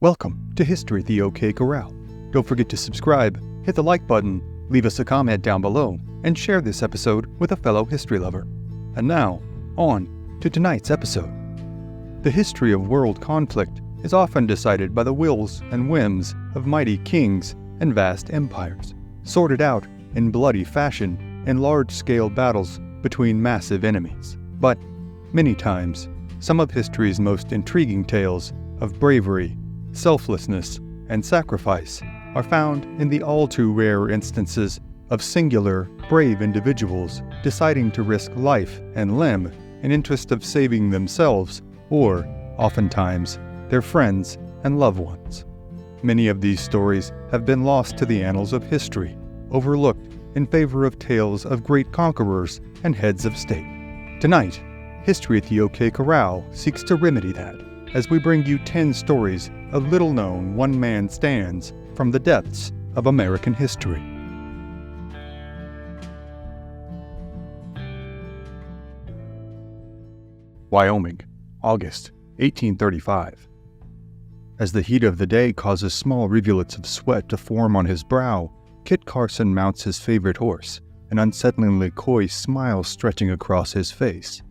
Welcome to History at the OK Corral. Don't forget to subscribe, hit the like button, leave us a comment down below, and share this episode with a fellow history lover. And now, on to tonight's episode. The history of world conflict is often decided by the wills and whims of mighty kings and vast empires, sorted out in bloody fashion in large-scale battles between massive enemies. But, many times, some of history's most intriguing tales of bravery, selflessness, and sacrifice are found in the all-too-rare instances of singular, brave individuals deciding to risk life and limb in interest of saving themselves or, oftentimes, their friends and loved ones. Many of these stories have been lost to the annals of history, overlooked in favor of tales of great conquerors and heads of state. Tonight, History at the OK Corral seeks to remedy that, as we bring you 10 stories of little-known one-man stands from the depths of American history. Wyoming, August 1835. As the heat of the day causes small rivulets of sweat to form on his brow, Kit Carson mounts his favorite horse, an unsettlingly coy smile stretching across his face.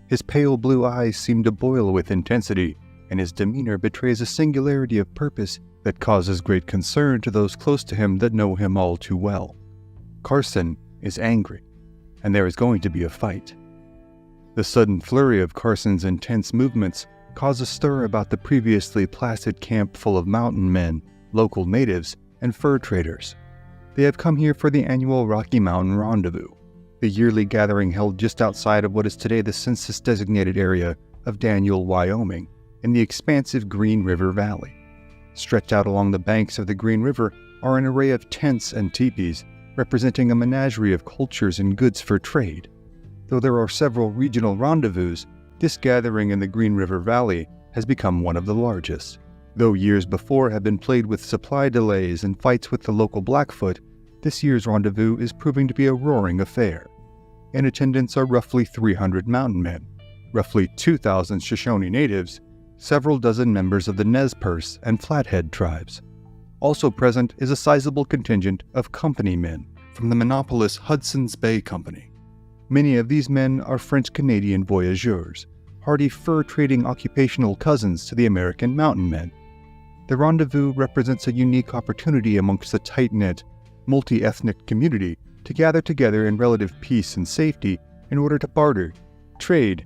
His pale blue eyes seem to boil with intensity, and his demeanor betrays a singularity of purpose that causes great concern to those close to him that know him all too well. Carson is angry, and there is going to be a fight. The sudden flurry of Carson's intense movements cause a stir about the previously placid camp full of mountain men, local natives, and fur traders. They have come here for the annual Rocky Mountain Rendezvous, the yearly gathering held just outside of what is today the census-designated area of Daniel, Wyoming, in the expansive Green River Valley. Stretched out along the banks of the Green River are an array of tents and teepees, representing a menagerie of cultures and goods for trade. Though there are several regional rendezvous, this gathering in the Green River Valley has become one of the largest. Though years before have been plagued with supply delays and fights with the local Blackfoot, this year's rendezvous is proving to be a roaring affair. In attendance are roughly 300 mountain men, roughly 2,000 Shoshone natives, several dozen members of the Nez Perce and Flathead tribes. Also present is a sizable contingent of company men from the monopolist Hudson's Bay Company. Many of these men are French-Canadian voyageurs, hardy fur-trading occupational cousins to the American mountain men. The rendezvous represents a unique opportunity amongst the tight-knit, multi-ethnic community to gather together in relative peace and safety in order to barter, trade,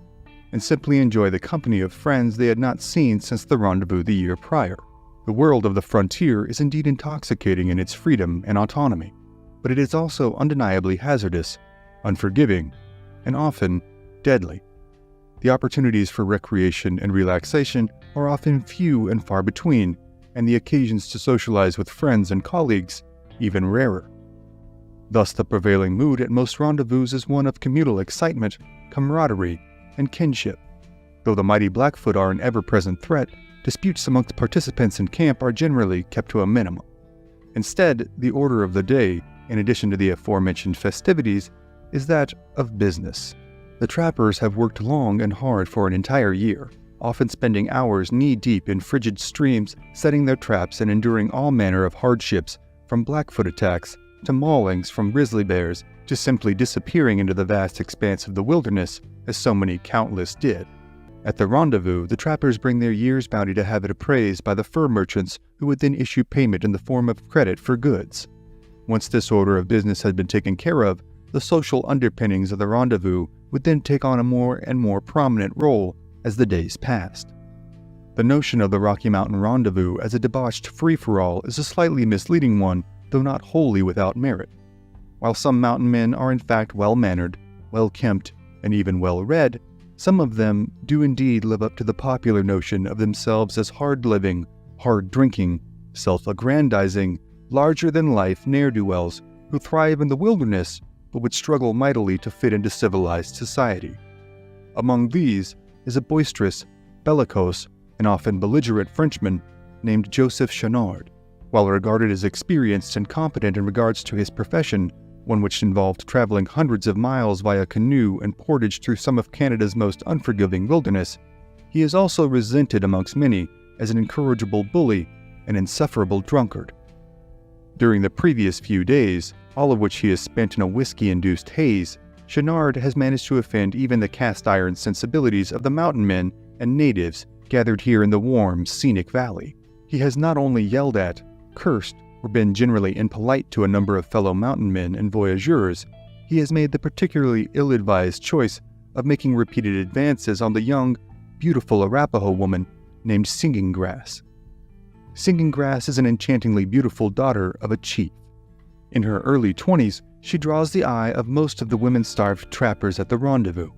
and simply enjoy the company of friends they had not seen since the rendezvous the year prior. The world of the frontier is indeed intoxicating in its freedom and autonomy, but it is also undeniably hazardous, unforgiving, and often deadly. The opportunities for recreation and relaxation are often few and far between, and the occasions to socialize with friends and colleagues even rarer. Thus, the prevailing mood at most rendezvous is one of communal excitement, camaraderie, and kinship. Though the mighty Blackfoot are an ever-present threat, disputes amongst participants in camp are generally kept to a minimum. Instead, the order of the day, in addition to the aforementioned festivities, is that of business. The trappers have worked long and hard for an entire year, often spending hours knee-deep in frigid streams, setting their traps and enduring all manner of hardships, from Blackfoot attacks to maulings from grizzly bears to simply disappearing into the vast expanse of the wilderness, as so many countless did. At the rendezvous, the trappers bring their year's bounty to have it appraised by the fur merchants, who would then issue payment in the form of credit for goods. Once this order of business had been taken care of, the social underpinnings of the rendezvous would then take on a more and more prominent role as the days passed. The notion of the Rocky Mountain Rendezvous as a debauched free-for-all is a slightly misleading one, though not wholly without merit. While some mountain men are in fact well-mannered, well-kempt, and even well-read, some of them do indeed live up to the popular notion of themselves as hard-living, hard-drinking, self-aggrandizing, larger-than-life ne'er-do-wells who thrive in the wilderness but would struggle mightily to fit into civilized society. Among these is a boisterous, bellicose, and often belligerent Frenchman named Joseph Chenard. While regarded as experienced and competent in regards to his profession, one which involved traveling hundreds of miles via canoe and portage through some of Canada's most unforgiving wilderness, he is also resented amongst many as an incorrigible bully, an insufferable drunkard. During the previous few days, all of which he has spent in a whiskey-induced haze, Chouinard has managed to offend even the cast-iron sensibilities of the mountain men and natives gathered here in the warm, scenic valley. He has not only yelled at, cursed, or been generally impolite to a number of fellow mountain men and voyageurs, he has made the particularly ill-advised choice of making repeated advances on the young, beautiful Arapaho woman named Singing Grass. Singing Grass is an enchantingly beautiful daughter of a chief. In her early 20s, she draws the eye of most of the women-starved trappers at the Rendezvous,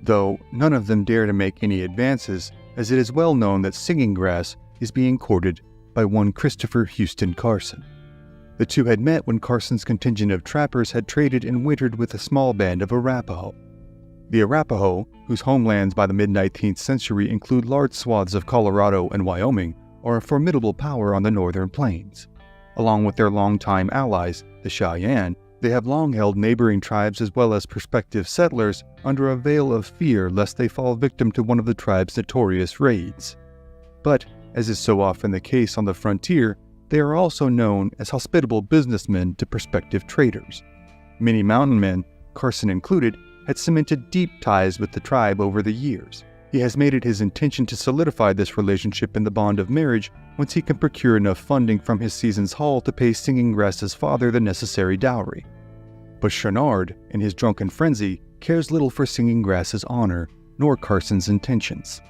though none of them dare to make any advances, as it is well known that Singing Grass is being courted by one Christopher Houston Carson. The two had met when Carson's contingent of trappers had traded and wintered with a small band of Arapaho. The Arapaho, whose homelands by the mid-19th century include large swaths of Colorado and Wyoming, are a formidable power on the northern plains. Along with their longtime allies, the Cheyenne, they have long held neighboring tribes as well as prospective settlers under a veil of fear lest they fall victim to one of the tribe's notorious raids. But, as is so often the case on the frontier, they are also known as hospitable businessmen to prospective traders. Many mountain men, Carson included, had cemented deep ties with the tribe over the years. He has made it his intention to solidify this relationship in the bond of marriage once he can procure enough funding from his season's haul to pay Singing Grass's father the necessary dowry. But Chouinard, in his drunken frenzy, cares little for Singing Grass's honor, nor Carson's intentions.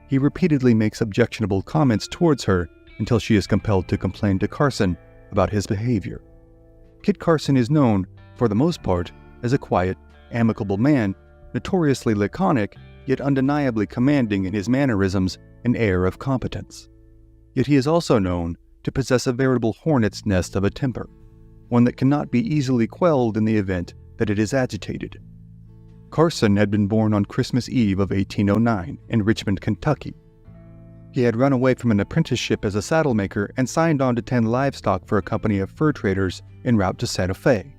He repeatedly makes objectionable comments towards her until she is compelled to complain to Carson about his behavior. Kit Carson is known, for the most part, as a quiet, amicable man, notoriously laconic, yet undeniably commanding in his mannerisms and air of competence. Yet he is also known to possess a veritable hornet's nest of a temper, one that cannot be easily quelled in the event that it is agitated. Carson had been born on Christmas Eve of 1809 in Richmond, Kentucky. He had run away from an apprenticeship as a saddle maker and signed on to tend livestock for a company of fur traders en route to Santa Fe.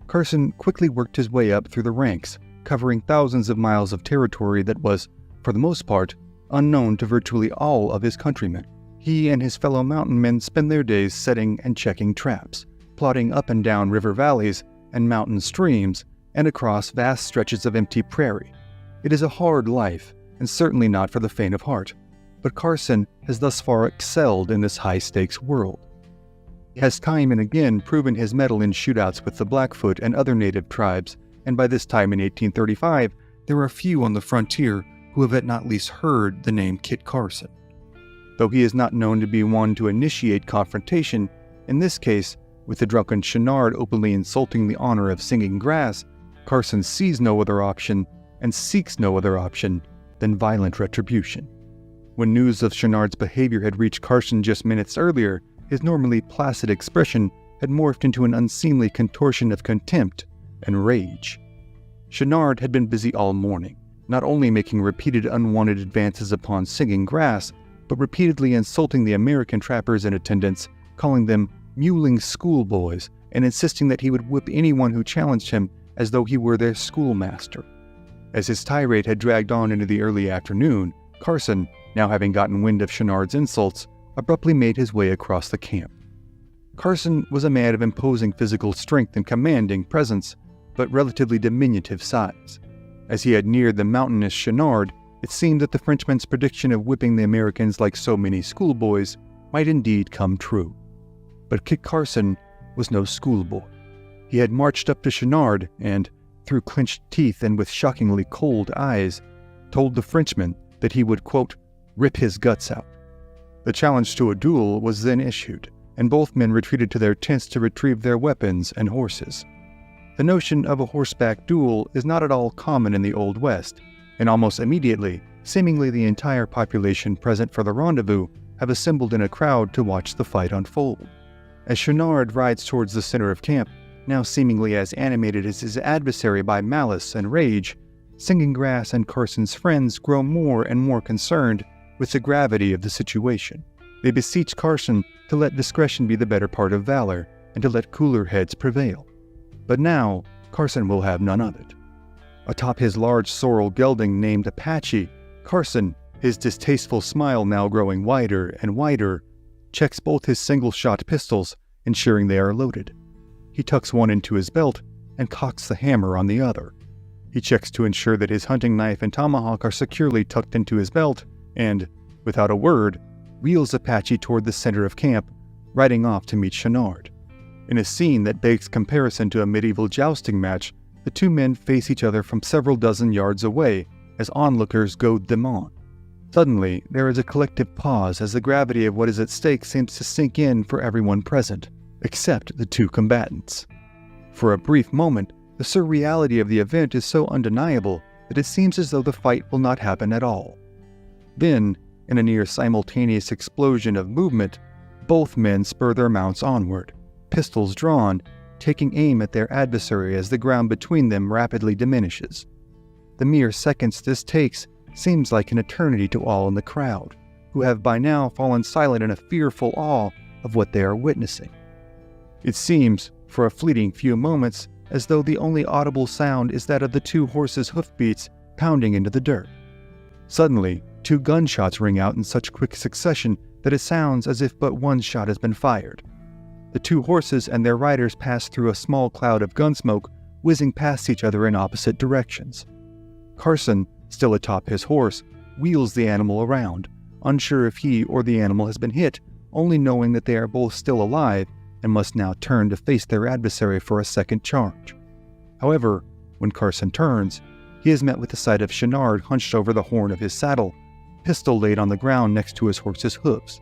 Carson quickly worked his way up through the ranks, covering thousands of miles of territory that was, for the most part, unknown to virtually all of his countrymen. He and his fellow mountain men spend their days setting and checking traps, plodding up and down river valleys and mountain streams, and across vast stretches of empty prairie. It is a hard life, and certainly not for the faint of heart, but Carson has thus far excelled in this high-stakes world. He has time and again proven his mettle in shootouts with the Blackfoot and other native tribes, and by this time in 1835, there are few on the frontier who have at not least heard the name Kit Carson. Though he is not known to be one to initiate confrontation, in this case, with the drunken Chouinard openly insulting the honor of Singing Grass, Carson sees no other option and seeks no other option than violent retribution. When news of Chouinard's behavior had reached Carson just minutes earlier, his normally placid expression had morphed into an unseemly contortion of contempt and rage. Chouinard had been busy all morning, not only making repeated unwanted advances upon Singing Grass, but repeatedly insulting the American trappers in attendance, calling them mewling schoolboys and insisting that he would whip anyone who challenged him as though he were their schoolmaster. As his tirade had dragged on into the early afternoon, Carson, now having gotten wind of Chouinard's insults, abruptly made his way across the camp. Carson was a man of imposing physical strength and commanding presence, but relatively diminutive size. As he had neared the mountainous Chouinard, it seemed that the Frenchman's prediction of whipping the Americans like so many schoolboys might indeed come true. But Kit Carson was no schoolboy. He had marched up to Chouinard and, through clenched teeth and with shockingly cold eyes, told the Frenchman that he would, quote, rip his guts out. The challenge to a duel was then issued, and both men retreated to their tents to retrieve their weapons and horses. The notion of a horseback duel is not at all common in the Old West, and almost immediately, seemingly the entire population present for the rendezvous have assembled in a crowd to watch the fight unfold. As Chouinard rides towards the center of camp, now seemingly as animated as his adversary by malice and rage, Singing Grass and Carson's friends grow more and more concerned with the gravity of the situation. They beseech Carson to let discretion be the better part of valor, and to let cooler heads prevail. But now, Carson will have none of it. Atop his large sorrel gelding named Apache, Carson, his distasteful smile now growing wider and wider, checks both his single-shot pistols, ensuring they are loaded. He tucks one into his belt and cocks the hammer on the other. He checks to ensure that his hunting knife and tomahawk are securely tucked into his belt and, without a word, wheels Apache toward the center of camp, riding off to meet Chenard. In a scene that begs comparison to a medieval jousting match, the two men face each other from several dozen yards away as onlookers goad them on. Suddenly, there is a collective pause as the gravity of what is at stake seems to sink in for everyone present, except the two combatants. For a brief moment, the surreality of the event is so undeniable that it seems as though the fight will not happen at all. Then, in a near simultaneous explosion of movement, both men spur their mounts onward, pistols drawn, taking aim at their adversary as the ground between them rapidly diminishes. The mere seconds this takes seems like an eternity to all in the crowd, who have by now fallen silent in a fearful awe of what they are witnessing. It seems, for a fleeting few moments, as though the only audible sound is that of the two horses' hoofbeats pounding into the dirt. Suddenly, two gunshots ring out in such quick succession that it sounds as if but one shot has been fired. The two horses and their riders pass through a small cloud of gunsmoke, whizzing past each other in opposite directions. Carson, still atop his horse, wheels the animal around, unsure if he or the animal has been hit, only knowing that they are both still alive and must now turn to face their adversary for a second charge. However, when Carson turns, he is met with the sight of Chenard hunched over the horn of his saddle, pistol laid on the ground next to his horse's hooves.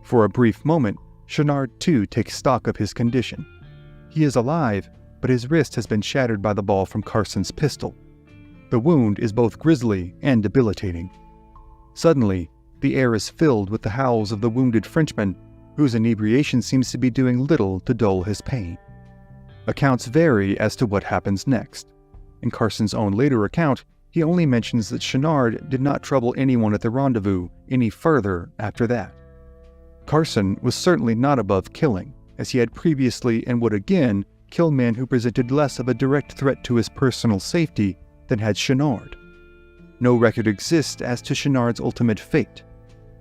For a brief moment, Chenard too takes stock of his condition. He is alive, but his wrist has been shattered by the ball from Carson's pistol. The wound is both grisly and debilitating. Suddenly, the air is filled with the howls of the wounded Frenchman, whose inebriation seems to be doing little to dull his pain. Accounts vary as to what happens next. In Carson's own later account, he only mentions that Chenard did not trouble anyone at the rendezvous any further after that. Carson was certainly not above killing, as he had previously and would again kill men who presented less of a direct threat to his personal safety than had Chenard. No record exists as to Chenard's ultimate fate.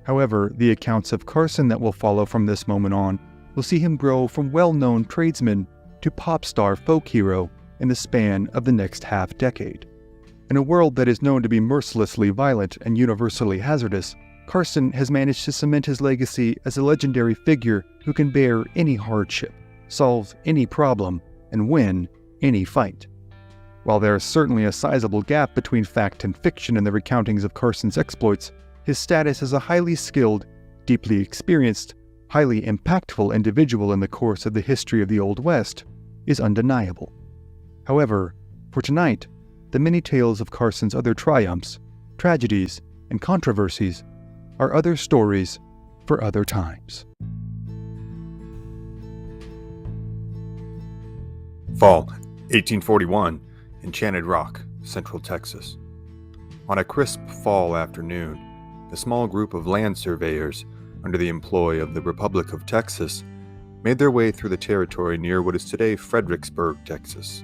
However, the accounts of Carson that will follow from this moment on will see him grow from well-known tradesman to pop star folk hero in the span of the next half-decade. In a world that is known to be mercilessly violent and universally hazardous, Carson has managed to cement his legacy as a legendary figure who can bear any hardship, solve any problem, and win any fight. While there is certainly a sizable gap between fact and fiction in the recountings of Carson's exploits, his status as a highly skilled, deeply experienced, highly impactful individual in the course of the history of the Old West is undeniable. However, for tonight, the many tales of Carson's other triumphs, tragedies, and controversies are other stories for other times. Fall, 1841, Enchanted Rock, Central Texas. On a crisp fall afternoon, a small group of land surveyors, under the employ of the Republic of Texas, made their way through the territory near what is today Fredericksburg, Texas.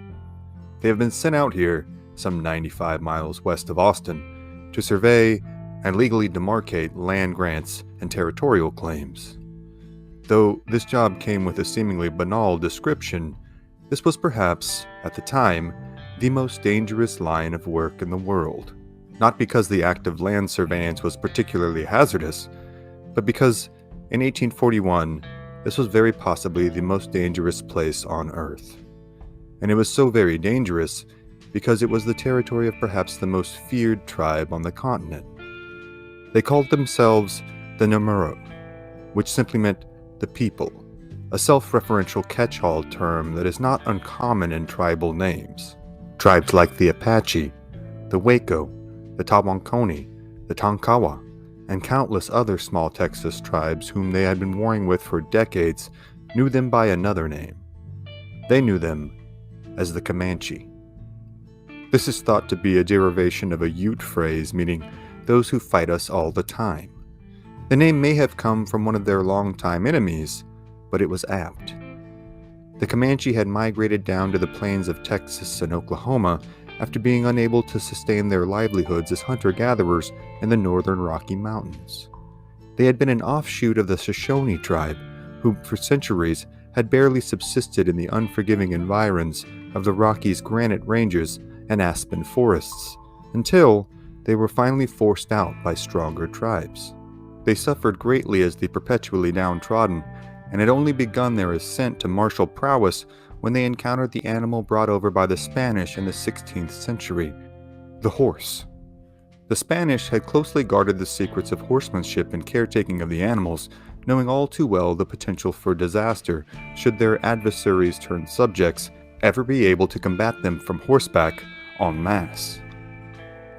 They have been sent out here, some 95 miles west of Austin, to survey and legally demarcate land grants and territorial claims. Though this job came with a seemingly banal description, this was perhaps, at the time, the most dangerous line of work in the world. Not because the act of land surveillance was particularly hazardous, but because, in 1841, this was very possibly the most dangerous place on Earth. And it was so very dangerous because it was the territory of perhaps the most feared tribe on the continent. They called themselves the Namuro, which simply meant the people, a self-referential catch-all term that is not uncommon in tribal names. Tribes like the Apache, the Waco, the Tawankoni, the Tonkawa, and countless other small Texas tribes whom they had been warring with for decades knew them by another name. They knew them as the Comanche. This is thought to be a derivation of a Ute phrase meaning those who fight us all the time. The name may have come from one of their longtime enemies, but it was apt. The Comanche had migrated down to the plains of Texas and Oklahoma after being unable to sustain their livelihoods as hunter-gatherers in the northern Rocky Mountains. They had been an offshoot of the Shoshone tribe, who for centuries had barely subsisted in the unforgiving environs of the Rockies' granite ranges and aspen forests, until they were finally forced out by stronger tribes. They suffered greatly as the perpetually downtrodden, and had only begun their ascent to martial prowess when they encountered the animal brought over by the Spanish in the 16th century, the horse. The Spanish had closely guarded the secrets of horsemanship and caretaking of the animals, knowing all too well the potential for disaster should their adversaries turned subjects ever be able to combat them from horseback en masse.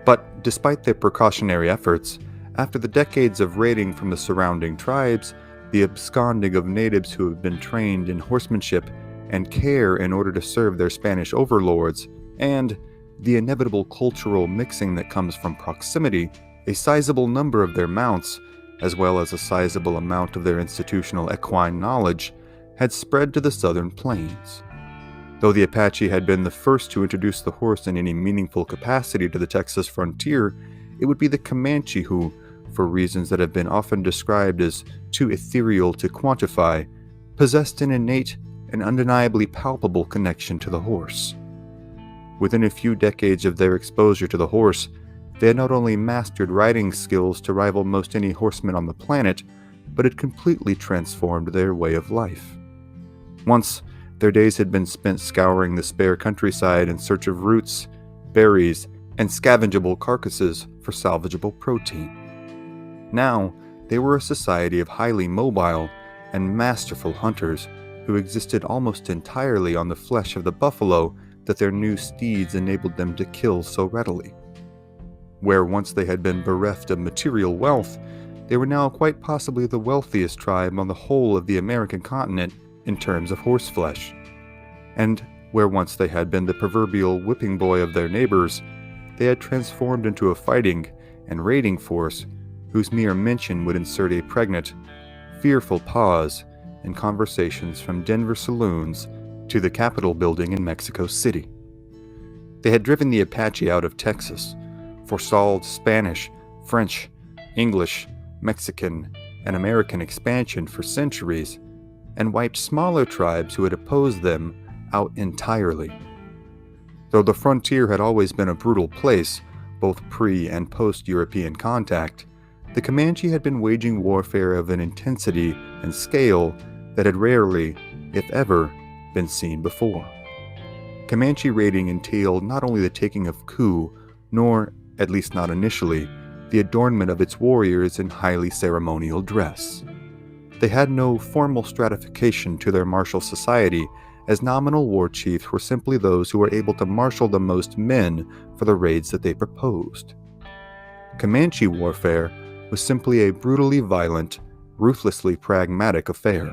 But despite their precautionary efforts, after the decades of raiding from the surrounding tribes, the absconding of natives who had been trained in horsemanship and care in order to serve their Spanish overlords, and the inevitable cultural mixing that comes from proximity, a sizable number of their mounts, as well as a sizable amount of their institutional equine knowledge, had spread to the southern plains. Though the Apache had been the first to introduce the horse in any meaningful capacity to the Texas frontier, it would be the Comanche who, for reasons that have been often described as too ethereal to quantify, possessed an innate and undeniably palpable connection to the horse. Within a few decades of their exposure to the horse, they had not only mastered riding skills to rival most any horseman on the planet, but had completely transformed their way of life. Once, their days had been spent scouring the spare countryside in search of roots, berries, and scavengeable carcasses for salvageable protein. Now, they were a society of highly mobile and masterful hunters who existed almost entirely on the flesh of the buffalo that their new steeds enabled them to kill so readily. Where once they had been bereft of material wealth, they were now quite possibly the wealthiest tribe on the whole of the American continent in terms of horseflesh. And where once they had been the proverbial whipping boy of their neighbors, they had transformed into a fighting and raiding force whose mere mention would insert a pregnant, fearful pause in conversations from Denver saloons to the Capitol building in Mexico City. They had driven the Apache out of Texas, forestalled Spanish, French, English, Mexican, and American expansion for centuries, and wiped smaller tribes who had opposed them out entirely. Though the frontier had always been a brutal place, both pre- and post-European contact, the Comanche had been waging warfare of an intensity and scale that had rarely, if ever, been seen before. Comanche raiding entailed not only the taking of coup, nor, at least not initially, the adornment of its warriors in highly ceremonial dress. They had no formal stratification to their martial society, as nominal war chiefs were simply those who were able to marshal the most men for the raids that they proposed. Comanche warfare was simply a brutally violent, ruthlessly pragmatic affair.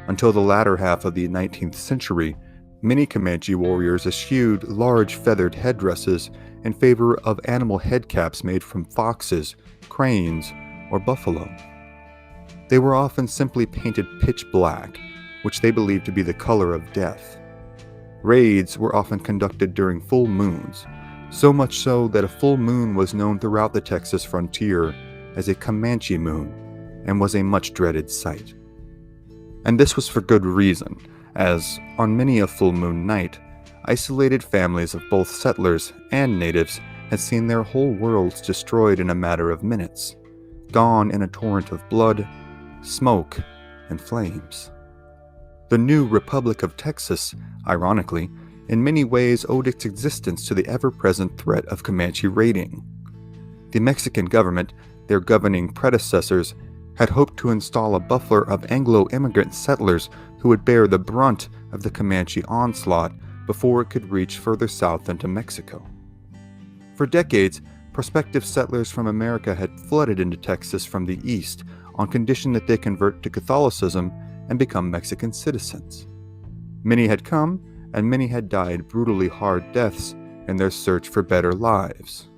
Until the latter half of the 19th century, many Comanche warriors eschewed large feathered headdresses in favor of animal headcaps made from foxes, cranes, or buffalo. They were often simply painted pitch black, which they believed to be the color of death. Raids were often conducted during full moons, so much so that a full moon was known throughout the Texas frontier as a Comanche moon, and was a much dreaded sight. And this was for good reason, as, on many a full moon night, isolated families of both settlers and natives had seen their whole worlds destroyed in a matter of minutes, gone in a torrent of blood, smoke, and flames. The new Republic of Texas, ironically, in many ways owed its existence to the ever-present threat of Comanche raiding. The Mexican government, their governing predecessors, had hoped to install a buffer of Anglo-immigrant settlers who would bear the brunt of the Comanche onslaught before it could reach further south into Mexico. For decades, prospective settlers from America had flooded into Texas from the east on condition that they convert to Catholicism and become Mexican citizens. Many had come, and many had died brutally hard deaths in their search for better lives.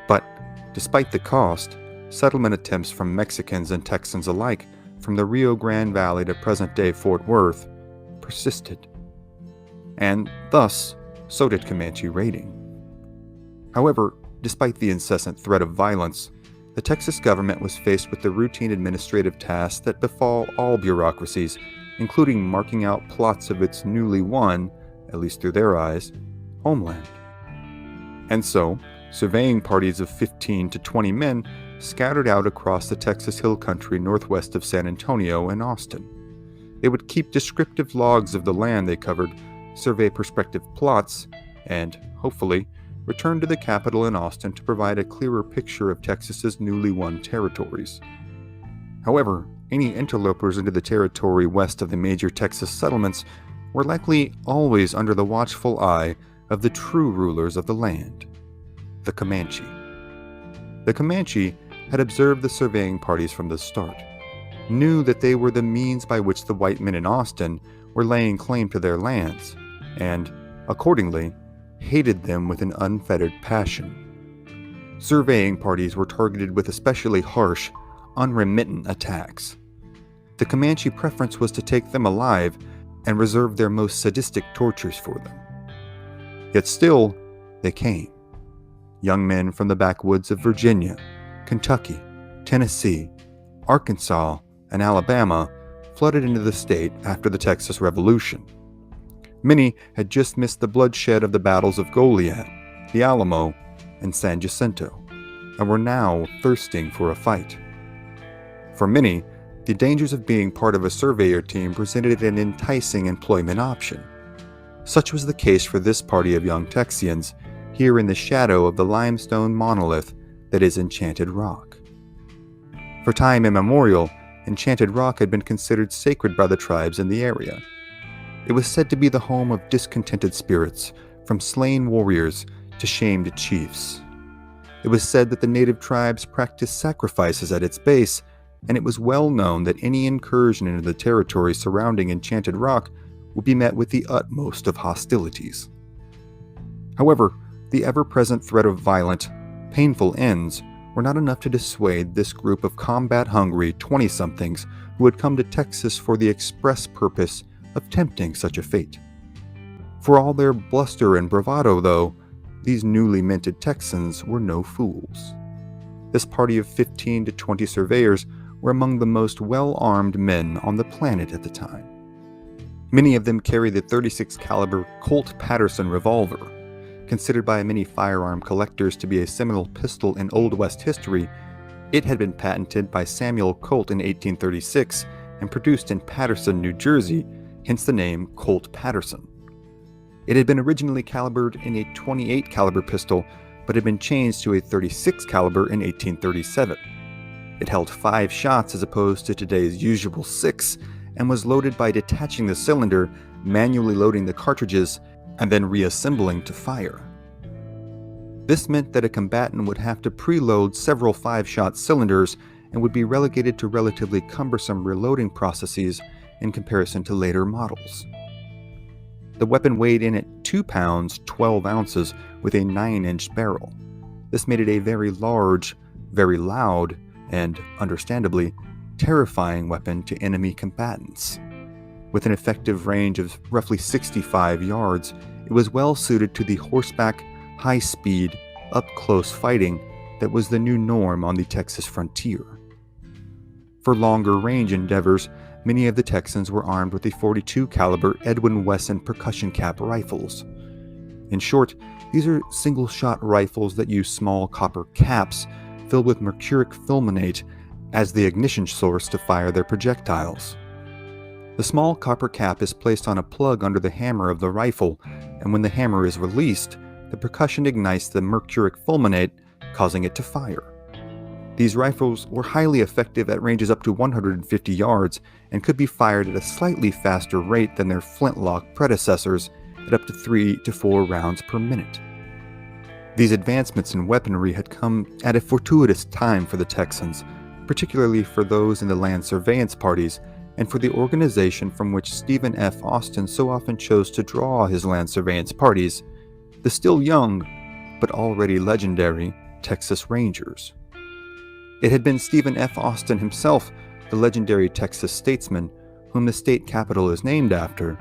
But, despite the cost, settlement attempts from Mexicans and Texans alike, from the Rio Grande Valley to present-day Fort Worth, persisted. And thus, so did Comanche raiding. However, despite the incessant threat of violence, the Texas government was faced with the routine administrative tasks that befall all bureaucracies, including marking out plots of its newly won, at least through their eyes, homeland. And so, surveying parties of 15 to 20 men scattered out across the Texas Hill Country northwest of San Antonio and Austin. They would keep descriptive logs of the land they covered, survey prospective plots, and, hopefully, return to the capital in Austin to provide a clearer picture of Texas's newly won territories. However, any interlopers into the territory west of the major Texas settlements were likely always under the watchful eye of the true rulers of the land, the Comanche. The Comanche had observed the surveying parties from the start, knew that they were the means by which the white men in Austin were laying claim to their lands, and, accordingly, hated them with an unfettered passion. Surveying parties were targeted with especially harsh, unremittent attacks. The Comanche preference was to take them alive and reserve their most sadistic tortures for them. Yet still, they came. Young men from the backwoods of Virginia, Kentucky, Tennessee, Arkansas, and Alabama flooded into the state after the Texas Revolution. Many had just missed the bloodshed of the battles of Goliad, the Alamo, and San Jacinto, and were now thirsting for a fight. For many, the dangers of being part of a surveyor team presented an enticing employment option. Such was the case for this party of young Texians, here in the shadow of the limestone monolith that is Enchanted Rock. For time immemorial, Enchanted Rock had been considered sacred by the tribes in the area. It was said to be the home of discontented spirits, from slain warriors to shamed chiefs. It was said that the native tribes practiced sacrifices at its base, and it was well known that any incursion into the territory surrounding Enchanted Rock would be met with the utmost of hostilities. However, the ever-present threat of violent, painful ends were not enough to dissuade this group of combat-hungry 20-somethings who had come to Texas for the express purpose of tempting such a fate. For all their bluster and bravado, though, these newly minted Texans were no fools. This party of 15 to 20 surveyors were among the most well-armed men on the planet at the time. Many of them carried the .36 caliber Colt Patterson revolver. Considered by many firearm collectors to be a seminal pistol in Old West history, it had been patented by Samuel Colt in 1836 and produced in Paterson, New Jersey, hence the name Colt Patterson. It had been originally calibered in a .28 caliber pistol, but had been changed to a .36 caliber in 1837. It held 5 shots as opposed to today's usual 6, and was loaded by detaching the cylinder, manually loading the cartridges, and then reassembling to fire. This meant that a combatant would have to preload several 5-shot cylinders and would be relegated to relatively cumbersome reloading processes in comparison to later models. The weapon weighed in at 2 pounds 12 ounces with a 9-inch barrel. This made it a very large, very loud, and, understandably, terrifying weapon to enemy combatants. With an effective range of roughly 65 yards, it was well suited to the horseback, high-speed, up-close fighting that was the new norm on the Texas frontier. For longer-range endeavors, many of the Texans were armed with the .42 caliber Edwin Wesson percussion cap rifles. In short, these are single-shot rifles that use small copper caps filled with mercuric fulminate as the ignition source to fire their projectiles. The small copper cap is placed on a plug under the hammer of the rifle, and when the hammer is released, the percussion ignites the mercuric fulminate, causing it to fire. These rifles were highly effective at ranges up to 150 yards and could be fired at a slightly faster rate than their flintlock predecessors at up to 3 to 4 rounds per minute. These advancements in weaponry had come at a fortuitous time for the Texans, particularly for those in the land surveillance parties and for the organization from which Stephen F. Austin so often chose to draw his land surveillance parties, the still young, but already legendary, Texas Rangers. It had been Stephen F. Austin himself, the legendary Texas statesman, whom the state capital is named after,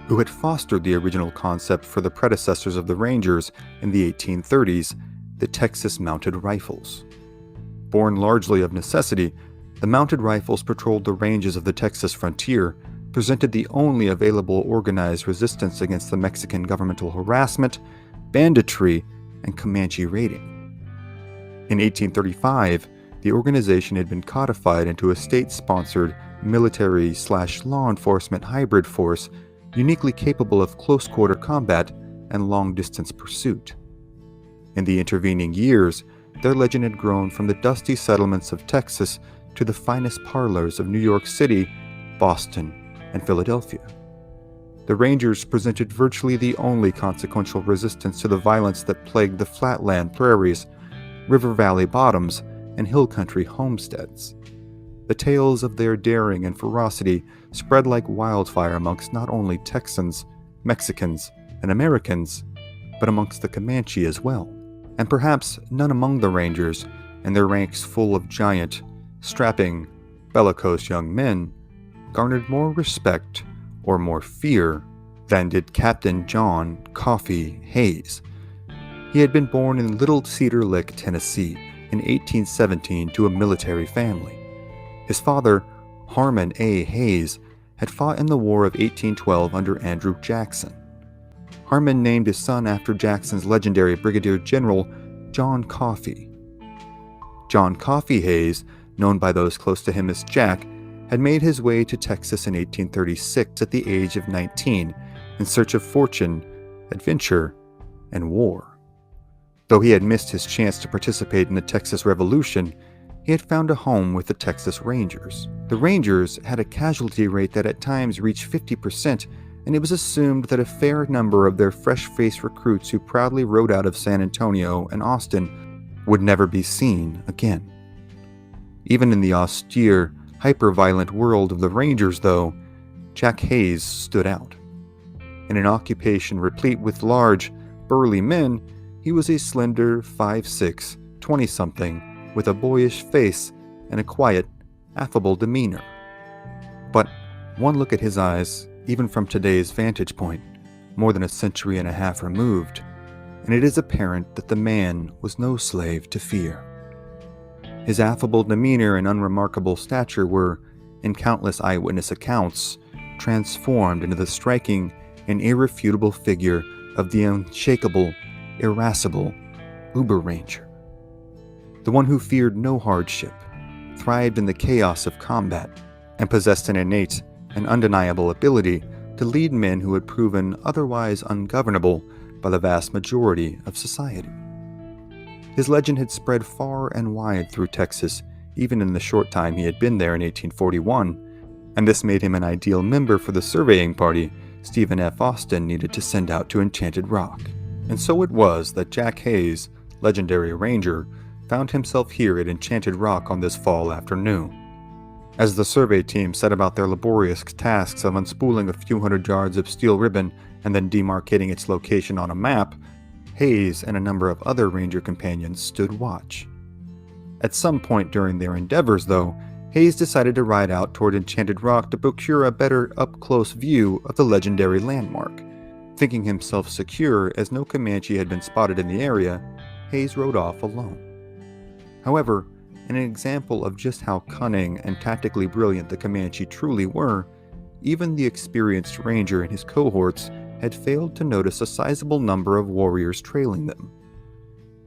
who had fostered the original concept for the predecessors of the Rangers in the 1830s, the Texas Mounted Rifles. Born largely of necessity, the mounted rifles patrolled the ranges of the Texas frontier, presented the only available organized resistance against the Mexican governmental harassment, banditry, and Comanche raiding. In 1835, the organization had been codified into a state-sponsored military/law enforcement hybrid force uniquely capable of close-quarter combat and long-distance pursuit. In the intervening years, their legend had grown from the dusty settlements of Texas to the finest parlors of New York City, Boston, and Philadelphia. The Rangers presented virtually the only consequential resistance to the violence that plagued the flatland prairies, river valley bottoms, and hill country homesteads. The tales of their daring and ferocity spread like wildfire amongst not only Texans, Mexicans, and Americans, but amongst the Comanche as well. And perhaps none among the Rangers, and their ranks full of giant, strapping, bellicose young men, garnered more respect or more fear than did Captain John Coffee Hayes. He had been born in Little Cedar Lick, Tennessee, in 1817 to a military family. His father, Harmon A. Hayes, had fought in the War of 1812 under Andrew Jackson. Harmon named his son after Jackson's legendary Brigadier General John Coffee. John Coffee Hayes, known by those close to him as Jack, had made his way to Texas in 1836 at the age of 19 in search of fortune, adventure, and war. Though he had missed his chance to participate in the Texas Revolution, he had found a home with the Texas Rangers. The Rangers had a casualty rate that at times reached 50%, and it was assumed that a fair number of their fresh-faced recruits who proudly rode out of San Antonio and Austin would never be seen again. Even in the austere, hyper-violent world of the Rangers, though, Jack Hayes stood out. In an occupation replete with large, burly men, he was a slender, 5'6", 20-something, with a boyish face and a quiet, affable demeanor. But one look at his eyes, even from today's vantage point, more than a century and a half removed, and it is apparent that the man was no slave to fear. His affable demeanor and unremarkable stature were, in countless eyewitness accounts, transformed into the striking and irrefutable figure of the unshakable, irascible Uber Ranger. The one who feared no hardship, thrived in the chaos of combat, and possessed an innate and undeniable ability to lead men who had proven otherwise ungovernable by the vast majority of society. His legend had spread far and wide through Texas, even in the short time he had been there in 1841, and this made him an ideal member for the surveying party Stephen F. Austin needed to send out to Enchanted Rock. And so it was that Jack Hayes, legendary ranger, found himself here at Enchanted Rock on this fall afternoon. As the survey team set about their laborious tasks of unspooling a few hundred yards of steel ribbon and then demarcating its location on a map, Hayes and a number of other ranger companions stood watch. At some point during their endeavors, though, Hayes decided to ride out toward Enchanted Rock to procure a better up-close view of the legendary landmark. Thinking himself secure as no Comanche had been spotted in the area, Hayes rode off alone. However, in an example of just how cunning and tactically brilliant the Comanche truly were, even the experienced ranger and his cohorts had failed to notice a sizable number of warriors trailing them.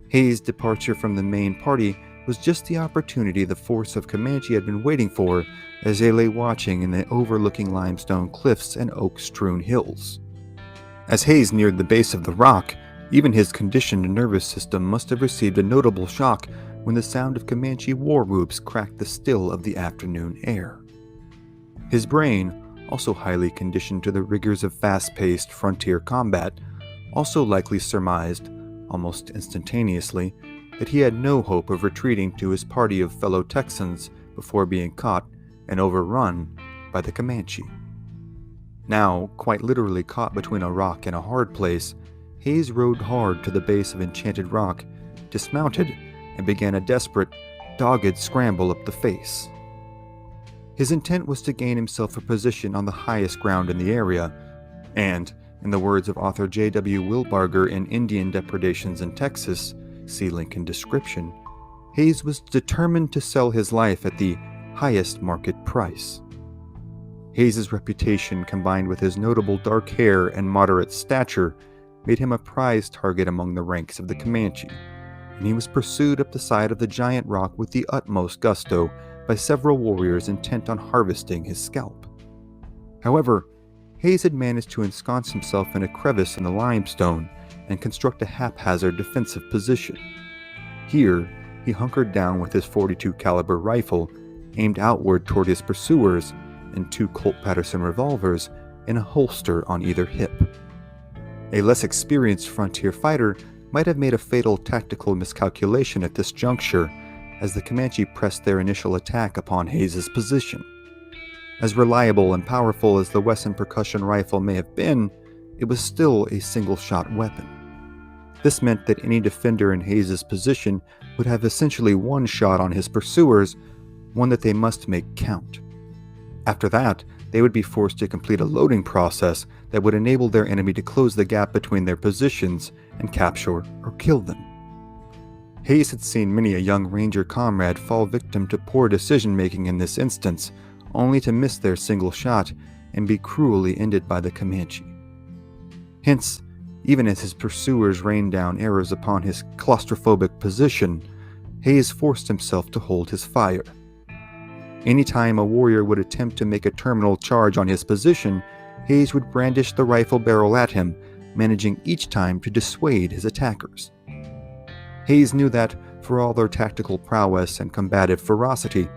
Hayes' departure from the main party was just the opportunity the force of Comanche had been waiting for as they lay watching in the overlooking limestone cliffs and oak-strewn hills. As Hayes neared the base of the rock, even his conditioned nervous system must have received a notable shock when the sound of Comanche war whoops cracked the still of the afternoon air. His brain, also highly conditioned to the rigors of fast-paced frontier combat, also likely surmised, almost instantaneously, that he had no hope of retreating to his party of fellow Texans before being caught and overrun by the Comanche. Now, quite literally caught between a rock and a hard place, Hayes rode hard to the base of Enchanted Rock, dismounted, and began a desperate, dogged scramble up the face. His intent was to gain himself a position on the highest ground in the area, And, in the words of author J.W. Wilbarger in Indian Depredations in Texas, see link in description, Hayes was determined to sell his life at the highest market price. Hayes's reputation, combined with his notable dark hair and moderate stature, made him a prize target among the ranks of the Comanche, and he was pursued up the side of the giant rock with the utmost gusto by several warriors intent on harvesting his scalp. However, Hayes had managed to ensconce himself in a crevice in the limestone and construct a haphazard defensive position. Here, he hunkered down with his .42 caliber rifle, aimed outward toward his pursuers, and 2 Colt Patterson revolvers in a holster on either hip. A less experienced frontier fighter might have made a fatal tactical miscalculation at this juncture, as the Comanche pressed their initial attack upon Hayes's position. As reliable and powerful as the Wesson percussion rifle may have been, it was still a single-shot weapon. This meant that any defender in Hayes's position would have essentially one shot on his pursuers, one that they must make count. After that, they would be forced to complete a loading process that would enable their enemy to close the gap between their positions and capture or kill them. Hayes had seen many a young ranger comrade fall victim to poor decision-making in this instance, only to miss their single shot and be cruelly ended by the Comanche. Hence, even as his pursuers rained down arrows upon his claustrophobic position, Hayes forced himself to hold his fire. Anytime a warrior would attempt to make a terminal charge on his position, Hayes would brandish the rifle barrel at him, managing each time to dissuade his attackers. Hayes knew that, for all their tactical prowess and combative ferocity,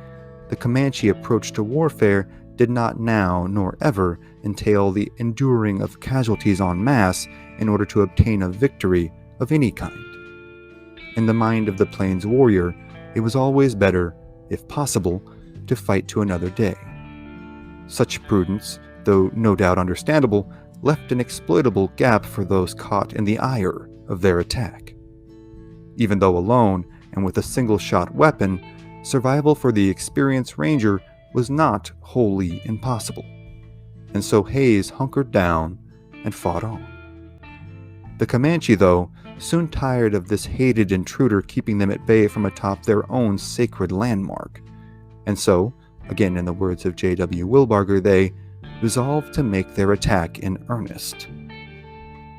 the Comanche approach to warfare did not now nor ever entail the enduring of casualties en masse in order to obtain a victory of any kind. In the mind of the Plains warrior, it was always better, if possible, to fight to another day. Such prudence, though no doubt understandable, left an exploitable gap for those caught in the ire of their attack. Even though alone and with a single-shot weapon, survival for the experienced ranger was not wholly impossible, and so Hayes hunkered down and fought on. The Comanche, though, soon tired of this hated intruder keeping them at bay from atop their own sacred landmark, and so, again in the words of J.W. Wilbarger, they resolved to make their attack in earnest.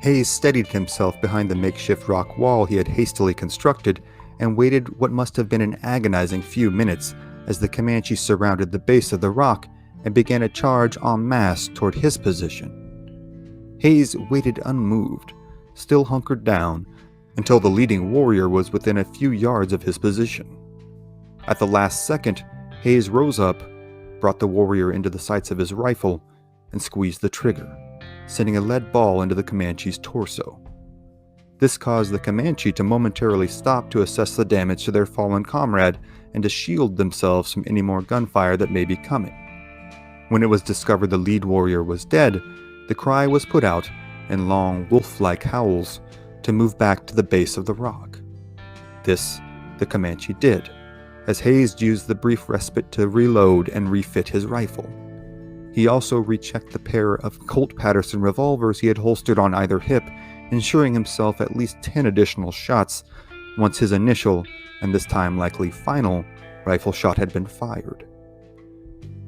Hayes steadied himself behind the makeshift rock wall he had hastily constructed and waited what must have been an agonizing few minutes as the Comanche surrounded the base of the rock and began a charge en masse toward his position. Hayes waited unmoved, still hunkered down, until the leading warrior was within a few yards of his position. At the last second, Hayes rose up, brought the warrior into the sights of his rifle, and squeezed the trigger, sending a lead ball into the Comanche's torso. This caused the Comanche to momentarily stop to assess the damage to their fallen comrade and to shield themselves from any more gunfire that may be coming. When it was discovered the lead warrior was dead, the cry was put out, in long wolf-like howls, to move back to the base of the rock. This the Comanche did, as Hayes used the brief respite to reload and refit his rifle. He also rechecked the pair of Colt Patterson revolvers he had holstered on either hip, ensuring himself at least 10 additional shots once his initial, and this time likely final, rifle shot had been fired.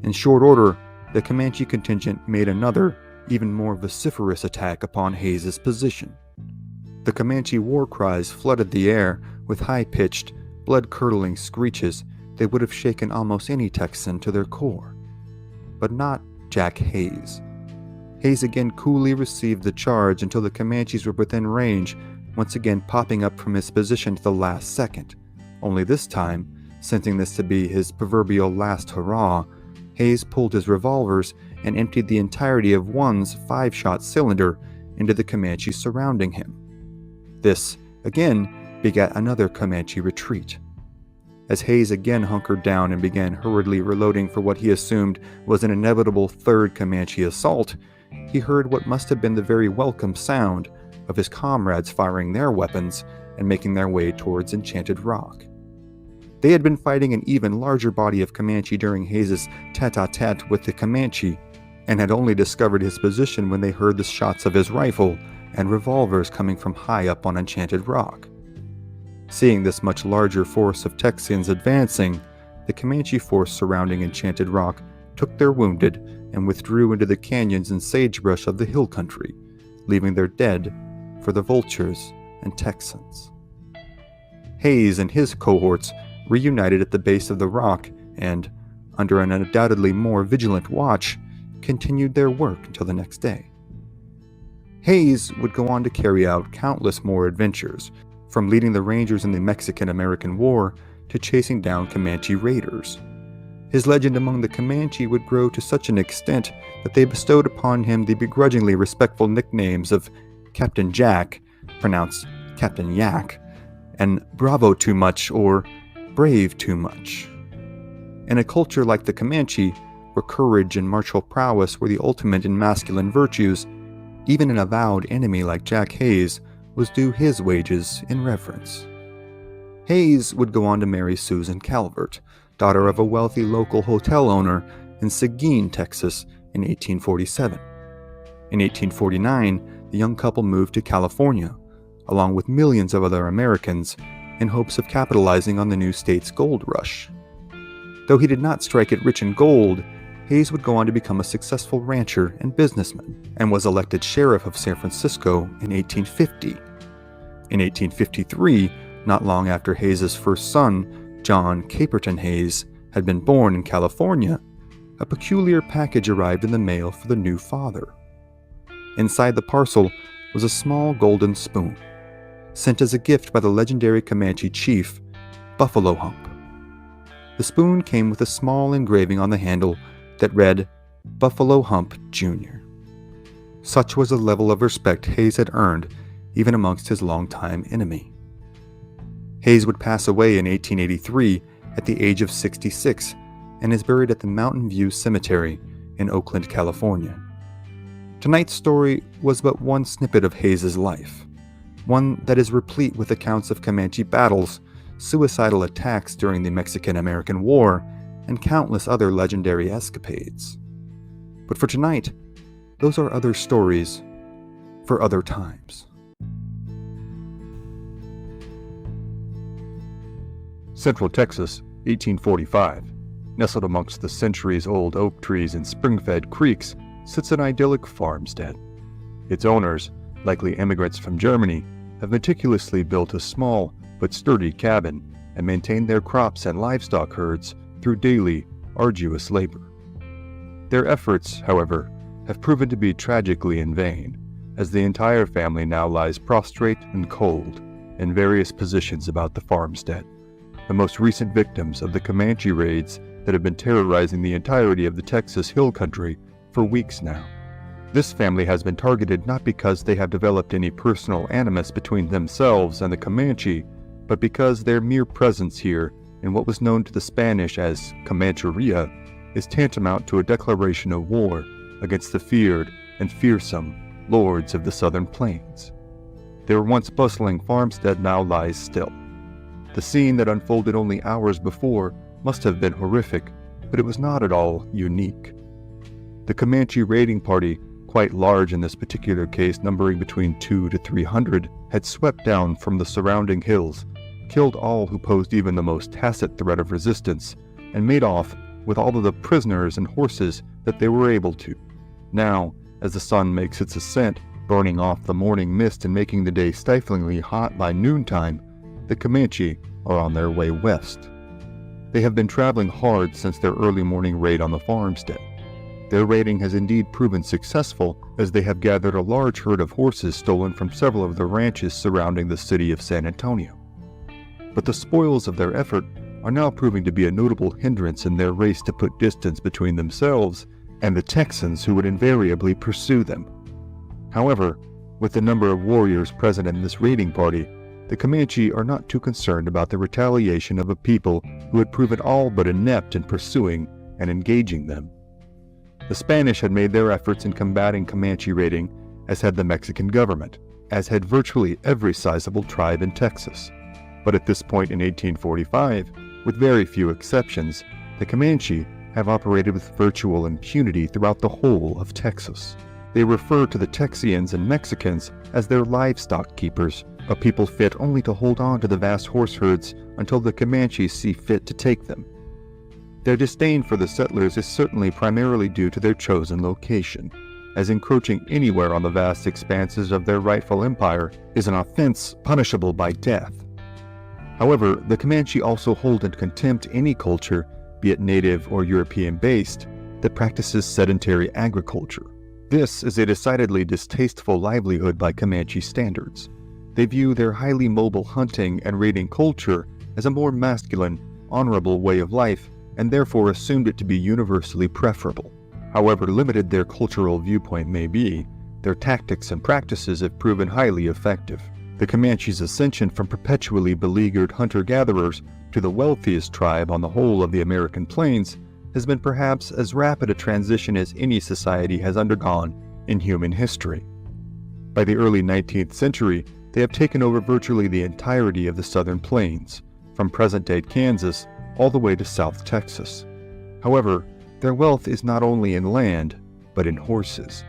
In short order, the Comanche contingent made another, even more vociferous attack upon Hayes's position. The Comanche war cries flooded the air with high-pitched, blood-curdling screeches that would have shaken almost any Texan to their core. But not Jack Hayes. Hayes again coolly received the charge until the Comanches were within range, once again popping up from his position to the last second. Only this time, sensing this to be his proverbial last hurrah, Hayes pulled his revolvers and emptied the entirety of one's 5-shot cylinder into the Comanche surrounding him. This, again, begat another Comanche retreat. As Hayes again hunkered down and began hurriedly reloading for what he assumed was an inevitable third Comanche assault, he heard what must have been the very welcome sound of his comrades firing their weapons and making their way towards Enchanted Rock. They had been fighting an even larger body of Comanche during Hayes' tete-a-tete with the Comanche, and had only discovered his position when they heard the shots of his rifle and revolvers coming from high up on Enchanted Rock. Seeing this much larger force of Texans advancing, the Comanche force surrounding Enchanted Rock took their wounded and withdrew into the canyons and sagebrush of the hill country, leaving their dead for the vultures and Texans. Hayes and his cohorts reunited at the base of the rock and, under an undoubtedly more vigilant watch, continued their work until the next day. Hayes would go on to carry out countless more adventures, from leading the Rangers in the Mexican-American War to chasing down Comanche raiders. His legend among the Comanche would grow to such an extent that they bestowed upon him the begrudgingly respectful nicknames of Captain Jack, pronounced Captain Yak, and Bravo Too Much or Brave Too Much. In a culture like the Comanche, where courage and martial prowess were the ultimate in masculine virtues, even an avowed enemy like Jack Hayes was due his wages in reverence. Hayes would go on to marry Susan Calvert, daughter of a wealthy local hotel owner in Seguin, Texas, in 1847. In 1849, the young couple moved to California, along with millions of other Americans, in hopes of capitalizing on the new state's gold rush. Though he did not strike it rich in gold, Hayes would go on to become a successful rancher and businessman, and was elected sheriff of San Francisco in 1850. In 1853, not long after Hayes's first son, John Caperton Hayes, had been born in California, a peculiar package arrived in the mail for the new father. Inside the parcel was a small golden spoon, sent as a gift by the legendary Comanche chief, Buffalo Hump. The spoon came with a small engraving on the handle that read, Buffalo Hump Jr. Such was the level of respect Hayes had earned even amongst his longtime enemy. Hayes would pass away in 1883 at the age of 66 and is buried at the Mountain View Cemetery in Oakland, California. Tonight's story was but one snippet of Hayes's life, one that is replete with accounts of Comanche battles, suicidal attacks during the Mexican-American War, and countless other legendary escapades. But for tonight, those are other stories for other times. Central Texas, 1845. Nestled amongst the centuries-old oak trees and spring-fed creeks, sits an idyllic farmstead. Its owners, likely immigrants from Germany, have meticulously built a small but sturdy cabin and maintained their crops and livestock herds through daily, arduous labor. Their efforts, however, have proven to be tragically in vain, as the entire family now lies prostrate and cold in various positions about the farmstead, the most recent victims of the Comanche raids that have been terrorizing the entirety of the Texas hill country for weeks now. This family has been targeted not because they have developed any personal animus between themselves and the Comanche, but because their mere presence here in what was known to the Spanish as Comancheria is tantamount to a declaration of war against the feared and fearsome lords of the southern plains. Their once bustling farmstead now lies still. The scene that unfolded only hours before must have been horrific, but it was not at all unique. The Comanche raiding party, quite large in this particular case numbering between 200 to 300, had swept down from the surrounding hills, killed all who posed even the most tacit threat of resistance, and made off with all of the prisoners and horses that they were able to. Now, as the sun makes its ascent, burning off the morning mist and making the day stiflingly hot by noontime, the Comanche are on their way west. They have been traveling hard since their early morning raid on the farmstead. Their raiding has indeed proven successful, as they have gathered a large herd of horses stolen from several of the ranches surrounding the city of San Antonio. But the spoils of their effort are now proving to be a notable hindrance in their race to put distance between themselves and the Texans who would invariably pursue them. However, with the number of warriors present in this raiding party, the Comanche are not too concerned about the retaliation of a people who had proven all but inept in pursuing and engaging them. The Spanish had made their efforts in combating Comanche raiding, as had the Mexican government, as had virtually every sizable tribe in Texas. But at this point in 1845, with very few exceptions, the Comanche have operated with virtual impunity throughout the whole of Texas. They refer to the Texians and Mexicans as their livestock keepers, a people fit only to hold on to the vast horse herds until the Comanches see fit to take them. Their disdain for the settlers is certainly primarily due to their chosen location, as encroaching anywhere on the vast expanses of their rightful empire is an offense punishable by death. However, the Comanche also hold in contempt any culture, be it native or European-based, that practices sedentary agriculture. This is a decidedly distasteful livelihood by Comanche standards. They view their highly mobile hunting and raiding culture as a more masculine, honorable way of life, and therefore assumed it to be universally preferable. However limited their cultural viewpoint may be, their tactics and practices have proven highly effective. The Comanches' ascension from perpetually beleaguered hunter-gatherers to the wealthiest tribe on the whole of the American plains has been perhaps as rapid a transition as any society has undergone in human history. By the early 19th century, they have taken over virtually the entirety of the southern plains, from present-day Kansas all the way to South Texas. However, their wealth is not only in land, but in horses.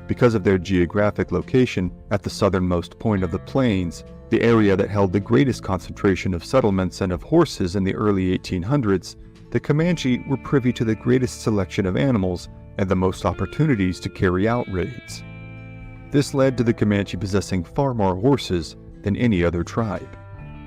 Because of their geographic location at the southernmost point of the plains, the area that held the greatest concentration of settlements and of horses in the early 1800s, the Comanche were privy to the greatest selection of animals and the most opportunities to carry out raids. This led to the Comanche possessing far more horses than any other tribe.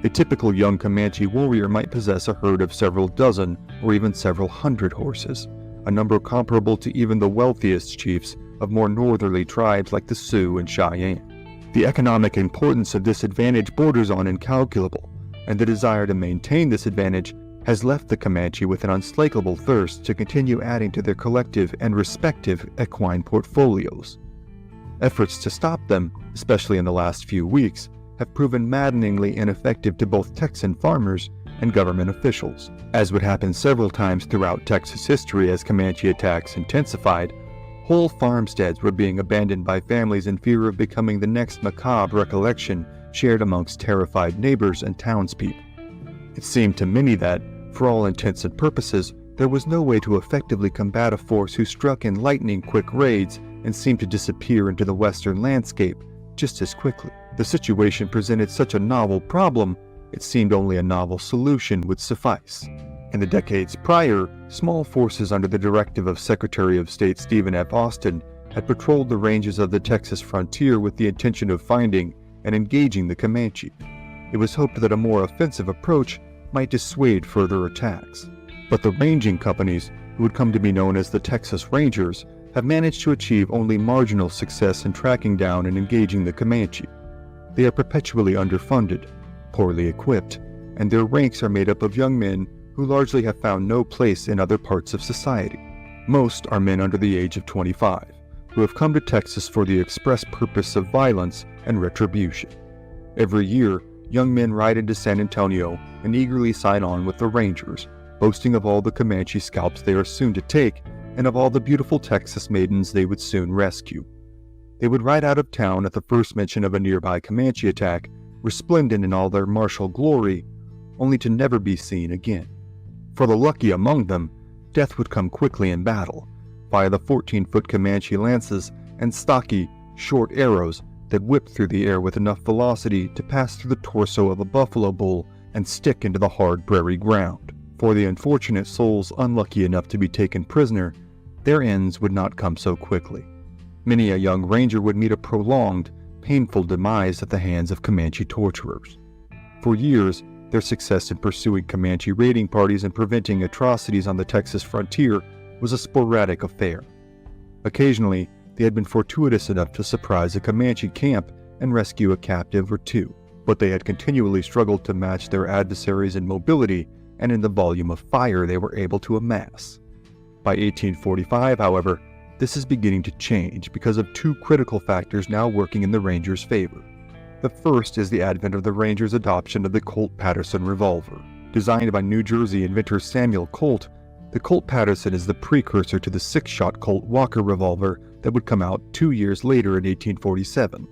A typical young Comanche warrior might possess a herd of several dozen or even several hundred horses, a number comparable to even the wealthiest chiefs of more northerly tribes like the Sioux and Cheyenne. The economic importance of this advantage borders on incalculable, and the desire to maintain this advantage has left the Comanche with an unslakable thirst to continue adding to their collective and respective equine portfolios. Efforts to stop them, especially in the last few weeks, have proven maddeningly ineffective to both Texan farmers and government officials. As would happen several times throughout Texas history as Comanche attacks intensified, whole farmsteads were being abandoned by families in fear of becoming the next macabre recollection shared amongst terrified neighbors and townspeople. It seemed to many that, for all intents and purposes, there was no way to effectively combat a force who struck in lightning-quick raids and seemed to disappear into the western landscape just as quickly. The situation presented such a novel problem, it seemed only a novel solution would suffice. In the decades prior, small forces under the directive of Secretary of State Stephen F. Austin had patrolled the ranges of the Texas frontier with the intention of finding and engaging the Comanche. It was hoped that a more offensive approach might dissuade further attacks. But the ranging companies, who would come to be known as the Texas Rangers, have managed to achieve only marginal success in tracking down and engaging the Comanche. They are perpetually underfunded, poorly equipped, and their ranks are made up of young men who largely have found no place in other parts of society. Most are men under the age of 25, who have come to Texas for the express purpose of violence and retribution. Every year, young men ride into San Antonio and eagerly sign on with the Rangers, boasting of all the Comanche scalps they are soon to take and of all the beautiful Texas maidens they would soon rescue. They would ride out of town at the first mention of a nearby Comanche attack, resplendent in all their martial glory, only to never be seen again. For the lucky among them, death would come quickly in battle, via the 14-foot Comanche lances and stocky, short arrows that whipped through the air with enough velocity to pass through the torso of a buffalo bull and stick into the hard prairie ground. For the unfortunate souls unlucky enough to be taken prisoner, their ends would not come so quickly. Many a young ranger would meet a prolonged, painful demise at the hands of Comanche torturers. For years, their success in pursuing Comanche raiding parties and preventing atrocities on the Texas frontier was a sporadic affair. Occasionally, they had been fortuitous enough to surprise a Comanche camp and rescue a captive or two, but they had continually struggled to match their adversaries in mobility and in the volume of fire they were able to amass. By 1845, however, this is beginning to change because of two critical factors now working in the Rangers' favor. The first is the advent of the Rangers' adoption of the Colt Patterson revolver. Designed by New Jersey inventor Samuel Colt, the Colt Patterson is the precursor to the 6-shot Colt Walker revolver that would come out 2 years later in 1847.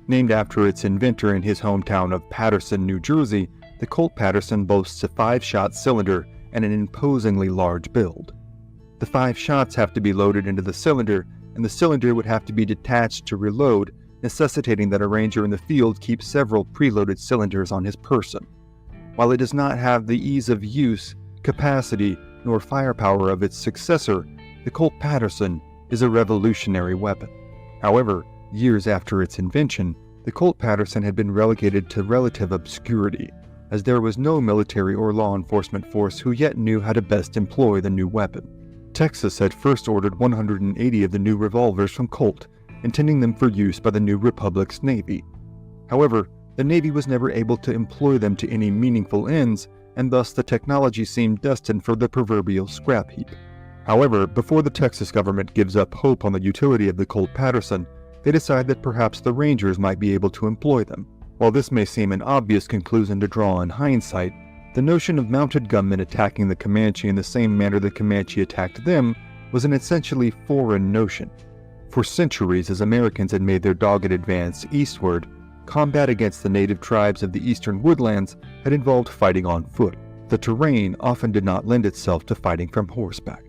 Named after its inventor in his hometown of Paterson, New Jersey, the Colt Patterson boasts a 5-shot cylinder and an imposingly large build. The 5 shots have to be loaded into the cylinder, and the cylinder would have to be detached to reload, necessitating that a ranger in the field keep several preloaded cylinders on his person. While it does not have the ease of use, capacity, nor firepower of its successor, the Colt Patterson is a revolutionary weapon. However, years after its invention, the Colt Patterson had been relegated to relative obscurity, as there was no military or law enforcement force who yet knew how to best employ the new weapon. Texas had first ordered 180 of the new revolvers from Colt, intending them for use by the new Republic's Navy. However, the Navy was never able to employ them to any meaningful ends, and thus the technology seemed destined for the proverbial scrap heap. However, before the Texas government gives up hope on the utility of the Colt Patterson, they decide that perhaps the Rangers might be able to employ them. While this may seem an obvious conclusion to draw in hindsight, the notion of mounted gunmen attacking the Comanche in the same manner the Comanche attacked them was an essentially foreign notion. For centuries, as Americans had made their dogged advance eastward, combat against the native tribes of the eastern woodlands had involved fighting on foot. The terrain often did not lend itself to fighting from horseback.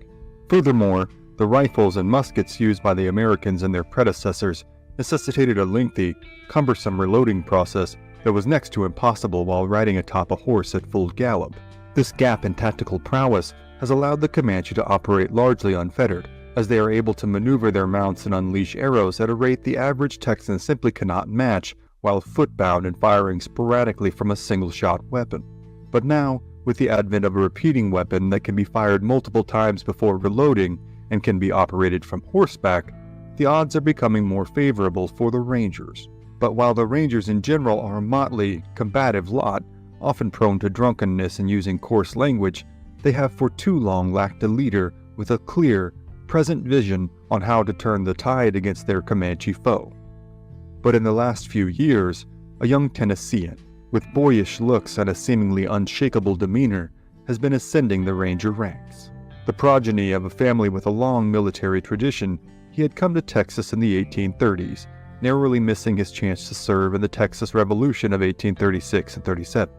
Furthermore, the rifles and muskets used by the Americans and their predecessors necessitated a lengthy, cumbersome reloading process that was next to impossible while riding atop a horse at full gallop. This gap in tactical prowess has allowed the Comanche to operate largely unfettered, as they are able to maneuver their mounts and unleash arrows at a rate the average Texan simply cannot match while footbound and firing sporadically from a single-shot weapon. But now, with the advent of a repeating weapon that can be fired multiple times before reloading and can be operated from horseback, the odds are becoming more favorable for the Rangers. But while the Rangers in general are a motley, combative lot, often prone to drunkenness and using coarse language, they have for too long lacked a leader with a clear, present vision on how to turn the tide against their Comanche foe. But in the last few years, a young Tennessean, with boyish looks and a seemingly unshakable demeanor, has been ascending the Ranger ranks. The progeny of a family with a long military tradition, he had come to Texas in the 1830s, narrowly missing his chance to serve in the Texas Revolution of 1836 and 37.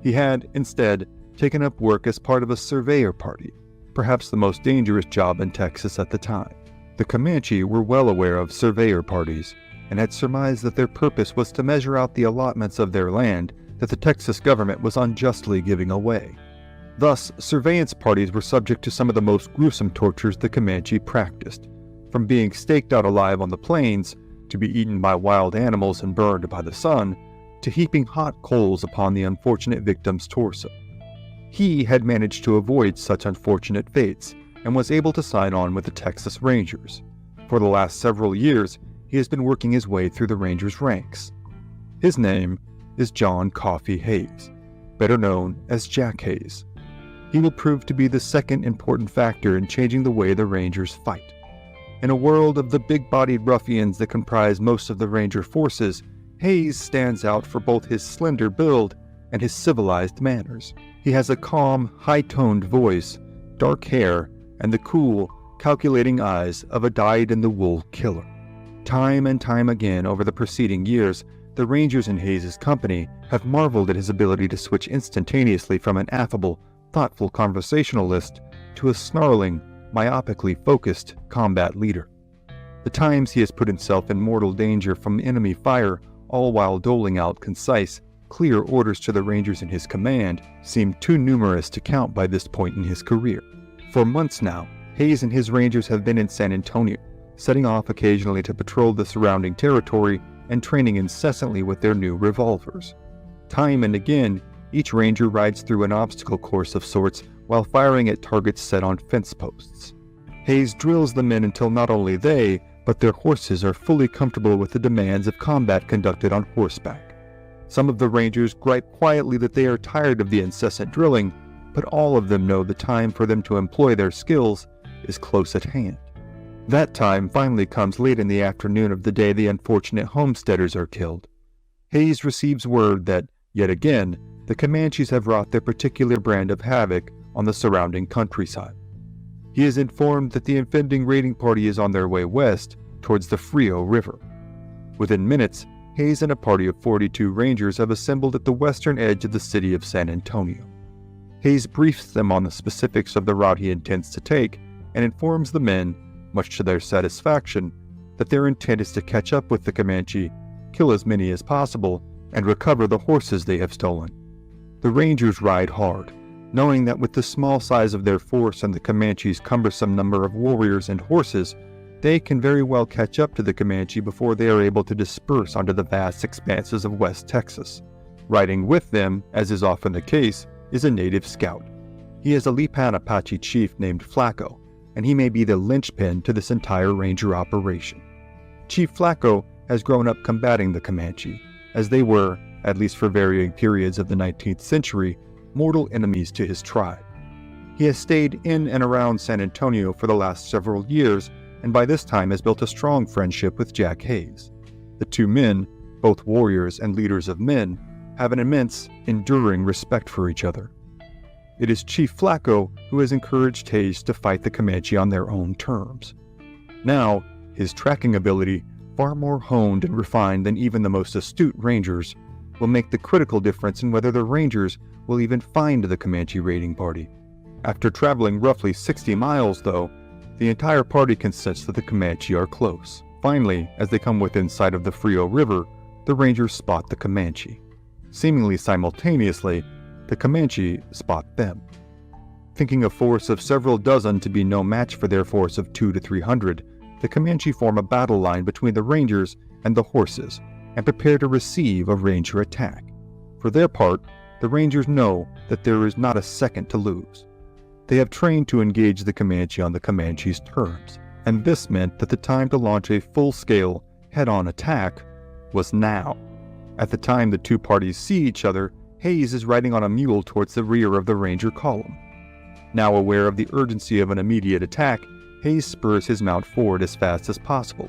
He had, instead, taken up work as part of a surveyor party, perhaps the most dangerous job in Texas at the time. The Comanche were well aware of surveyor parties, and had surmised that their purpose was to measure out the allotments of their land that the Texas government was unjustly giving away. Thus, surveillance parties were subject to some of the most gruesome tortures the Comanche practiced, from being staked out alive on the plains, to be eaten by wild animals and burned by the sun, to heaping hot coals upon the unfortunate victim's torso. He had managed to avoid such unfortunate fates, and was able to sign on with the Texas Rangers. For the last several years, he has been working his way through the Rangers' ranks. His name is John Coffee Hayes, better known as Jack Hayes. He will prove to be the second important factor in changing the way the Rangers fight. In a world of the big-bodied ruffians that comprise most of the Ranger forces, Hayes stands out for both his slender build and his civilized manners. He has a calm, high-toned voice, dark hair, and the cool, calculating eyes of a dyed-in-the-wool killer. Time and time again over the preceding years, the Rangers in Hayes' company have marveled at his ability to switch instantaneously from an affable, thoughtful conversationalist to a snarling, myopically focused combat leader. The times he has put himself in mortal danger from enemy fire, all while doling out concise, clear orders to the Rangers in his command, seem too numerous to count by this point in his career. For months now, Hayes and his Rangers have been in San Antonio, setting off occasionally to patrol the surrounding territory and training incessantly with their new revolvers. Time and again, each Ranger rides through an obstacle course of sorts while firing at targets set on fence posts. Hayes drills the men until not only they, but their horses are fully comfortable with the demands of combat conducted on horseback. Some of the Rangers gripe quietly that they are tired of the incessant drilling, but all of them know the time for them to employ their skills is close at hand. That time finally comes late in the afternoon of the day the unfortunate homesteaders are killed. Hayes receives word that, yet again, the Comanches have wrought their particular brand of havoc on the surrounding countryside. He is informed that the impending raiding party is on their way west, towards the Frio River. Within minutes, Hayes and a party of 42 Rangers have assembled at the western edge of the city of San Antonio. Hayes briefs them on the specifics of the route he intends to take, and informs the men, much to their satisfaction, that their intent is to catch up with the Comanche, kill as many as possible, and recover the horses they have stolen. The Rangers ride hard, knowing that with the small size of their force and the Comanche's cumbersome number of warriors and horses, they can very well catch up to the Comanche before they are able to disperse onto the vast expanses of West Texas. Riding with them, as is often the case, is a native scout. He is a Lipan Apache chief named Flacco, and he may be the linchpin to this entire Ranger operation. Chief Flacco has grown up combating the Comanche, as they were, at least for varying periods of the 19th century, mortal enemies to his tribe. He has stayed in and around San Antonio for the last several years, and by this time has built a strong friendship with Jack Hays. The two men, both warriors and leaders of men, have an immense, enduring respect for each other. It is Chief Flacco who has encouraged Hays to fight the Comanche on their own terms. Now, his tracking ability, far more honed and refined than even the most astute rangers, will make the critical difference in whether the Rangers will even find the Comanche raiding party. After traveling roughly 60 miles, though, the entire party can sense that the Comanche are close. Finally, as they come within sight of the Frio River, the Rangers spot the Comanche. Seemingly simultaneously, the Comanche spot them. Thinking a force of several dozen to be no match for their force of 200 to 300, the Comanche form a battle line between the Rangers and the horses, and prepare to receive a Ranger attack. For their part, the Rangers know that there is not a second to lose. They have trained to engage the Comanche on the Comanche's terms, and this meant that the time to launch a full-scale, head-on attack was now. At the time the two parties see each other, Hays is riding on a mule towards the rear of the Ranger column. Now aware of the urgency of an immediate attack, Hays spurs his mount forward as fast as possible.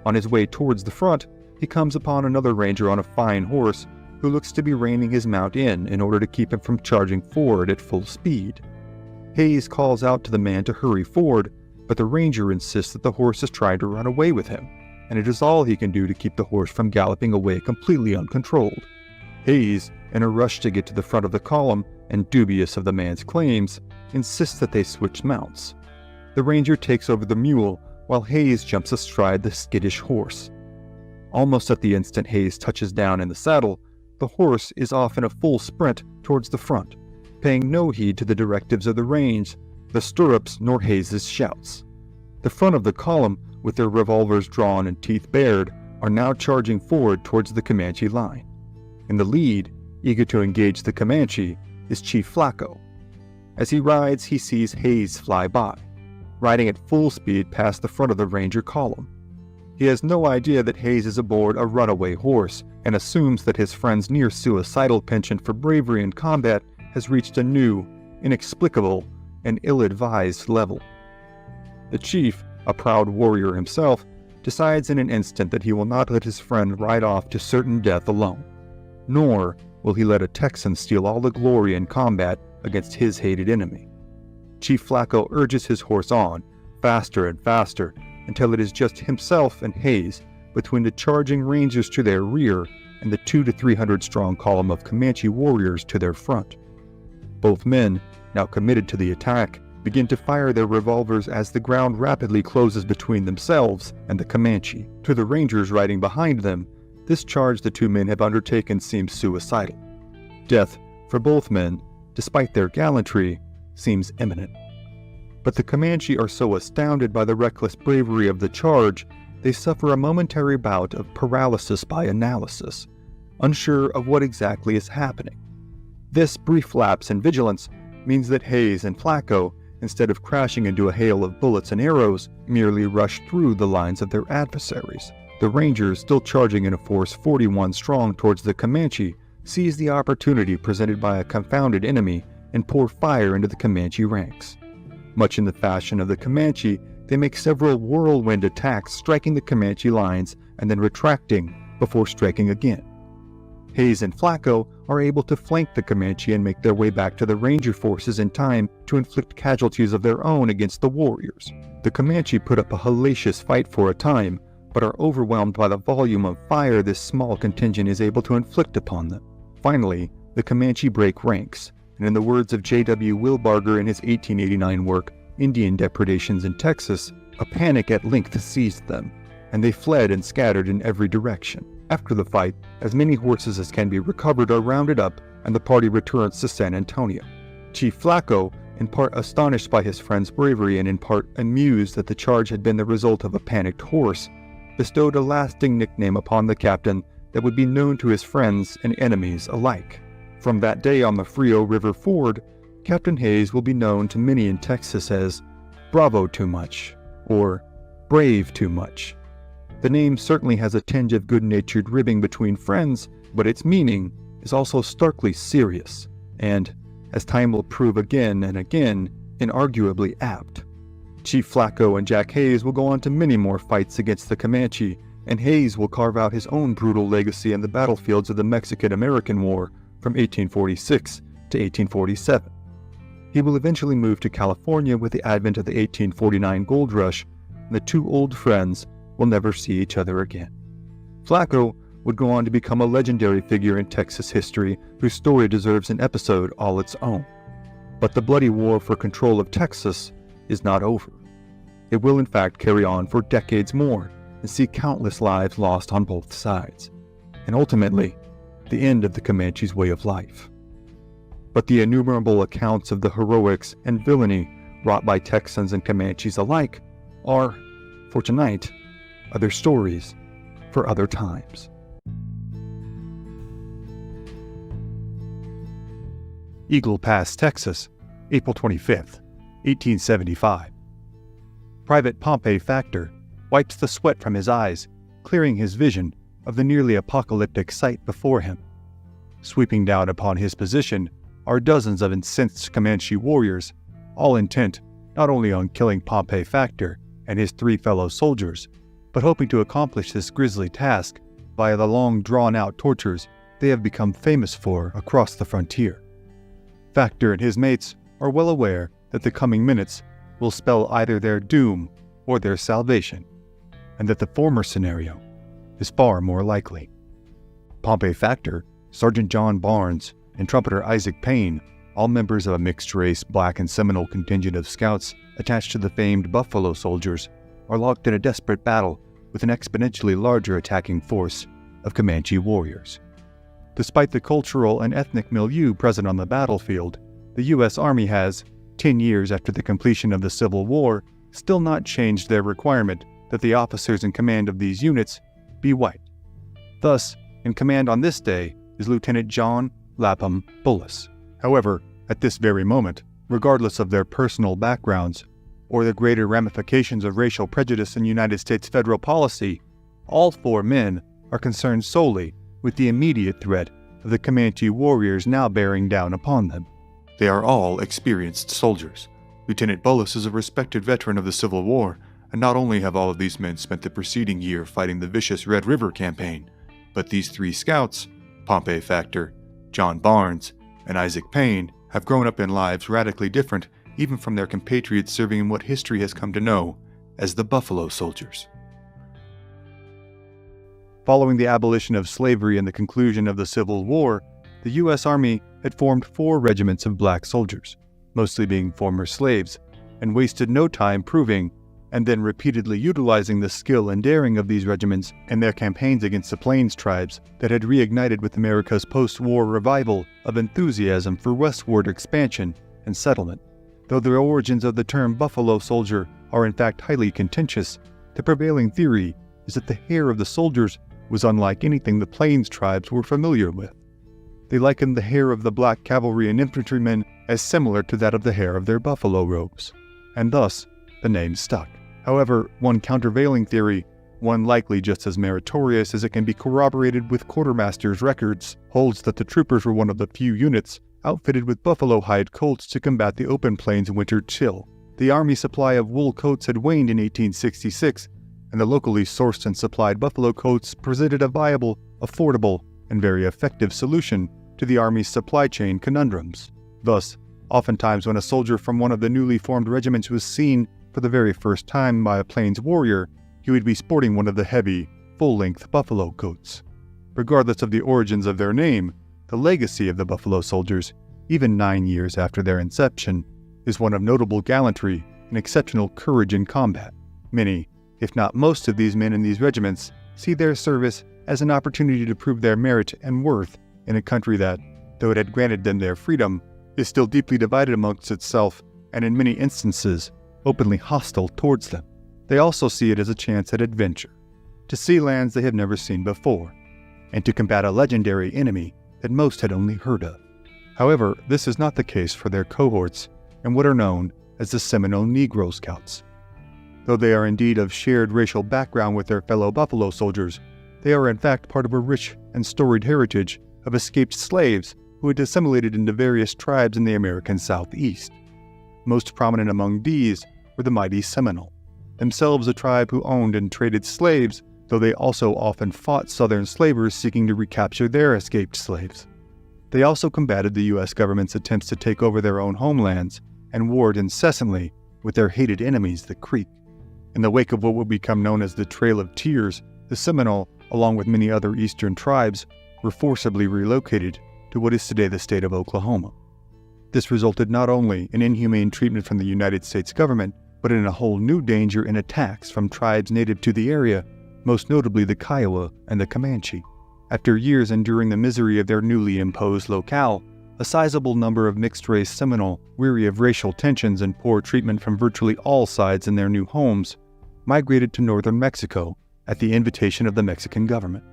On his way towards the front, he comes upon another Ranger on a fine horse who looks to be reining his mount in order to keep him from charging forward at full speed. Hays calls out to the man to hurry forward, but the Ranger insists that the horse is trying to run away with him, and it is all he can do to keep the horse from galloping away completely uncontrolled. Hays, in a rush to get to the front of the column and dubious of the man's claims, insists that they switch mounts. The Ranger takes over the mule while Hays jumps astride the skittish horse. Almost at the instant Hays touches down in the saddle, the horse is off in a full sprint towards the front, paying no heed to the directives of the reins, the stirrups, nor Hays's shouts. The front of the column, with their revolvers drawn and teeth bared, are now charging forward towards the Comanche line. In the lead, eager to engage the Comanche, is Chief Flacco. As he rides, he sees Hays fly by, riding at full speed past the front of the Ranger column. He has no idea that Hays is aboard a runaway horse, and assumes that his friend's near-suicidal penchant for bravery in combat has reached a new, inexplicable, and ill-advised level. The chief, a proud warrior himself, decides in an instant that he will not let his friend ride off to certain death alone, nor will he let a Texan steal all the glory in combat against his hated enemy. Chief Flacco urges his horse on, faster and faster, until it is just himself and Hays between the charging Rangers to their rear and the 200 to 300 strong column of Comanche warriors to their front. Both men, now committed to the attack, begin to fire their revolvers as the ground rapidly closes between themselves and the Comanche. To the Rangers riding behind them, this charge the two men have undertaken seems suicidal. Death, for both men, despite their gallantry, seems imminent. But the Comanche are so astounded by the reckless bravery of the charge, they suffer a momentary bout of paralysis by analysis, unsure of what exactly is happening. This brief lapse in vigilance means that Hays and Flacco, instead of crashing into a hail of bullets and arrows, merely rush through the lines of their adversaries. The Rangers, still charging in a force 41 strong towards the Comanche, seize the opportunity presented by a confounded enemy and pour fire into the Comanche ranks. Much in the fashion of the Comanche, they make several whirlwind attacks, striking the Comanche lines and then retracting before striking again. Hays and Flacco are able to flank the Comanche and make their way back to the Ranger forces in time to inflict casualties of their own against the warriors. The Comanche put up a hellacious fight for a time, but are overwhelmed by the volume of fire this small contingent is able to inflict upon them. Finally, the Comanche break ranks, and in the words of J.W. Wilbarger in his 1889 work, Indian depredations in Texas, a panic at length seized them, and they fled and scattered in every direction. After the fight, as many horses as can be recovered are rounded up, and the party returns to San Antonio. Chief Flacco, in part astonished by his friend's bravery and in part amused that the charge had been the result of a panicked horse, bestowed a lasting nickname upon the captain that would be known to his friends and enemies alike. From that day on the Frio River ford, Captain Hayes will be known to many in Texas as Bravo Too Much or Brave Too Much. The name certainly has a tinge of good-natured ribbing between friends, but its meaning is also starkly serious and, as time will prove again and again, inarguably apt. Chief Flacco and Jack Hayes will go on to many more fights against the Comanche, and Hayes will carve out his own brutal legacy in the battlefields of the Mexican-American War from 1846 to 1847. He will eventually move to California with the advent of the 1849 gold rush, and the two old friends will never see each other again. Flacco would go on to become a legendary figure in Texas history whose story deserves an episode all its own. But the bloody war for control of Texas is not over. It will in fact carry on for decades more and see countless lives lost on both sides, and ultimately, the end of the Comanche's way of life. But the innumerable accounts of the heroics and villainy wrought by Texans and Comanches alike are, for tonight, other stories for other times. Eagle Pass, Texas, April 25th, 1875. Private Pompey Factor wipes the sweat from his eyes, clearing his vision of the nearly apocalyptic sight before him. Sweeping down upon his position are dozens of incensed Comanche warriors, all intent not only on killing Pompey Factor and his 3 fellow soldiers, but hoping to accomplish this grisly task via the long drawn-out tortures they have become famous for across the frontier. Factor and his mates are well aware that the coming minutes will spell either their doom or their salvation, and that the former scenario is far more likely. Pompey Factor, Sergeant John Barnes, and trumpeter Isaac Payne, all members of a mixed-race Black and Seminole contingent of scouts attached to the famed Buffalo Soldiers, are locked in a desperate battle with an exponentially larger attacking force of Comanche warriors. Despite the cultural and ethnic milieu present on the battlefield, the U.S. Army has, 10 years after the completion of the Civil War, still not changed their requirement that the officers in command of these units be white. Thus, in command on this day is Lieutenant John Lapham Bullis. However, at this very moment, regardless of their personal backgrounds or the greater ramifications of racial prejudice in United States federal policy, all 4 men are concerned solely with the immediate threat of the Comanche warriors now bearing down upon them. They are all experienced soldiers. Lieutenant Bullis is a respected veteran of the Civil War, and not only have all of these men spent the preceding year fighting the vicious Red River campaign, but these 3 scouts, Pompey Factor, John Barnes, and Isaac Payne, have grown up in lives radically different even from their compatriots serving in what history has come to know as the Buffalo Soldiers. Following the abolition of slavery and the conclusion of the Civil War, the U.S. Army had formed 4 regiments of black soldiers, mostly being former slaves, and wasted no time proving and then repeatedly utilizing the skill and daring of these regiments in their campaigns against the Plains tribes that had reignited with America's post-war revival of enthusiasm for westward expansion and settlement. Though the origins of the term Buffalo Soldier are in fact highly contentious, the prevailing theory is that the hair of the soldiers was unlike anything the Plains tribes were familiar with. They likened the hair of the black cavalry and infantrymen as similar to that of the hair of their buffalo robes, and thus the name stuck. However, one countervailing theory, one likely just as meritorious as it can be corroborated with quartermaster's records, holds that the troopers were one of the few units outfitted with buffalo hide coats to combat the open plains winter chill. The Army supply of wool coats had waned in 1866, and the locally sourced and supplied buffalo coats presented a viable, affordable, and very effective solution to the Army's supply chain conundrums. Thus, oftentimes when a soldier from one of the newly formed regiments was seen for the very first time by a Plains warrior, he would be sporting one of the heavy, full-length buffalo coats. Regardless of the origins of their name, the legacy of the Buffalo Soldiers, even 9 years after their inception, is one of notable gallantry and exceptional courage in combat. Many, if not most of these men in these regiments, see their service as an opportunity to prove their merit and worth in a country that, though it had granted them their freedom, is still deeply divided amongst itself and in many instances openly hostile towards them. They also see it as a chance at adventure, to see lands they have never seen before, and to combat a legendary enemy that most had only heard of. However, this is not the case for their cohorts and what are known as the Seminole Negro Scouts. Though they are indeed of shared racial background with their fellow Buffalo Soldiers, they are in fact part of a rich and storied heritage of escaped slaves who had assimilated into various tribes in the American Southeast. Most prominent among these were the mighty Seminole, themselves a tribe who owned and traded slaves, though they also often fought Southern slavers seeking to recapture their escaped slaves. They also combated the U.S. government's attempts to take over their own homelands and warred incessantly with their hated enemies, the Creek. In the wake of what would become known as the Trail of Tears, the Seminole, along with many other eastern tribes, were forcibly relocated to what is today the state of Oklahoma. This resulted not only in inhumane treatment from the United States government, but in a whole new danger in attacks from tribes native to the area, most notably the Kiowa and the Comanche. After years enduring the misery of their newly imposed locale, a sizable number of mixed-race Seminole, weary of racial tensions and poor treatment from virtually all sides in their new homes, migrated to northern Mexico at the invitation of the Mexican government.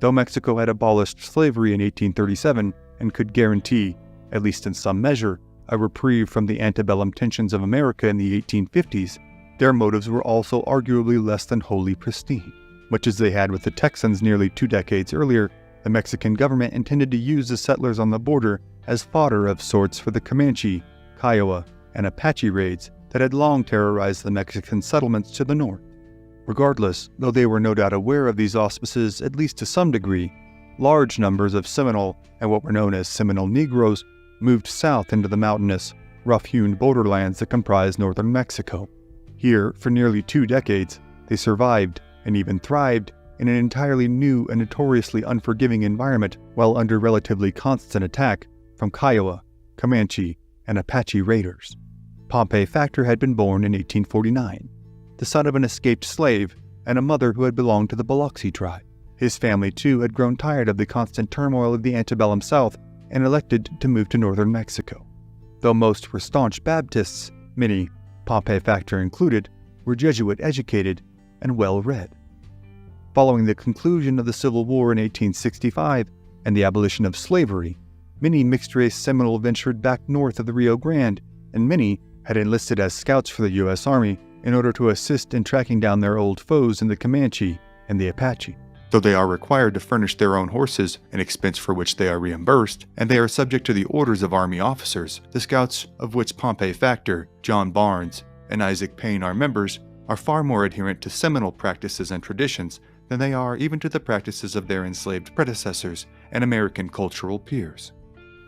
Though Mexico had abolished slavery in 1837 and could guarantee, at least in some measure, a reprieve from the antebellum tensions of America in the 1850s, their motives were also arguably less than wholly pristine. Much as they had with the Texans nearly 2 decades earlier, the Mexican government intended to use the settlers on the border as fodder of sorts for the Comanche, Kiowa, and Apache raids that had long terrorized the Mexican settlements to the north. Regardless, though they were no doubt aware of these auspices at least to some degree, large numbers of Seminole and what were known as Seminole Negroes moved south into the mountainous, rough-hewn borderlands that comprised northern Mexico. Here, for nearly 2 decades, they survived and even thrived in an entirely new and notoriously unforgiving environment while under relatively constant attack from Kiowa, Comanche, and Apache raiders. Pompey Factor had been born in 1849, the son of an escaped slave and a mother who had belonged to the Biloxi tribe. His family, too, had grown tired of the constant turmoil of the antebellum South and elected to move to northern Mexico. Though most were staunch Baptists, many, Pompey Factor included, were Jesuit-educated and well-read. Following the conclusion of the Civil War in 1865 and the abolition of slavery, many mixed-race Seminole ventured back north of the Rio Grande, and many had enlisted as scouts for the U.S. Army in order to assist in tracking down their old foes in the Comanche and the Apache. Though they are required to furnish their own horses, an expense for which they are reimbursed, and they are subject to the orders of Army officers, the scouts, of which Pompey Factor, John Barnes, and Isaac Payne are members, are far more adherent to Seminole practices and traditions than they are even to the practices of their enslaved predecessors and American cultural peers.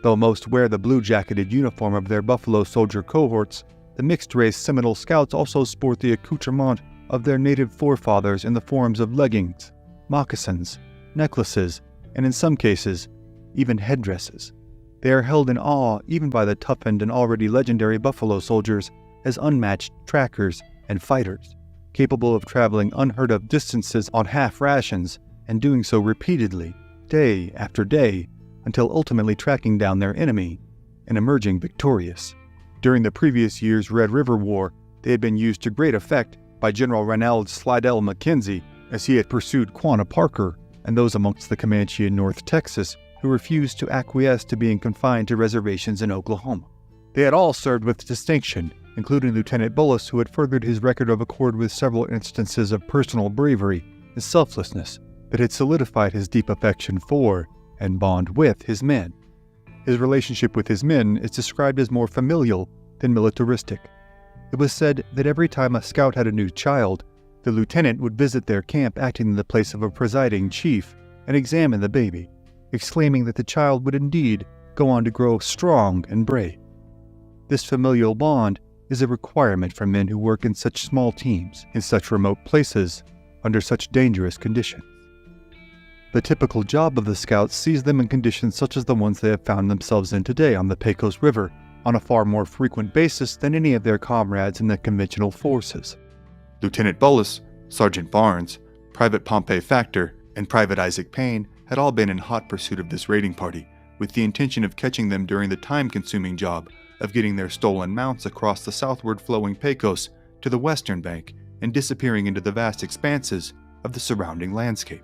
Though most wear the blue-jacketed uniform of their Buffalo Soldier cohorts, the mixed-race Seminole Scouts also sport the accoutrement of their native forefathers in the forms of leggings, moccasins, necklaces, and in some cases, even headdresses. They are held in awe even by the toughened and already legendary Buffalo Soldiers as unmatched trackers and fighters, capable of traveling unheard-of distances on half rations and doing so repeatedly, day after day, until ultimately tracking down their enemy and emerging victorious. During the previous year's Red River War, they had been used to great effect by General Ranald Slidell Mackenzie as he had pursued Quanah Parker and those amongst the Comanche in North Texas who refused to acquiesce to being confined to reservations in Oklahoma. They had all served with distinction, including Lieutenant Bullis, who had furthered his record of accord with several instances of personal bravery and selflessness that had solidified his deep affection for and bond with his men. His relationship with his men is described as more familial than militaristic. It was said that every time a scout had a new child, the lieutenant would visit their camp acting in the place of a presiding chief and examine the baby, exclaiming that the child would indeed go on to grow strong and brave. This familial bond is a requirement for men who work in such small teams, in such remote places, under such dangerous conditions. The typical job of the scouts sees them in conditions such as the ones they have found themselves in today on the Pecos River, on a far more frequent basis than any of their comrades in the conventional forces. Lieutenant Bullis, Sergeant Barnes, Private Pompey Factor, and Private Isaac Payne had all been in hot pursuit of this raiding party, with the intention of catching them during the time-consuming job of getting their stolen mounts across the southward flowing Pecos to the western bank and disappearing into the vast expanses of the surrounding landscape.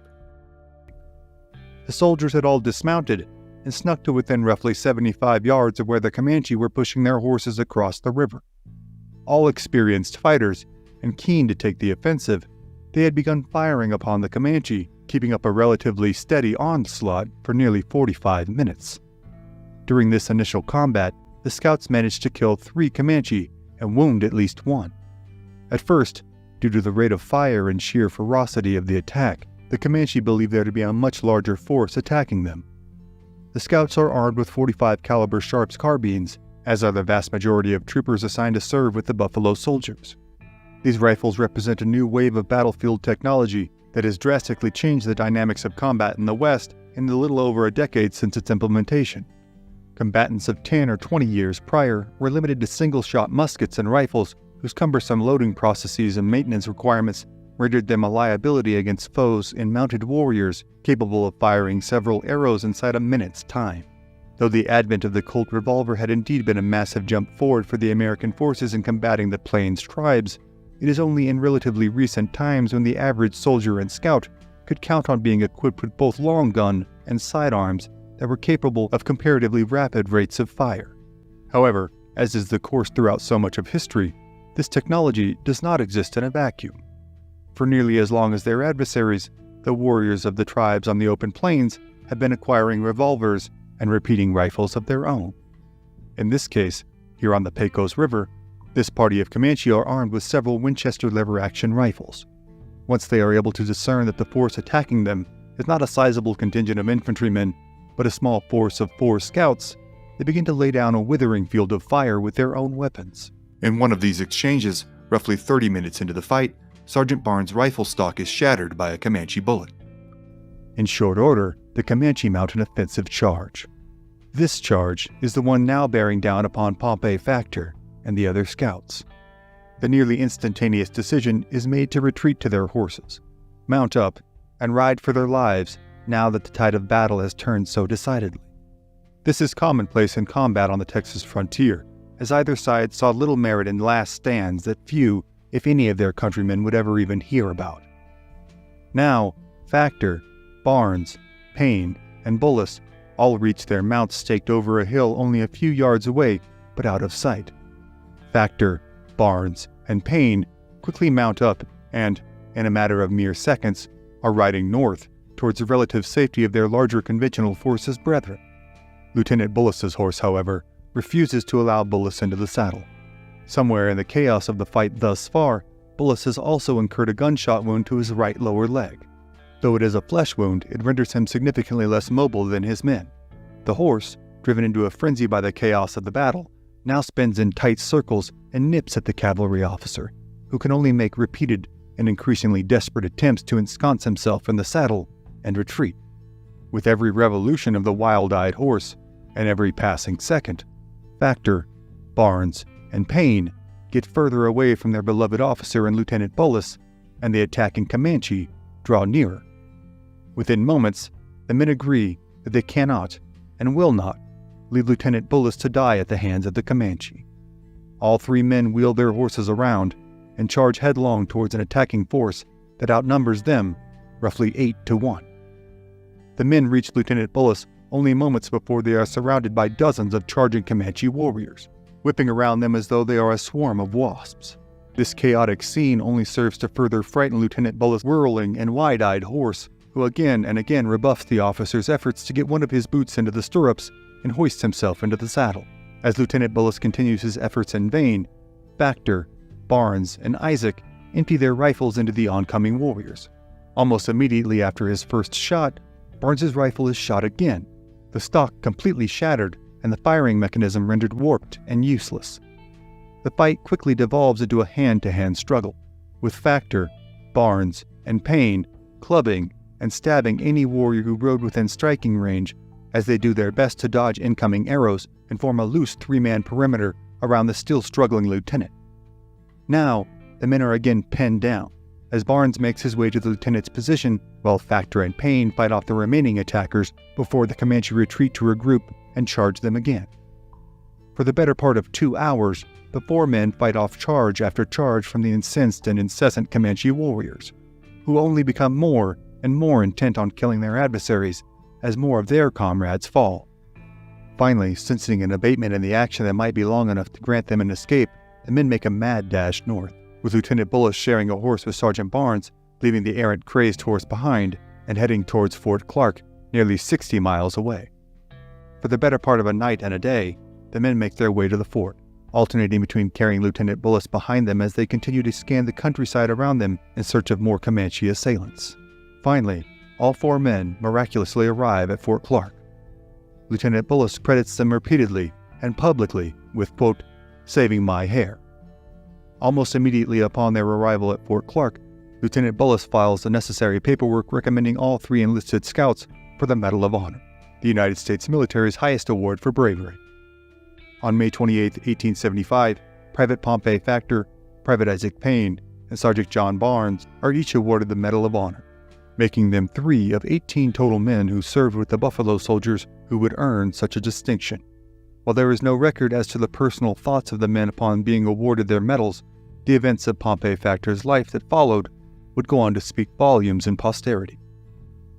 The soldiers had all dismounted and snuck to within roughly 75 yards of where the Comanche were pushing their horses across the river. All experienced fighters and keen to take the offensive, they had begun firing upon the Comanche, keeping up a relatively steady onslaught for nearly 45 minutes. During this initial combat, the scouts managed to kill 3 Comanche and wound at least 1. At first, due to the rate of fire and sheer ferocity of the attack, the Comanche believed there to be a much larger force attacking them. The scouts are armed with .45 caliber Sharps carbines, as are the vast majority of troopers assigned to serve with the Buffalo Soldiers. These rifles represent a new wave of battlefield technology that has drastically changed the dynamics of combat in the West in the little over a decade since its implementation. Combatants of 10 or 20 years prior were limited to single-shot muskets and rifles whose cumbersome loading processes and maintenance requirements rendered them a liability against foes in mounted warriors capable of firing several arrows inside a minute's time. Though the advent of the Colt revolver had indeed been a massive jump forward for the American forces in combating the Plains tribes, it is only in relatively recent times when the average soldier and scout could count on being equipped with both long gun and sidearms that were capable of comparatively rapid rates of fire. However, as is the course throughout so much of history, this technology does not exist in a vacuum. For nearly as long as their adversaries, the warriors of the tribes on the open plains have been acquiring revolvers and repeating rifles of their own. In this case, here on the Pecos River, this party of Comanche are armed with several Winchester lever-action rifles. Once they are able to discern that the force attacking them is not a sizable contingent of infantrymen, but a small force of 4 scouts, they begin to lay down a withering field of fire with their own weapons. In one of these exchanges, roughly 30 minutes into the fight, Sergeant Barnes' rifle stock is shattered by a Comanche bullet. In short order, the Comanche mount an offensive charge. This charge is the one now bearing down upon Pompey Factor and the other scouts. The nearly instantaneous decision is made to retreat to their horses, mount up, and ride for their lives now that the tide of battle has turned so decidedly. This is commonplace in combat on the Texas frontier, as either side saw little merit in last stands that few, if any of their countrymen would ever even hear about. Now, Factor, Barnes, Payne, and Bullis all reach their mounts staked over a hill only a few yards away, but out of sight. Factor, Barnes, and Payne quickly mount up and, in a matter of mere seconds, are riding north towards the relative safety of their larger conventional forces' brethren. Lieutenant Bullis's horse, however, refuses to allow Bullis into the saddle. Somewhere in the chaos of the fight thus far, Bullis has also incurred a gunshot wound to his right lower leg. Though it is a flesh wound, it renders him significantly less mobile than his men. The horse, driven into a frenzy by the chaos of the battle, now spins in tight circles and nips at the cavalry officer, who can only make repeated and increasingly desperate attempts to ensconce himself in the saddle and retreat. With every revolution of the wild-eyed horse, and every passing second, Factor, Barnes, and Payne get further away from their beloved officer and Lieutenant Bullis, and the attacking Comanche draw nearer. Within moments, the men agree that they cannot and will not leave Lieutenant Bullis to die at the hands of the Comanche. All 3 men wheel their horses around and charge headlong towards an attacking force that outnumbers them roughly 8-1. The men reach Lieutenant Bullis only moments before they are surrounded by dozens of charging Comanche warriors, whipping around them as though they are a swarm of wasps. This chaotic scene only serves to further frighten Lieutenant Bullis' whirling and wide-eyed horse, who again and again rebuffs the officer's efforts to get one of his boots into the stirrups and hoists himself into the saddle. As Lieutenant Bullis continues his efforts in vain, Factor, Barnes, and Isaac empty their rifles into the oncoming warriors. Almost immediately after his first shot, Barnes's rifle is shot again, the stock completely shattered and the firing mechanism rendered warped and useless. The fight quickly devolves into a hand-to-hand struggle, with Factor, Barnes, and Payne clubbing and stabbing any warrior who rode within striking range as they do their best to dodge incoming arrows and form a loose 3-man perimeter around the still struggling lieutenant. Now, the men are again penned down, as Barnes makes his way to the lieutenant's position while Factor and Payne fight off the remaining attackers before the Comanche retreat to regroup and charge them again. For the better part of 2 hours, the 4 men fight off charge after charge from the incensed and incessant Comanche warriors, who only become more and more intent on killing their adversaries as more of their comrades fall. Finally, sensing an abatement in the action that might be long enough to grant them an escape, the men make a mad dash north, with Lieutenant Bullis sharing a horse with Sergeant Barnes, leaving the errant crazed horse behind and heading towards Fort Clark, nearly 60 miles away. For the better part of a night and a day, the men make their way to the fort, alternating between carrying Lieutenant Bullis behind them as they continue to scan the countryside around them in search of more Comanche assailants. Finally, all 4 men miraculously arrive at Fort Clark. Lieutenant Bullis credits them repeatedly and publicly with, quote, "saving my hair." Almost immediately upon their arrival at Fort Clark, Lieutenant Bullis files the necessary paperwork recommending all 3 enlisted scouts for the Medal of Honor, the United States military's highest award for bravery. On May 28, 1875, Private Pompey Factor, Private Isaac Payne, and Sergeant John Barnes are each awarded the Medal of Honor, making them 3 of 18 total men who served with the Buffalo Soldiers who would earn such a distinction. While there is no record as to the personal thoughts of the men upon being awarded their medals, the events of Pompey Factor's life that followed would go on to speak volumes in posterity.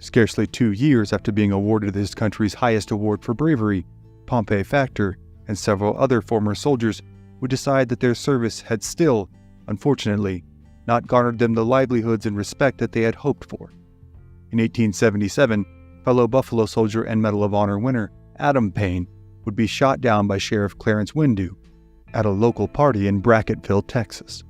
Scarcely 2 years after being awarded his country's highest award for bravery, Pompey Factor and several other former soldiers would decide that their service had still, unfortunately, not garnered them the livelihoods and respect that they had hoped for. In 1877, fellow Buffalo Soldier and Medal of Honor winner Adam Payne would be shot down by Sheriff Clarence Windu at a local party in Bracketville, Texas.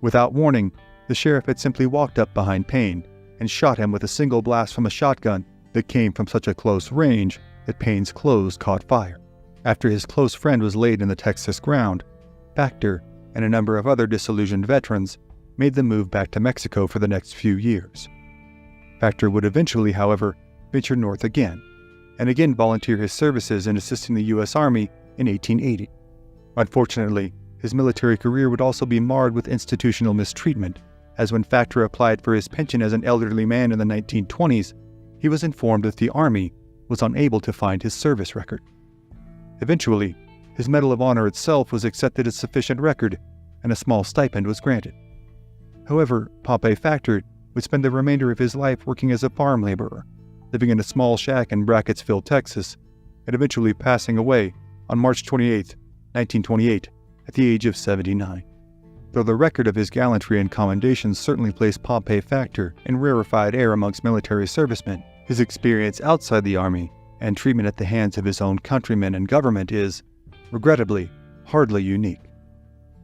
Without warning, the sheriff had simply walked up behind Payne and shot him with a single blast from a shotgun that came from such a close range that Payne's clothes caught fire. After his close friend was laid in the Texas ground, Factor and a number of other disillusioned veterans made the move back to Mexico for the next few years. Factor would eventually, however, venture north again, and again volunteer his services in assisting the U.S. Army in 1880. Unfortunately, his military career would also be marred with institutional mistreatment, as when Factor applied for his pension as an elderly man in the 1920s, he was informed that the Army was unable to find his service record. Eventually, his Medal of Honor itself was accepted as sufficient record, and a small stipend was granted. However, Pompey Factor would spend the remainder of his life working as a farm laborer, living in a small shack in Brackettsville, Texas, and eventually passing away on March 28, 1928, at the age of 79. Though the record of his gallantry and commendations certainly placed Pompey Factor in rarefied air amongst military servicemen, his experience outside the Army and treatment at the hands of his own countrymen and government is, regrettably, hardly unique.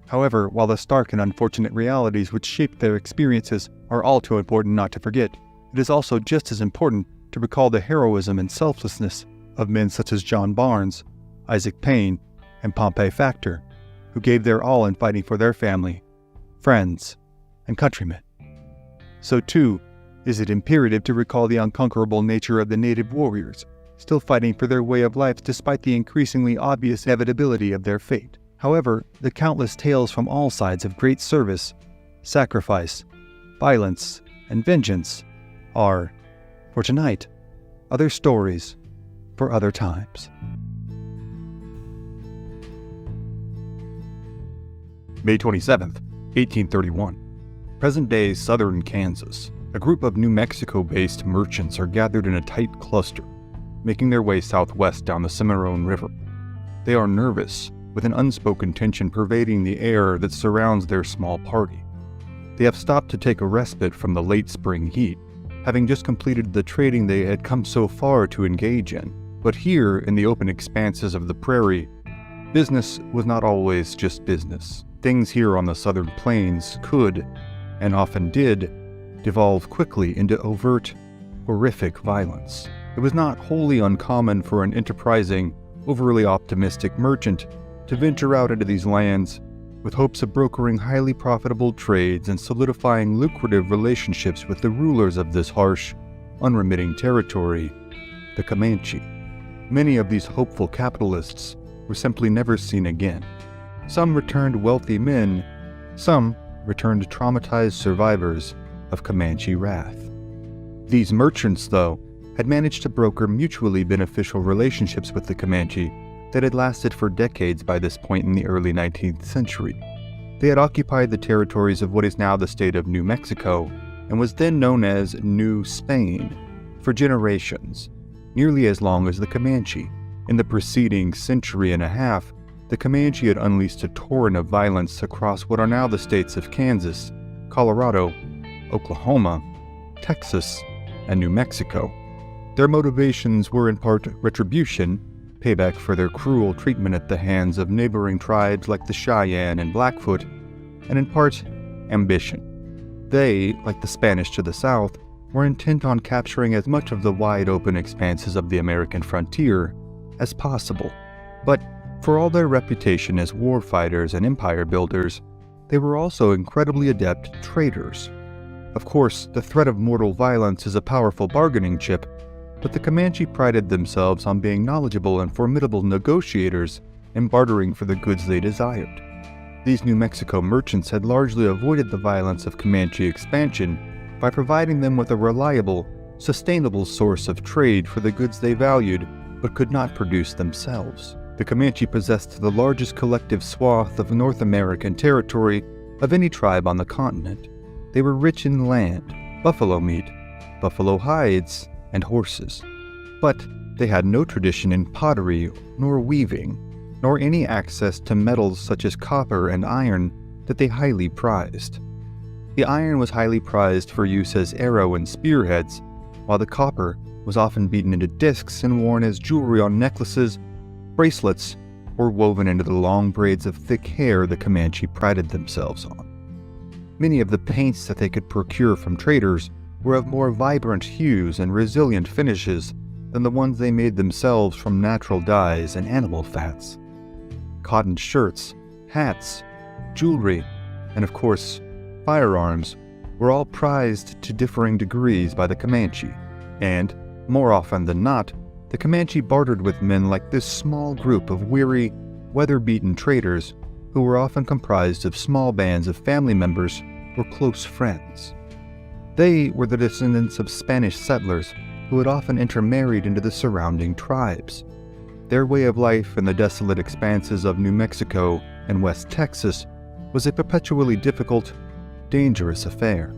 However, while the stark and unfortunate realities which shaped their experiences are all too important not to forget, it is also just as important to recall the heroism and selflessness of men such as John Barnes, Isaac Payne, and Pompey Factor, who gave their all in fighting for their family, friends, and countrymen. So too, is it imperative to recall the unconquerable nature of the native warriors, still fighting for their way of life despite the increasingly obvious inevitability of their fate. However, the countless tales from all sides of great service, sacrifice, violence, and vengeance are, for tonight, other stories for other times. May 27th, 1831. Present-day southern Kansas. A group of New Mexico-based merchants are gathered in a tight cluster, making their way southwest down the Cimarron River. They are nervous, with an unspoken tension pervading the air that surrounds their small party. They have stopped to take a respite from the late spring heat, having just completed the trading they had come so far to engage in. But here, in the open expanses of the prairie, business was not always just business. Things here on the southern plains could, and often did, devolve quickly into overt, horrific violence. It was not wholly uncommon for an enterprising, overly optimistic merchant to venture out into these lands with hopes of brokering highly profitable trades and solidifying lucrative relationships with the rulers of this harsh, unremitting territory, the Comanche. Many of these hopeful capitalists were simply never seen again. Some returned wealthy men, some returned traumatized survivors of Comanche wrath. These merchants, though, had managed to broker mutually beneficial relationships with the Comanche that had lasted for decades by this point in the early 19th century. They had occupied the territories of what is now the state of New Mexico and was then known as New Spain for generations, nearly as long as the Comanche. In the preceding century and a half, the Comanche had unleashed a torrent of violence across what are now the states of Kansas, Colorado, Oklahoma, Texas, and New Mexico. Their motivations were in part retribution, payback for their cruel treatment at the hands of neighboring tribes like the Cheyenne and Blackfoot, and in part ambition. They, like the Spanish to the south, were intent on capturing as much of the wide-open expanses of the American frontier as possible. But for all their reputation as war fighters and empire builders, they were also incredibly adept traders. Of course, the threat of mortal violence is a powerful bargaining chip, but the Comanche prided themselves on being knowledgeable and formidable negotiators and bartering for the goods they desired. These New Mexico merchants had largely avoided the violence of Comanche expansion by providing them with a reliable, sustainable source of trade for the goods they valued but could not produce themselves. The Comanche possessed the largest collective swath of North American territory of any tribe on the continent. They were rich in land, buffalo meat, buffalo hides, and horses. But they had no tradition in pottery nor weaving, nor any access to metals such as copper and iron that they highly prized. The iron was highly prized for use as arrow and spearheads, while the copper was often beaten into discs and worn as jewelry on necklaces, bracelets, or woven into the long braids of thick hair the Comanche prided themselves on. Many of the paints that they could procure from traders were of more vibrant hues and resilient finishes than the ones they made themselves from natural dyes and animal fats. Cotton shirts, hats, jewelry, and of course, firearms were all prized to differing degrees by the Comanche, and, more often than not, the Comanche bartered with men like this small group of weary, weather-beaten traders who were often comprised of small bands of family members or close friends. They were the descendants of Spanish settlers who had often intermarried into the surrounding tribes. Their way of life in the desolate expanses of New Mexico and West Texas was a perpetually difficult, dangerous affair.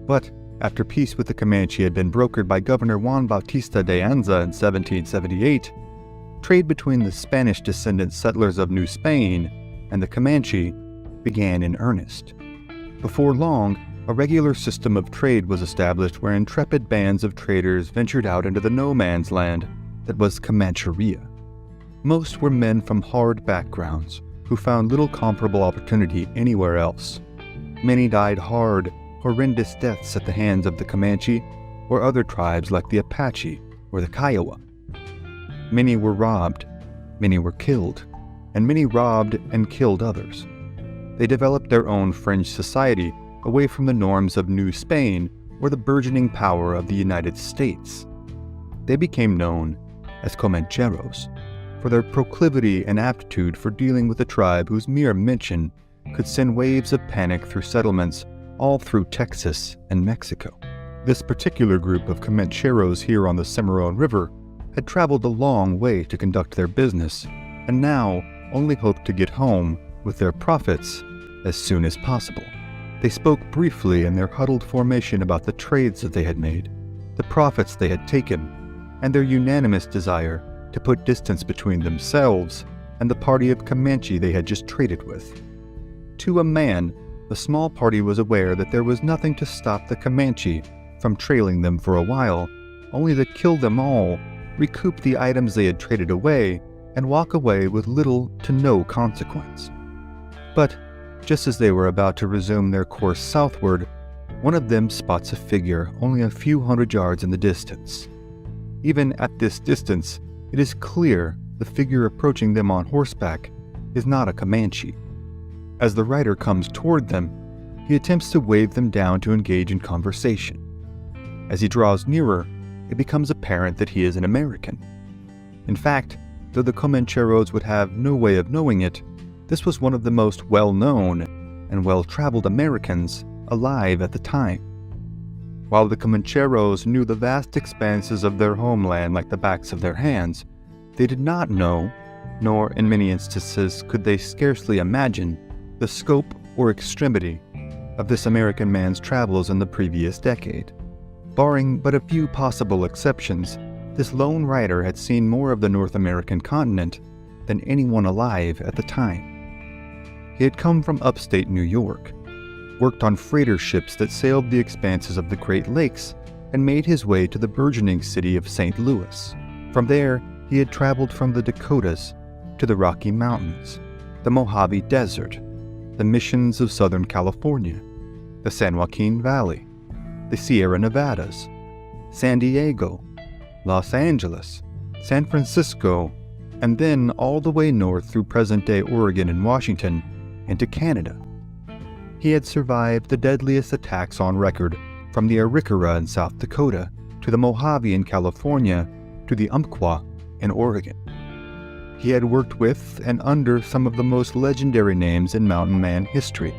But after peace with the Comanche had been brokered by Governor Juan Bautista de Anza in 1778, trade between the Spanish descendant settlers of New Spain and the Comanche began in earnest. Before long, a regular system of trade was established where intrepid bands of traders ventured out into the no-man's land that was Comancheria. Most were men from hard backgrounds who found little comparable opportunity anywhere else. Many died hard, horrendous deaths at the hands of the Comanche or other tribes like the Apache or the Kiowa. Many were robbed, many were killed, and many robbed and killed others. They developed their own fringe society away from the norms of New Spain or the burgeoning power of the United States. They became known as Comancheros for their proclivity and aptitude for dealing with a tribe whose mere mention could send waves of panic through settlements all through Texas and Mexico. This particular group of Comancheros here on the Cimarron River had traveled a long way to conduct their business, and now only hoped to get home with their profits as soon as possible. They spoke briefly in their huddled formation about the trades that they had made, the profits they had taken, and their unanimous desire to put distance between themselves and the party of Comanche they had just traded with. To a man, the small party was aware that there was nothing to stop the Comanche from trailing them for a while, only to kill them all, recoup the items they had traded away, and walk away with little to no consequence. But just as they were about to resume their course southward, one of them spots a figure only a few hundred yards in the distance. Even at this distance, it is clear the figure approaching them on horseback is not a Comanche. As the rider comes toward them, he attempts to wave them down to engage in conversation. As he draws nearer, it becomes apparent that he is an American. In fact, though the Comancheros would have no way of knowing it, this was one of the most well-known and well-traveled Americans alive at the time. While the Comancheros knew the vast expanses of their homeland like the backs of their hands, they did not know, nor in many instances could they scarcely imagine, the scope or extremity of this American man's travels in the previous decade. Barring but a few possible exceptions, this lone rider had seen more of the North American continent than anyone alive at the time. He had come from upstate New York, worked on freighter ships that sailed the expanses of the Great Lakes, and made his way to the burgeoning city of St. Louis. From there, he had traveled from the Dakotas to the Rocky Mountains, the Mojave Desert, the Missions of Southern California, the San Joaquin Valley, the Sierra Nevadas, San Diego, Los Angeles, San Francisco, and then all the way north through present-day Oregon and Washington into Canada. He had survived the deadliest attacks on record, from the Arikara in South Dakota to the Mojave in California to the Umpqua in Oregon. He had worked with and under some of the most legendary names in mountain man history,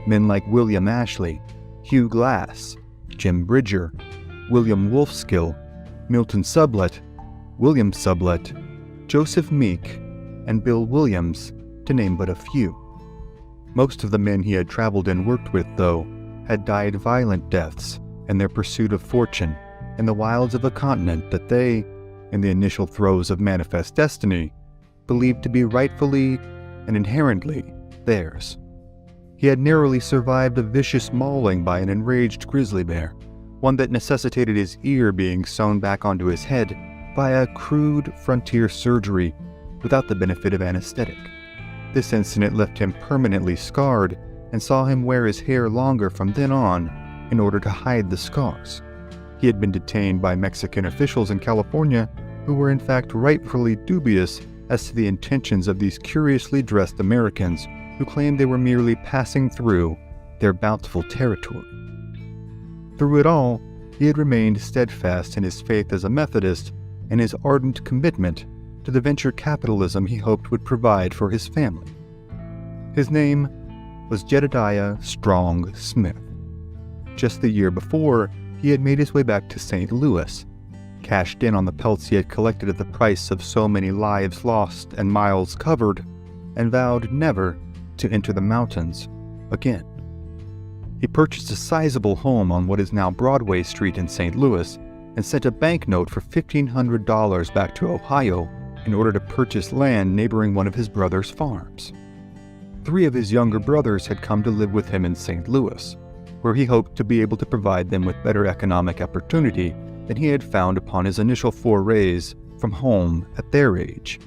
men like William Ashley, Hugh Glass, Jim Bridger, William Wolfskill, Milton Sublette, William Sublette, Joseph Meek, and Bill Williams, to name but a few. Most of the men he had traveled and worked with, though, had died violent deaths in their pursuit of fortune in the wilds of a continent that they, in the initial throes of manifest destiny, believed to be rightfully and inherently theirs. He had narrowly survived a vicious mauling by an enraged grizzly bear, one that necessitated his ear being sewn back onto his head via crude frontier surgery without the benefit of anesthetic. This incident left him permanently scarred and saw him wear his hair longer from then on in order to hide the scars. He had been detained by Mexican officials in California who were in fact rightfully dubious as to the intentions of these curiously dressed Americans who claimed they were merely passing through their bountiful territory. Through it all, he had remained steadfast in his faith as a Methodist and his ardent commitment to the venture capitalism he hoped would provide for his family. His name was Jedediah Strong Smith. Just the year before, he had made his way back to St. Louis, cashed in on the pelts he had collected at the price of so many lives lost and miles covered, and vowed never to enter the mountains again. He purchased a sizable home on what is now Broadway Street in St. Louis and sent a banknote for $1,500 back to Ohio in order to purchase land neighboring one of his brother's farms. 3 of his younger brothers had come to live with him in St. Louis, where he hoped to be able to provide them with better economic opportunity than he had found upon his initial forays from home at their age.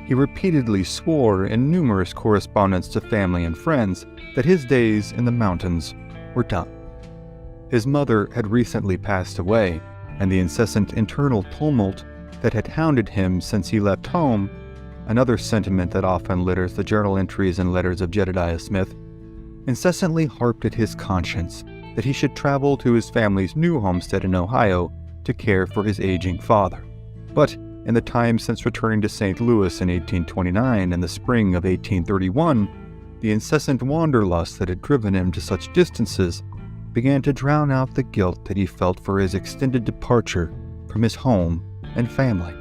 He repeatedly swore in numerous correspondence to family and friends that his days in the mountains were done. His mother had recently passed away, and the incessant internal tumult that had hounded him since he left home, another sentiment that often litters the journal entries and letters of Jedediah Smith, incessantly harped at his conscience that he should travel to his family's new homestead in Ohio to care for his aging father. But in the time since returning to St. Louis in 1829 and the spring of 1831, the incessant wanderlust that had driven him to such distances began to drown out the guilt that he felt for his extended departure from his home and family.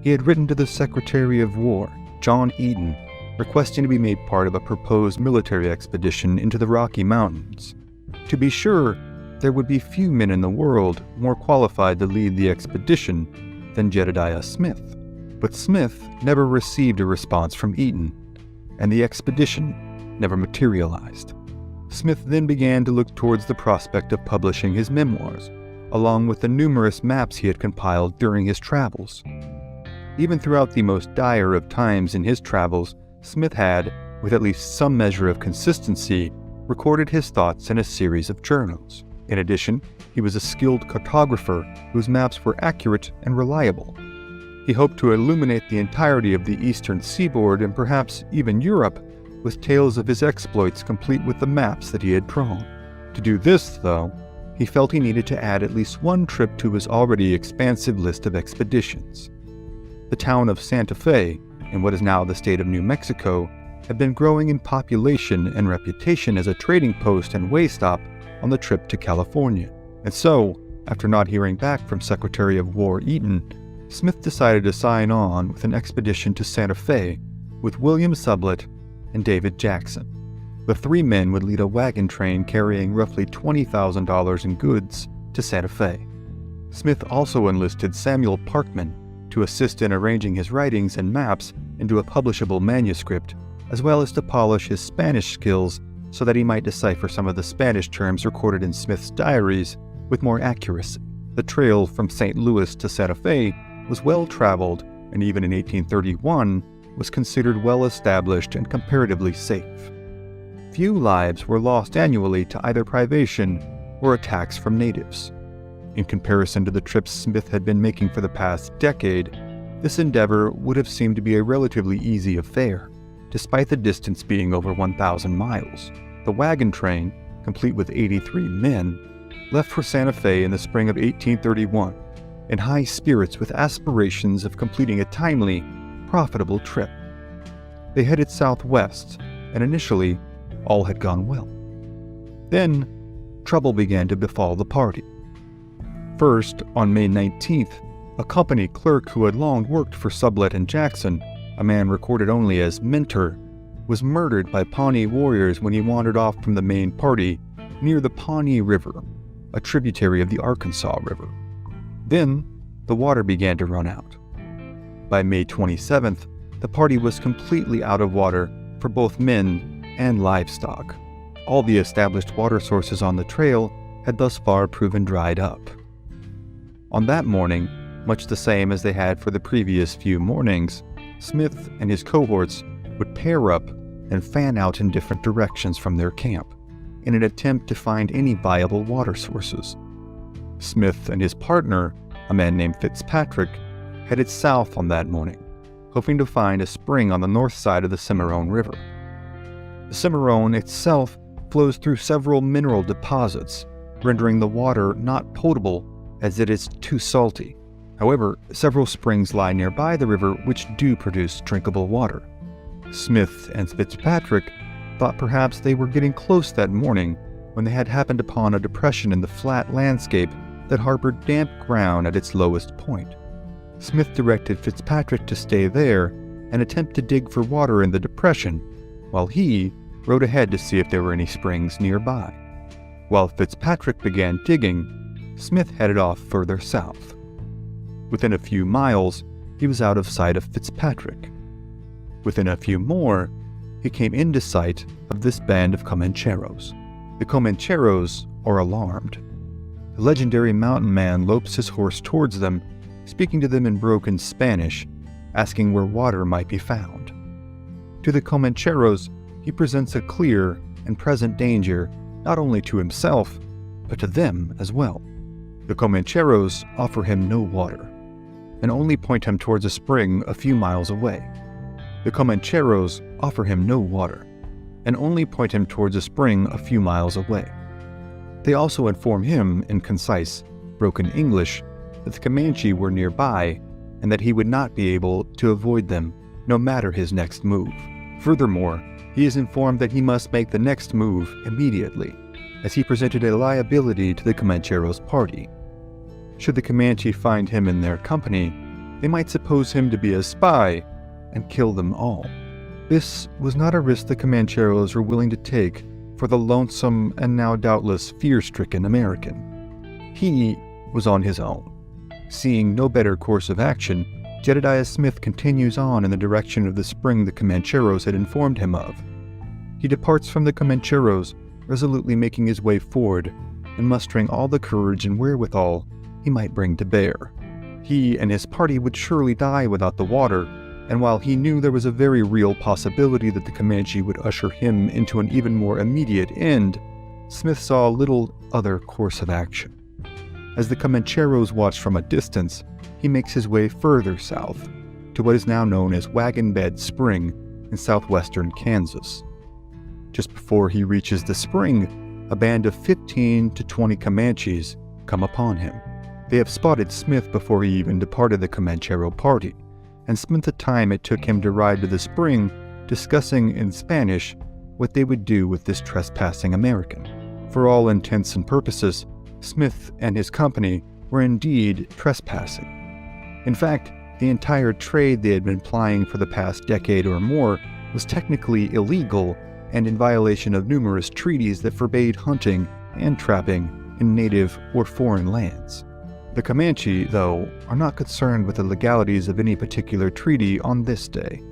He had written to the Secretary of War, John Eaton, requesting to be made part of a proposed military expedition into the Rocky Mountains. To be sure, there would be few men in the world more qualified to lead the expedition than Jedediah Smith, but Smith never received a response from Eaton, and the expedition never materialized. Smith then began to look towards the prospect of publishing his memoirs, along with the numerous maps he had compiled during his travels. Even throughout the most dire of times in his travels, Smith had, with at least some measure of consistency, recorded his thoughts in a series of journals. In addition, he was a skilled cartographer whose maps were accurate and reliable. He hoped to illuminate the entirety of the eastern seaboard and perhaps even Europe with tales of his exploits complete with the maps that he had drawn. To do this, though, he felt he needed to add at least one trip to his already expansive list of expeditions. The town of Santa Fe, in what is now the state of New Mexico, had been growing in population and reputation as a trading post and way stop on the trip to California. And so, after not hearing back from Secretary of War Eaton, Smith decided to sign on with an expedition to Santa Fe with William Sublett and David Jackson. The three men would lead a wagon train carrying roughly $20,000 in goods to Santa Fe. Smith also enlisted Samuel Parkman to assist in arranging his writings and maps into a publishable manuscript, as well as to polish his Spanish skills so that he might decipher some of the Spanish terms recorded in Smith's diaries with more accuracy. The trail from St. Louis to Santa Fe was well traveled, and even in 1831 was considered well established and comparatively safe. Few lives were lost annually to either privation or attacks from natives. In comparison to the trips Smith had been making for the past decade, this endeavor would have seemed to be a relatively easy affair, despite the distance being over 1,000 miles. The wagon train, complete with 83 men, left for Santa Fe in the spring of 1831, in high spirits with aspirations of completing a timely, profitable trip. They headed southwest, and initially, all had gone well. Then, trouble began to befall the party. First, on May 19th, a company clerk who had long worked for Sublett and Jackson, a man recorded only as Mentor, was murdered by Pawnee warriors when he wandered off from the main party near the Pawnee River, a tributary of the Arkansas River. Then, the water began to run out. By May 27th, the party was completely out of water for both men and livestock. All the established water sources on the trail had thus far proven dried up. On that morning, much the same as they had for the previous few mornings, Smith and his cohorts would pair up and fan out in different directions from their camp in an attempt to find any viable water sources. Smith and his partner, a man named Fitzpatrick, headed south on that morning, hoping to find a spring on the north side of the Cimarron River. The Cimarron itself flows through several mineral deposits, rendering the water not potable as it is too salty. However, several springs lie nearby the river which do produce drinkable water. Smith and Fitzpatrick thought perhaps they were getting close that morning when they had happened upon a depression in the flat landscape that harbored damp ground at its lowest point. Smith directed Fitzpatrick to stay there and attempt to dig for water in the depression, while he rode ahead to see if there were any springs nearby. While Fitzpatrick began digging, Smith headed off further south. Within a few miles, he was out of sight of Fitzpatrick. Within a few more, he came into sight of this band of Comancheros. The Comancheros are alarmed. The legendary mountain man lopes his horse towards them, speaking to them in broken Spanish, asking where water might be found. To the Comancheros, he presents a clear and present danger not only to himself, but to them as well. The Comancheros offer him no water, and only point him towards a spring a few miles away. The Comancheros offer him no water, and only point him towards a spring a few miles away. They also inform him in concise, broken English that the Comanche were nearby and that he would not be able to avoid them no matter his next move. Furthermore, he is informed that he must make the next move immediately, as he presented a liability to the Comancheros' party. Should the Comanche find him in their company, they might suppose him to be a spy and kill them all. This was not a risk the Comancheros were willing to take for the lonesome and now doubtless fear-stricken American. He was on his own. Seeing no better course of action, Jedediah Smith continues on in the direction of the spring the Comancheros had informed him of. He departs from the Comancheros, resolutely making his way forward and mustering all the courage and wherewithal he might bring to bear. He and his party would surely die without the water, and while he knew there was a very real possibility that the Comanche would usher him into an even more immediate end, Smith saw little other course of action. As the Comancheros watched from a distance, he makes his way further south, to what is now known as Wagon Bed Spring in southwestern Kansas. Just before he reaches the spring, a band of 15 to 20 Comanches come upon him. They have spotted Smith before he even departed the Comanchero party, and spent the time it took him to ride to the spring discussing in Spanish what they would do with this trespassing American. For all intents and purposes, Smith and his company were indeed trespassing. In fact, the entire trade they had been plying for the past decade or more was technically illegal and in violation of numerous treaties that forbade hunting and trapping in native or foreign lands. The Comanche, though, are not concerned with the legalities of any particular treaty on this day.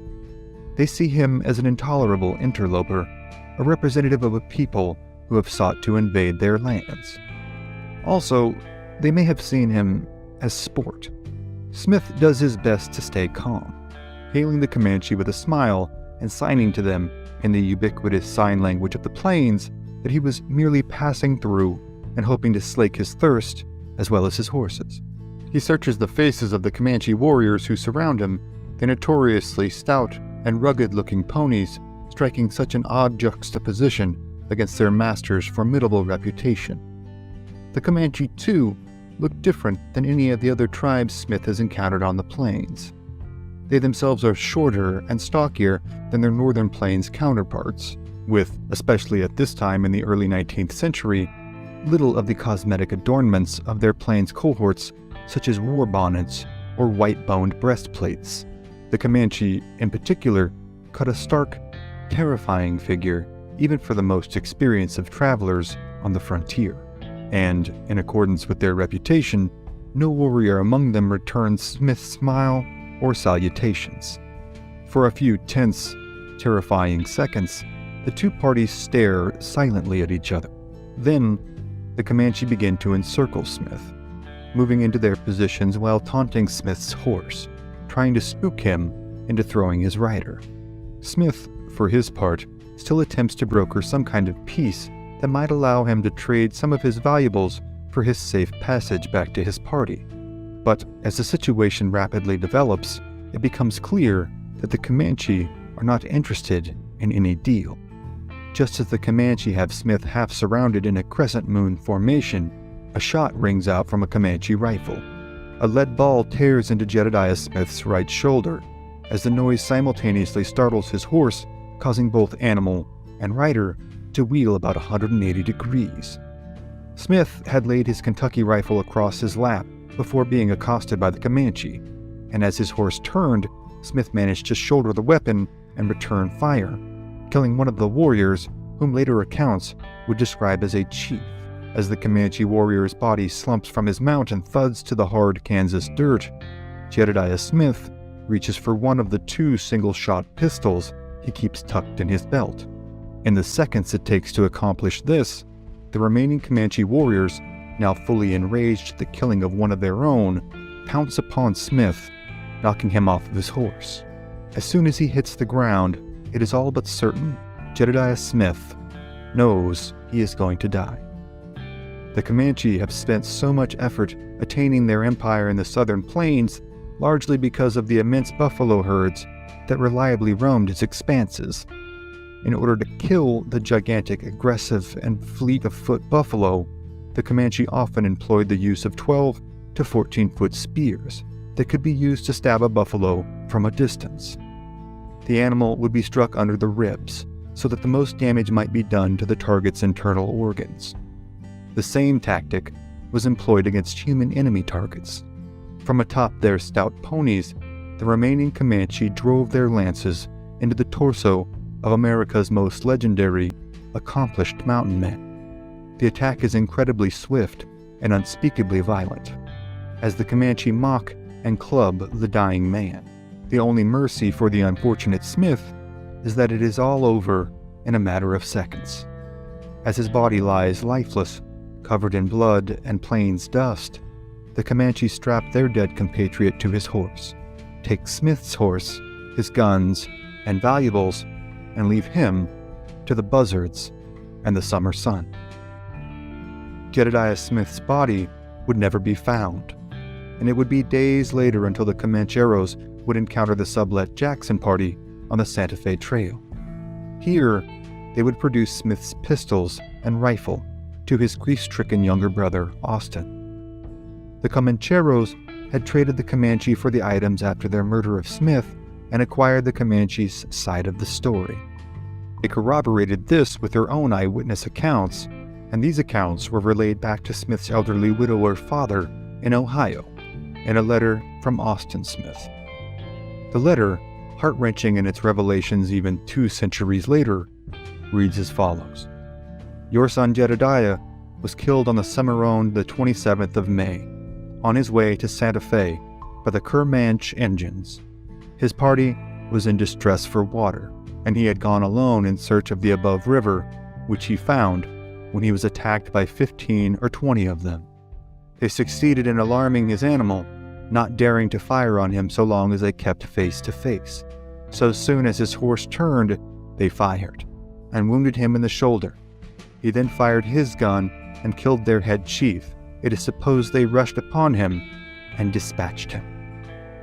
They see him as an intolerable interloper, a representative of a people who have sought to invade their lands. Also, they may have seen him as sport. Smith does his best to stay calm, hailing the Comanche with a smile and signing to them in the ubiquitous sign language of the plains that he was merely passing through and hoping to slake his thirst as well as his horses. He searches the faces of the Comanche warriors who surround him, the notoriously stout and rugged-looking ponies striking such an odd juxtaposition against their master's formidable reputation. The Comanche, too, look different than any of the other tribes Smith has encountered on the plains. They themselves are shorter and stockier than their northern plains counterparts, with, especially at this time in the early 19th century, little of the cosmetic adornments of their plains cohorts, such as war bonnets or white-boned breastplates. The Comanche, in particular, cut a stark, terrifying figure, even for the most experienced of travelers on the frontier. And, in accordance with their reputation, no warrior among them returns Smith's smile or salutations. For a few tense, terrifying seconds, the two parties stare silently at each other. Then, the Comanche begin to encircle Smith, moving into their positions while taunting Smith's horse, trying to spook him into throwing his rider. Smith, for his part, still attempts to broker some kind of peace that might allow him to trade some of his valuables for his safe passage back to his party. But as the situation rapidly develops, it becomes clear that the Comanche are not interested in any deal. Just as the Comanche have Smith half surrounded in a crescent moon formation, a shot rings out from a Comanche rifle. A lead ball tears into Jedediah Smith's right shoulder, as the noise simultaneously startles his horse, causing both animal and rider to wheel about 180 degrees. Smith had laid his Kentucky rifle across his lap before being accosted by the Comanche, and as his horse turned, Smith managed to shoulder the weapon and return fire, killing one of the warriors, whom later accounts would describe as a chief. As the Comanche warrior's body slumps from his mount and thuds to the hard Kansas dirt, Jedediah Smith reaches for one of the two single-shot pistols he keeps tucked in his belt. In the seconds it takes to accomplish this, the remaining Comanche warriors, now fully enraged at the killing of one of their own, pounce upon Smith, knocking him off of his horse. As soon as he hits the ground, it is all but certain Jedediah Smith knows he is going to die. The Comanche have spent so much effort attaining their empire in the southern plains, largely because of the immense buffalo herds that reliably roamed its expanses. In order to kill the gigantic, aggressive, and fleet-of-foot buffalo, the Comanche often employed the use of 12 to 14-foot spears that could be used to stab a buffalo from a distance. The animal would be struck under the ribs, so that the most damage might be done to the target's internal organs. The same tactic was employed against human enemy targets. From atop their stout ponies, the remaining Comanche drove their lances into the torso of America's most legendary, accomplished mountain man. The attack is incredibly swift and unspeakably violent, as the Comanche mock and club the dying man. The only mercy for the unfortunate Smith is that it is all over in a matter of seconds. As his body lies lifeless, covered in blood and plains dust, the Comanche strap their dead compatriot to his horse, take Smith's horse, his guns, and valuables, and leave him to the buzzards and the summer sun. Jedediah Smith's body would never be found, and it would be days later until the Comancheros would encounter the sublet Jackson party on the Santa Fe Trail. Here, they would produce Smith's pistols and rifle to his grief-stricken younger brother, Austin. The Comancheros had traded the Comanche for the items after their murder of Smith and acquired the Comanche's side of the story. They corroborated this with their own eyewitness accounts, and these accounts were relayed back to Smith's elderly widower father in Ohio in a letter from Austin Smith. The letter, heart-wrenching in its revelations even 2 centuries later, reads as follows. Your son Jedediah was killed on the Cimarron the 27th of May, on his way to Santa Fe by the Comanche Indians. His party was in distress for water, and he had gone alone in search of the above river, which he found when he was attacked by 15 or 20 of them. They succeeded in alarming his animal, not daring to fire on him so long as they kept face to face. So soon as his horse turned, they fired, and wounded him in the shoulder. He then fired his gun and killed their head chief. It is supposed they rushed upon him and dispatched him.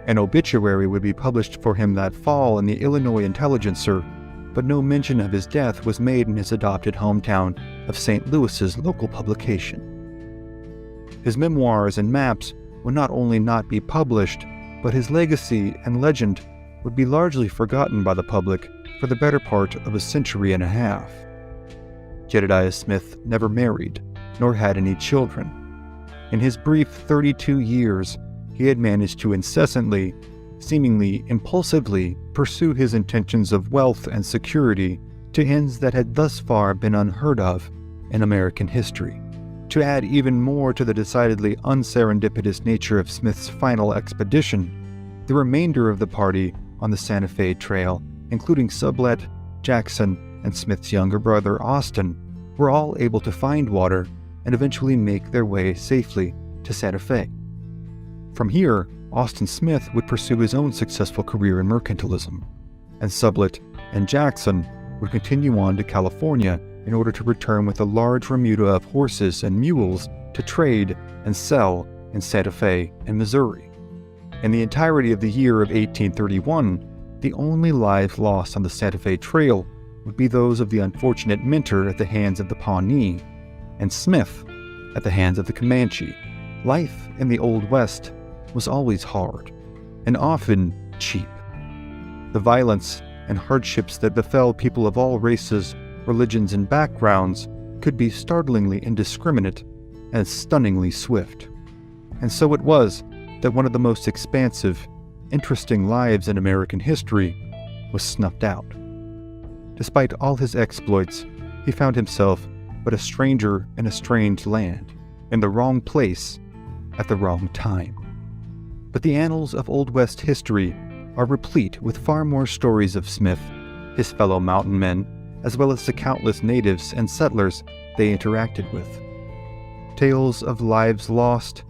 An obituary would be published for him that fall in the Illinois Intelligencer, but no mention of his death was made in his adopted hometown of St. Louis's local publication. His memoirs and maps would not only not be published, but his legacy and legend would be largely forgotten by the public for the better part of a century and a half. Jedediah Smith never married, nor had any children. In his brief 32 years, he had managed to incessantly, seemingly impulsively, pursue his intentions of wealth and security to ends that had thus far been unheard of in American history. To add even more to the decidedly unserendipitous nature of Smith's final expedition, the remainder of the party on the Santa Fe Trail, including Sublette, Jackson, and Smith's younger brother Austin, were all able to find water and eventually make their way safely to Santa Fe. From here, Austin Smith would pursue his own successful career in mercantilism, and Sublette and Jackson would continue on to California in order to return with a large remuda of horses and mules to trade and sell in Santa Fe and Missouri. In the entirety of the year of 1831, the only lives lost on the Santa Fe Trail would be those of the unfortunate Minter at the hands of the Pawnee, and Smith at the hands of the Comanche. Life in the Old West was always hard, and often cheap. The violence and hardships that befell people of all races, religions, and backgrounds could be startlingly indiscriminate and stunningly swift. And so it was that one of the most expansive, interesting lives in American history was snuffed out. Despite all his exploits, he found himself but a stranger in a strange land, in the wrong place, at the wrong time. But the annals of Old West history are replete with far more stories of Smith, his fellow mountain men, as well as the countless natives and settlers they interacted with. Tales of lives lost,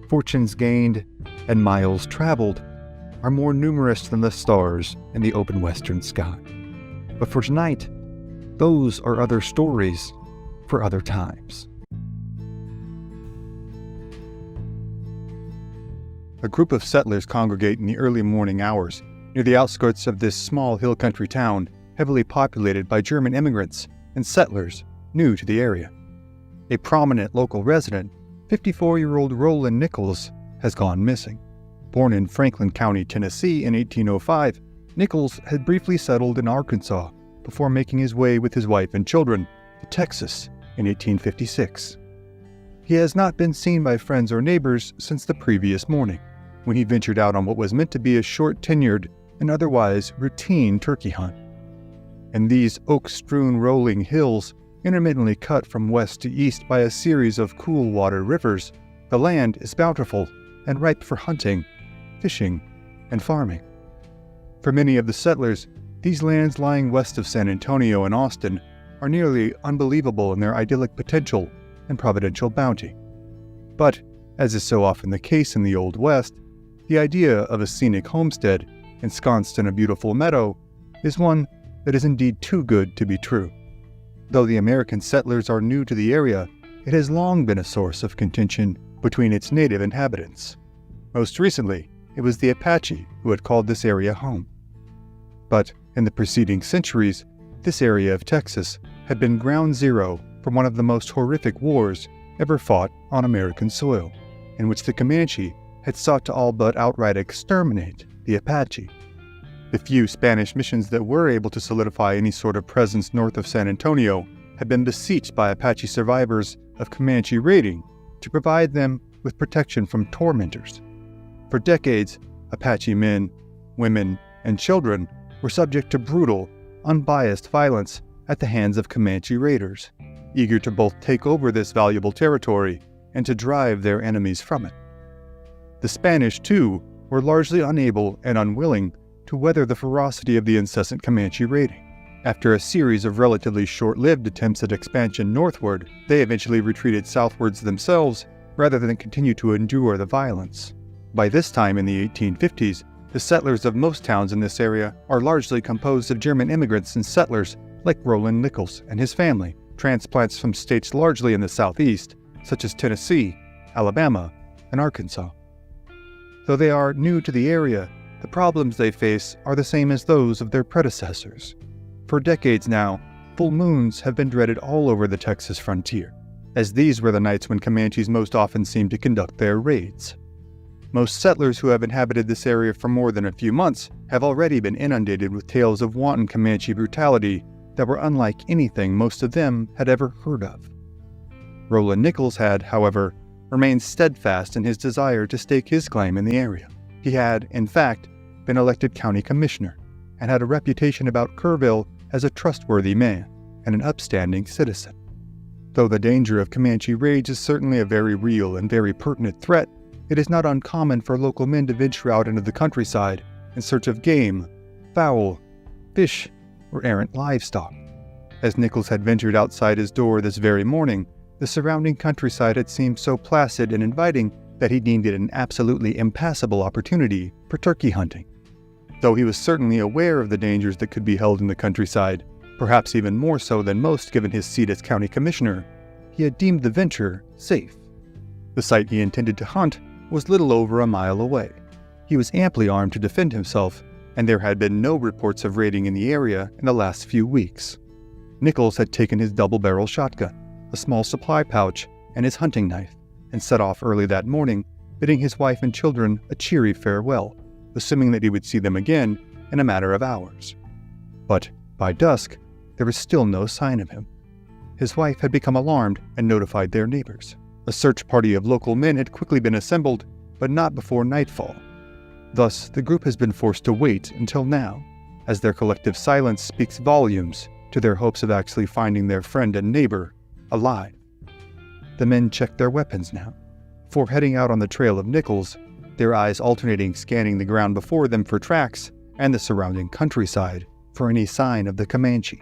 fortunes gained, and miles traveled are more numerous than the stars in the open western sky. But for tonight, those are other stories for other times. A group of settlers congregate in the early morning hours near the outskirts of this small hill country town heavily populated by German immigrants and settlers new to the area. A prominent local resident, 54-year-old Roland Nichols, has gone missing. Born in Franklin County, Tennessee in 1805, Nichols had briefly settled in Arkansas before making his way with his wife and children to Texas in 1856. He has not been seen by friends or neighbors since the previous morning, when he ventured out on what was meant to be a short-tenured and otherwise routine turkey hunt. In these oak-strewn rolling hills, intermittently cut from west to east by a series of cool water rivers, the land is bountiful and ripe for hunting, fishing, and farming. For many of the settlers, these lands lying west of San Antonio and Austin are nearly unbelievable in their idyllic potential and providential bounty. But, as is so often the case in the Old West, the idea of a scenic homestead ensconced in a beautiful meadow is one that is indeed too good to be true. Though the American settlers are new to the area, it has long been a source of contention between its native inhabitants. Most recently, it was the Apache who had called this area home. But in the preceding centuries, this area of Texas had been ground zero for one of the most horrific wars ever fought on American soil, in which the Comanche had sought to all but outright exterminate the Apache. The few Spanish missions that were able to solidify any sort of presence north of San Antonio had been besieged by Apache survivors of Comanche raiding to provide them with protection from tormentors. For decades, Apache men, women, and children were subject to brutal, unbiased violence at the hands of Comanche raiders, eager to both take over this valuable territory and to drive their enemies from it. The Spanish, too, were largely unable and unwilling to weather the ferocity of the incessant Comanche raiding. After a series of relatively short-lived attempts at expansion northward, they eventually retreated southwards themselves rather than continue to endure the violence. By this time in the 1850s, the settlers of most towns in this area are largely composed of German immigrants and settlers like Roland Nichols and his family, transplants from states largely in the southeast, such as Tennessee, Alabama, and Arkansas. Though they are new to the area, the problems they face are the same as those of their predecessors. For decades now, full moons have been dreaded all over the Texas frontier, as these were the nights when Comanches most often seemed to conduct their raids. Most settlers who have inhabited this area for more than a few months have already been inundated with tales of wanton Comanche brutality that were unlike anything most of them had ever heard of. Roland Nichols had, however, remained steadfast in his desire to stake his claim in the area. He had, in fact, been elected county commissioner and had a reputation about Kerrville as a trustworthy man and an upstanding citizen. Though the danger of Comanche raids is certainly a very real and very pertinent threat, it is not uncommon for local men to venture out into the countryside in search of game, fowl, fish, or errant livestock. As Nichols had ventured outside his door this very morning, the surrounding countryside had seemed so placid and inviting that he deemed it an absolutely impassable opportunity for turkey hunting. Though he was certainly aware of the dangers that could be held in the countryside, perhaps even more so than most given his seat as county commissioner, he had deemed the venture safe. The site he intended to hunt was little over a mile away. He was amply armed to defend himself, and there had been no reports of raiding in the area in the last few weeks. Nichols had taken his double-barrel shotgun, a small supply pouch, and his hunting knife, and set off early that morning, bidding his wife and children a cheery farewell, assuming that he would see them again in a matter of hours. But by dusk, there was still no sign of him. His wife had become alarmed and notified their neighbors. A search party of local men had quickly been assembled, but not before nightfall. Thus, the group has been forced to wait until now, as their collective silence speaks volumes to their hopes of actually finding their friend and neighbor alive. The men check their weapons now, before heading out on the trail of Nichols, their eyes alternating scanning the ground before them for tracks and the surrounding countryside for any sign of the Comanche.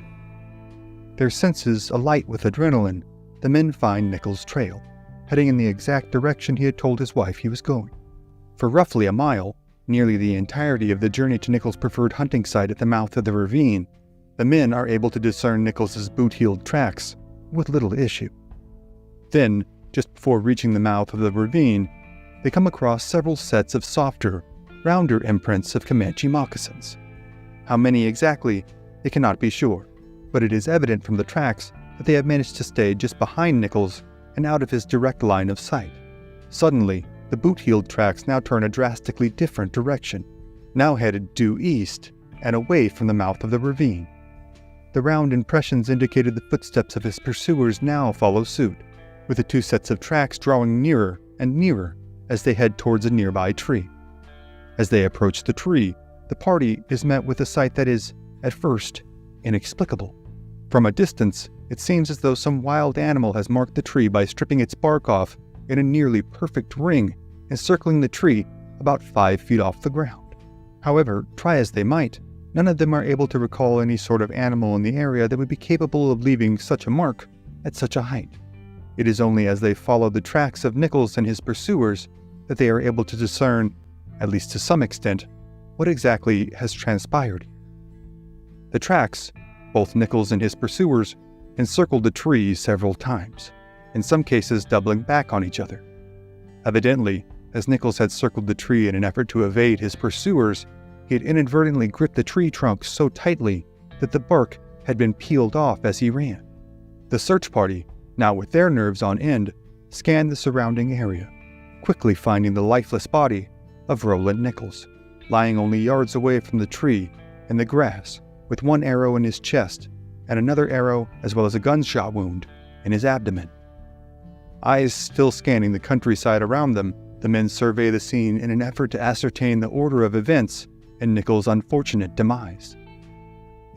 Their senses alight with adrenaline, the men find Nichols' trail, heading in the exact direction he had told his wife he was going. For roughly a mile, nearly the entirety of the journey to Nichols' preferred hunting site at the mouth of the ravine, the men are able to discern Nichols' boot-heeled tracks with little issue. Then, just before reaching the mouth of the ravine, they come across several sets of softer, rounder imprints of Comanche moccasins. How many exactly, they cannot be sure, but it is evident from the tracks that they have managed to stay just behind Nichols and out of his direct line of sight. Suddenly, the boot-heeled tracks now turn a drastically different direction, now headed due east and away from the mouth of the ravine. The round impressions indicated the footsteps of his pursuers now follow suit, with the two sets of tracks drawing nearer and nearer as they head towards a nearby tree. As they approach the tree, the party is met with a sight that is, at first, inexplicable. From a distance, it seems as though some wild animal has marked the tree by stripping its bark off in a nearly perfect ring, encircling the tree about 5 feet off the ground. However, try as they might, none of them are able to recall any sort of animal in the area that would be capable of leaving such a mark at such a height. It is only as they follow the tracks of Nichols and his pursuers that they are able to discern, at least to some extent, what exactly has transpired here. The tracks, both Nichols and his pursuers, encircled the tree several times, in some cases doubling back on each other. Evidently, as Nichols had circled the tree in an effort to evade his pursuers, he had inadvertently gripped the tree trunk so tightly that the bark had been peeled off as he ran. The search party, now with their nerves on end, scanned the surrounding area, quickly finding the lifeless body of Roland Nichols, lying only yards away from the tree in the grass, with one arrow in his chest and another arrow, as well as a gunshot wound, in his abdomen. Eyes still scanning the countryside around them, the men survey the scene in an effort to ascertain the order of events in Nichols' unfortunate demise.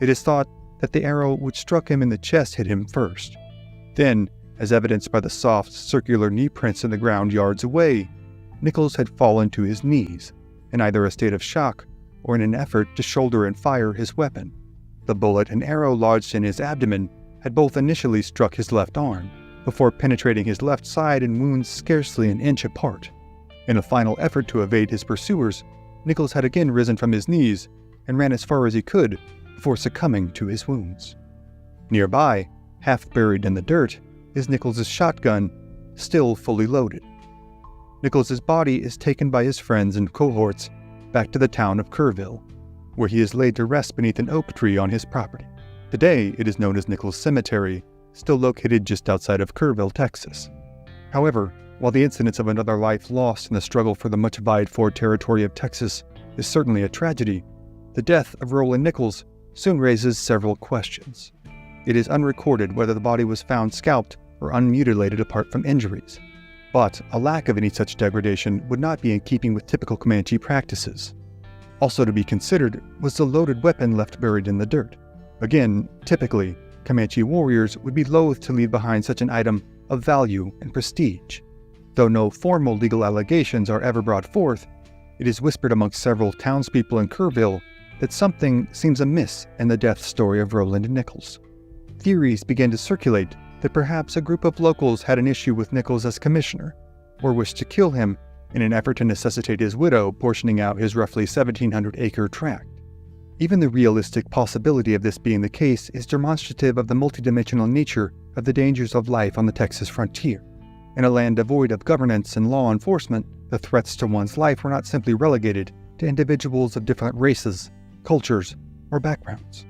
It is thought that the arrow which struck him in the chest hit him first. Then, as evidenced by the soft, circular knee prints in the ground yards away, Nichols had fallen to his knees, in either a state of shock or in an effort to shoulder and fire his weapon. The bullet and arrow lodged in his abdomen had both initially struck his left arm, before penetrating his left side in wounds scarcely an inch apart. In a final effort to evade his pursuers, Nichols had again risen from his knees and ran as far as he could before succumbing to his wounds. Nearby, half buried in the dirt, is Nichols' shotgun, still fully loaded. Nichols' body is taken by his friends and cohorts back to the town of Kerrville, where he is laid to rest beneath an oak tree on his property. Today, it is known as Nichols Cemetery, still located just outside of Kerrville, Texas. However, while the incidence of another life lost in the struggle for the much vied-for territory of Texas is certainly a tragedy, the death of Roland Nichols soon raises several questions. It is unrecorded whether the body was found scalped or unmutilated apart from injuries, but a lack of any such degradation would not be in keeping with typical Comanche practices. Also to be considered was the loaded weapon left buried in the dirt. Again, typically, Comanche warriors would be loath to leave behind such an item of value and prestige. Though no formal legal allegations are ever brought forth, it is whispered amongst several townspeople in Kerrville that something seems amiss in the death story of Roland Nichols. Theories began to circulate that perhaps a group of locals had an issue with Nichols as commissioner, or wished to kill him in an effort to necessitate his widow portioning out his roughly 1,700-acre tract. Even the realistic possibility of this being the case is demonstrative of the multidimensional nature of the dangers of life on the Texas frontier. In a land devoid of governance and law enforcement, the threats to one's life were not simply relegated to individuals of different races, cultures, or backgrounds.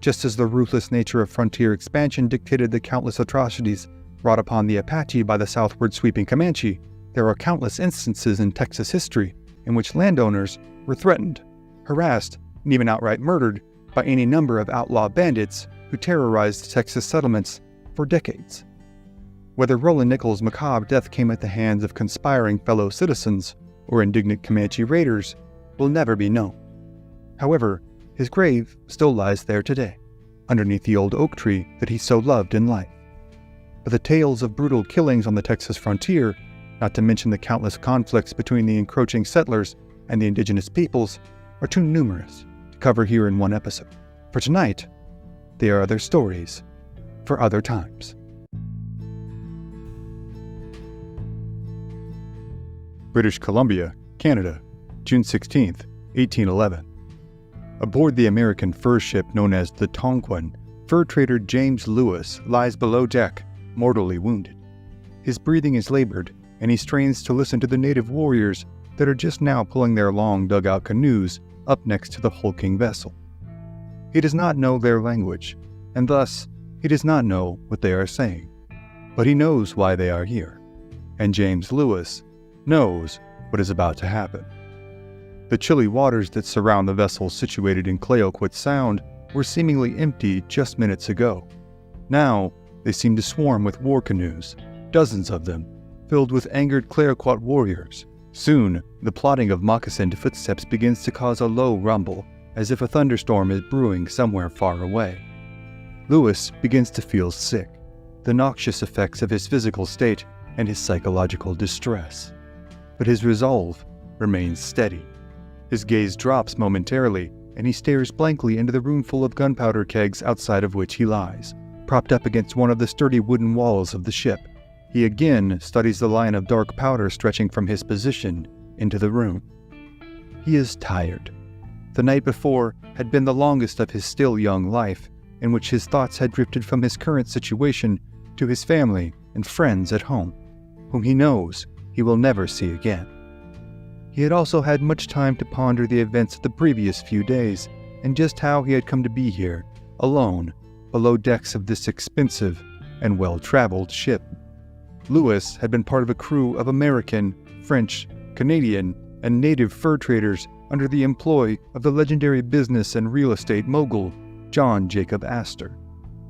Just as the ruthless nature of frontier expansion dictated the countless atrocities brought upon the Apache by the southward sweeping Comanche, there are countless instances in Texas history in which landowners were threatened, harassed, and even outright murdered by any number of outlaw bandits who terrorized Texas settlements for decades. Whether Roland Nichols' macabre death came at the hands of conspiring fellow citizens or indignant Comanche raiders will never be known. However, his grave still lies there today, underneath the old oak tree that he so loved in life. But the tales of brutal killings on the Texas frontier, not to mention the countless conflicts between the encroaching settlers and the indigenous peoples, are too numerous to cover here in one episode. For tonight, they are other stories for other times. British Columbia, Canada, June 16, 1811. Aboard the American fur ship known as the Tonquin, fur trader James Lewis lies below deck, mortally wounded. His breathing is labored, and he strains to listen to the native warriors that are just now pulling their long dugout canoes up next to the hulking vessel. He does not know their language, and thus he does not know what they are saying. But he knows why they are here, and James Lewis knows what is about to happen. The chilly waters that surround the vessel situated in Clayoquot Sound were seemingly empty just minutes ago. Now, they seem to swarm with war canoes, dozens of them, filled with angered Clayoquot warriors. Soon, the plodding of moccasined footsteps begins to cause a low rumble, as if a thunderstorm is brewing somewhere far away. Lewis begins to feel sick, the noxious effects of his physical state and his psychological distress. But his resolve remains steady. His gaze drops momentarily, and he stares blankly into the room full of gunpowder kegs outside of which he lies, propped up against one of the sturdy wooden walls of the ship. He again studies the line of dark powder stretching from his position into the room. He is tired. The night before had been the longest of his still young life, in which his thoughts had drifted from his current situation to his family and friends at home, whom he knows he will never see again. He had also had much time to ponder the events of the previous few days, and just how he had come to be here, alone, below decks of this expensive and well-traveled ship. Lewis had been part of a crew of American, French, Canadian, and native fur traders under the employ of the legendary business and real estate mogul, John Jacob Astor.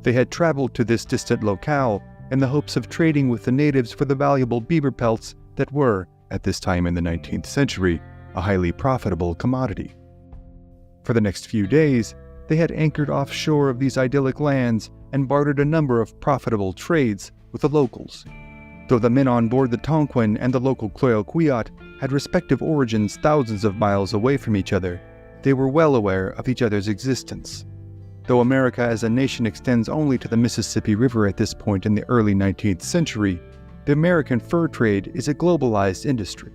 They had traveled to this distant locale in the hopes of trading with the natives for the valuable beaver pelts that were, at this time in the 19th century, a highly profitable commodity. For the next few days, they had anchored offshore of these idyllic lands and bartered a number of profitable trades with the locals. Though the men on board the Tonquin and the local Cloyoquiot had respective origins thousands of miles away from each other, they were well aware of each other's existence. Though America as a nation extends only to the Mississippi River at this point in the early 19th century, the American fur trade is a globalized industry.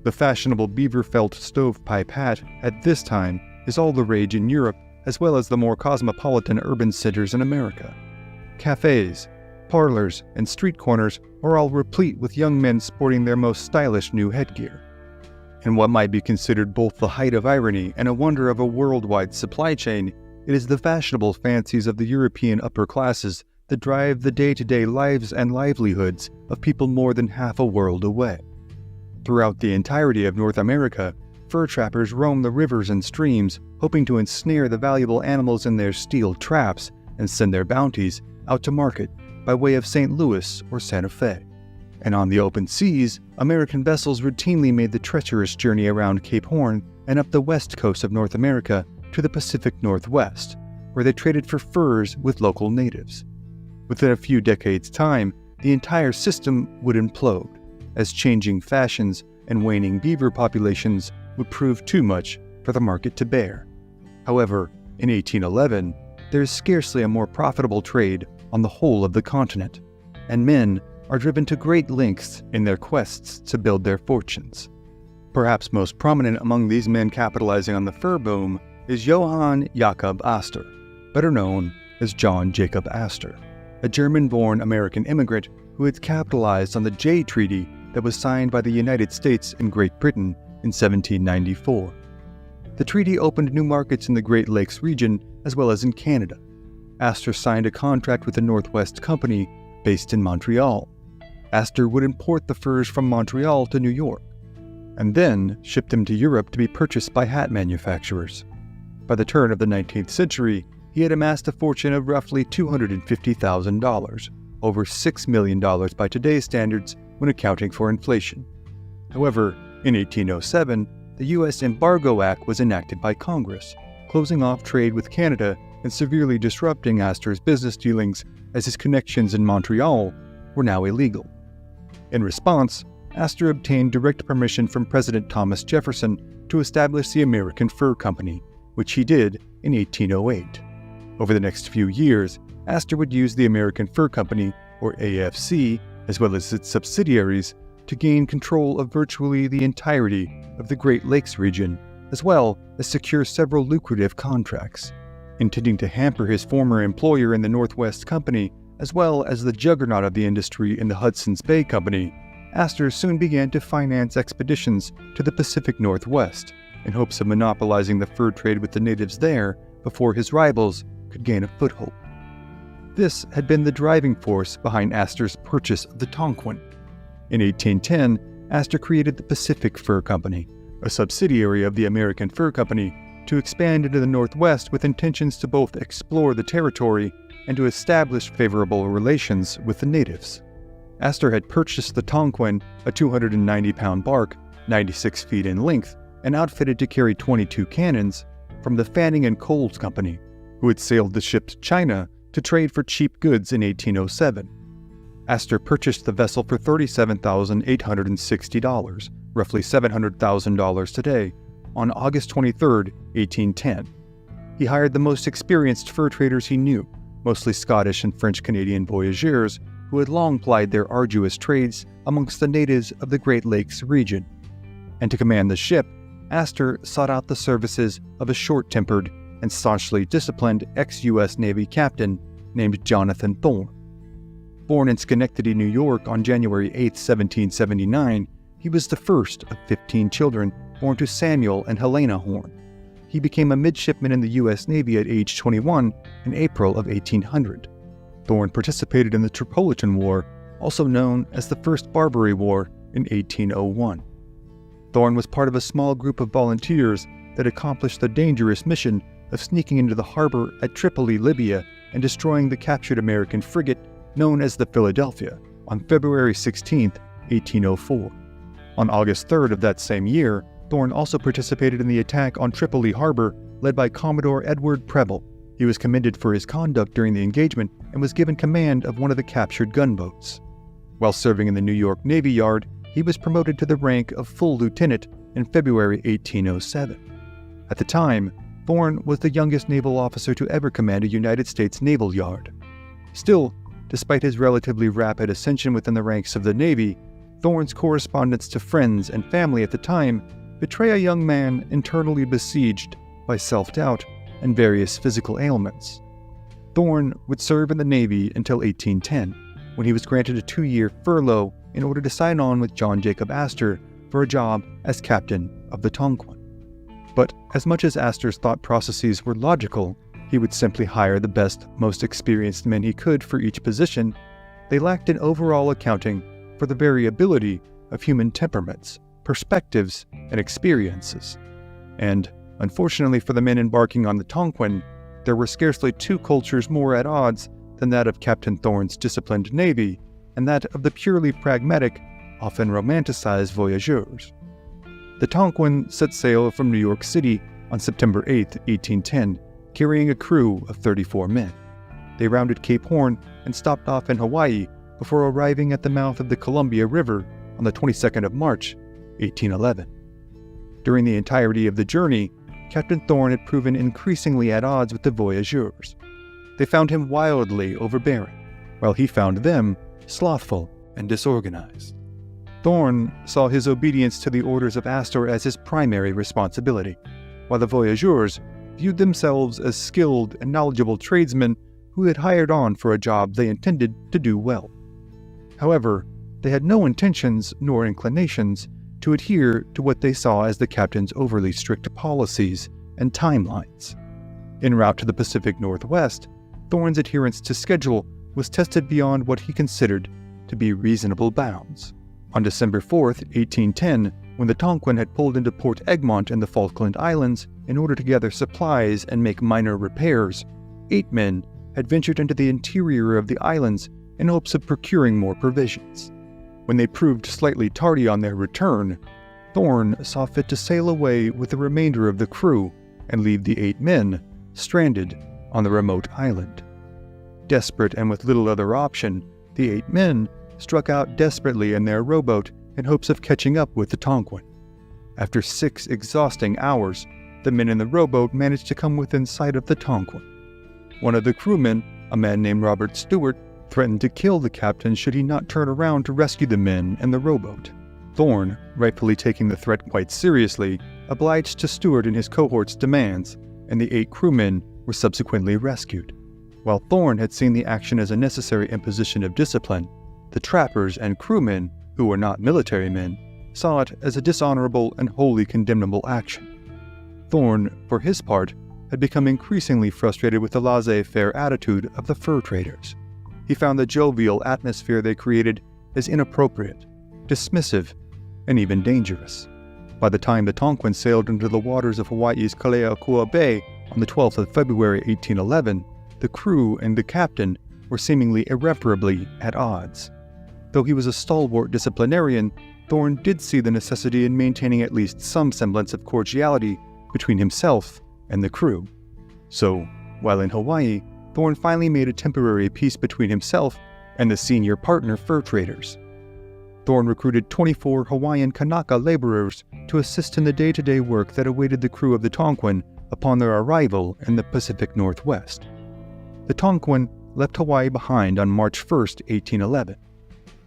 The fashionable beaver felt stovepipe hat at this time is all the rage in Europe, as well as the more cosmopolitan urban centers in America. Cafes, parlors, and street corners are all replete with young men sporting their most stylish new headgear. In what might be considered both the height of irony and a wonder of a worldwide supply chain, it is the fashionable fancies of the European upper classes that drive the day-to-day lives and livelihoods of people more than half a world away. Throughout the entirety of North America, fur trappers roam the rivers and streams, hoping to ensnare the valuable animals in their steel traps and send their bounties out to market by way of St. Louis or Santa Fe. And on the open seas, American vessels routinely made the treacherous journey around Cape Horn and up the west coast of North America to the Pacific Northwest, where they traded for furs with local natives. Within a few decades' time, the entire system would implode, as changing fashions and waning beaver populations would prove too much for the market to bear. However, in 1811, there is scarcely a more profitable trade on the whole of the continent, and men are driven to great lengths in their quests to build their fortunes. Perhaps most prominent among these men capitalizing on the fur boom is Johann Jakob Astor, better known as John Jacob Astor, a German-born American immigrant who had capitalized on the Jay Treaty that was signed by the United States and Great Britain in 1794. The treaty opened new markets in the Great Lakes region as well as in Canada. Astor signed a contract with the Northwest Company based in Montreal. Astor would import the furs from Montreal to New York, and then ship them to Europe to be purchased by hat manufacturers. By the turn of the 19th century, he had amassed a fortune of roughly $250,000, over $6 million by today's standards when accounting for inflation. However, in 1807, the U.S. Embargo Act was enacted by Congress, closing off trade with Canada and severely disrupting Astor's business dealings as his connections in Montreal were now illegal. In response, Astor obtained direct permission from President Thomas Jefferson to establish the American Fur Company, which he did in 1808. Over the next few years, Astor would use the American Fur Company, or AFC, as well as its subsidiaries, to gain control of virtually the entirety of the Great Lakes region, as well as secure several lucrative contracts. Intending to hamper his former employer in the Northwest Company, as well as the juggernaut of the industry in the Hudson's Bay Company, Astor soon began to finance expeditions to the Pacific Northwest in hopes of monopolizing the fur trade with the natives there before his rivals could gain a foothold. This had been the driving force behind Astor's purchase of the Tonquin. In 1810, Astor created the Pacific Fur Company, a subsidiary of the American Fur Company, to expand into the Northwest with intentions to both explore the territory and to establish favorable relations with the natives. Astor had purchased the Tonquin, a 290-pound bark, 96 feet in length, and outfitted to carry 22 cannons, from the Fanning and Coles Company, who had sailed the ship to China to trade for cheap goods in 1807. Astor purchased the vessel for $37,860, roughly $700,000 today, on August 23, 1810. He hired the most experienced fur traders he knew, mostly Scottish and French-Canadian voyageurs who had long plied their arduous trades amongst the natives of the Great Lakes region. And to command the ship, Astor sought out the services of a short-tempered and staunchly disciplined ex-U.S. Navy captain named Jonathan Thorne. Born in Schenectady, New York on January 8, 1779, he was the first of 15 children born to Samuel and Helena Horne. He became a midshipman in the U.S. Navy at age 21 in April of 1800. Thorne participated in the Tripolitan War, also known as the First Barbary War, in 1801. Thorn was part of a small group of volunteers that accomplished the dangerous mission of sneaking into the harbor at Tripoli, Libya, and destroying the captured American frigate known as the Philadelphia on February 16, 1804. On August 3rd of that same year, Thorn also participated in the attack on Tripoli harbor led by Commodore Edward Preble. He was commended for his conduct during the engagement and was given command of one of the captured gunboats. While serving in the New York Navy Yard, he was promoted to the rank of full lieutenant in February 1807. At the time, Thorn was the youngest naval officer to ever command a United States naval yard. Still, despite his relatively rapid ascension within the ranks of the Navy, Thorn's correspondence to friends and family at the time betray a young man internally besieged by self-doubt and various physical ailments. Thorn would serve in the Navy until 1810, when he was granted a 2-year furlough in order to sign on with John Jacob Astor for a job as captain of the Tonquin. But as much as Astor's thought processes were logical, he would simply hire the best, most experienced men he could for each position. They lacked an overall accounting for the variability of human temperaments, perspectives, and experiences. And, unfortunately for the men embarking on the Tonquin, there were scarcely two cultures more at odds than that of Captain Thorn's disciplined navy and that of the purely pragmatic, often romanticized voyageurs. The Tonquin set sail from New York City on September 8, 1810, carrying a crew of 34 men. They rounded Cape Horn and stopped off in Hawaii before arriving at the mouth of the Columbia River on the 22nd of March, 1811. During the entirety of the journey, Captain Thorn had proven increasingly at odds with the voyageurs. They found him wildly overbearing, while he found them slothful and disorganized. Thorn saw his obedience to the orders of Astor as his primary responsibility, while the voyageurs viewed themselves as skilled and knowledgeable tradesmen who had hired on for a job they intended to do well. However, they had no intentions nor inclinations to adhere to what they saw as the captain's overly strict policies and timelines. En route to the Pacific Northwest, Thorn's adherence to schedule was tested beyond what he considered to be reasonable bounds. On December 4, 1810, when the Tonquin had pulled into Port Egmont in the Falkland Islands in order to gather supplies and make minor repairs, 8 men had ventured into the interior of the islands in hopes of procuring more provisions. When they proved slightly tardy on their return, Thorn saw fit to sail away with the remainder of the crew and leave the 8 men stranded on the remote island. Desperate and with little other option, the 8 men struck out desperately in their rowboat in hopes of catching up with the Tonquin. After 6 exhausting hours, the men in the rowboat managed to come within sight of the Tonquin. One of the crewmen, a man named Robert Stewart, threatened to kill the captain should he not turn around to rescue the men in the rowboat. Thorn, rightfully taking the threat quite seriously, obliged to Stewart in his cohort's demands, and the 8 crewmen were subsequently rescued. While Thorn had seen the action as a necessary imposition of discipline, the trappers and crewmen, who were not military men, saw it as a dishonorable and wholly condemnable action. Thorn, for his part, had become increasingly frustrated with the laissez-faire attitude of the fur traders. He found the jovial atmosphere they created as inappropriate, dismissive, and even dangerous. By the time the Tonquin sailed into the waters of Hawaii's Kaleakua Bay on the 12th of February 1811, the crew and the captain were seemingly irreparably at odds. Though he was a stalwart disciplinarian, Thorn did see the necessity in maintaining at least some semblance of cordiality between himself and the crew. So, while in Hawaii, Thorn finally made a temporary peace between himself and the senior partner fur traders. Thorn recruited 24 Hawaiian Kanaka laborers to assist in the day-to-day work that awaited the crew of the Tonquin upon their arrival in the Pacific Northwest. The Tonquin left Hawaii behind on March 1, 1811.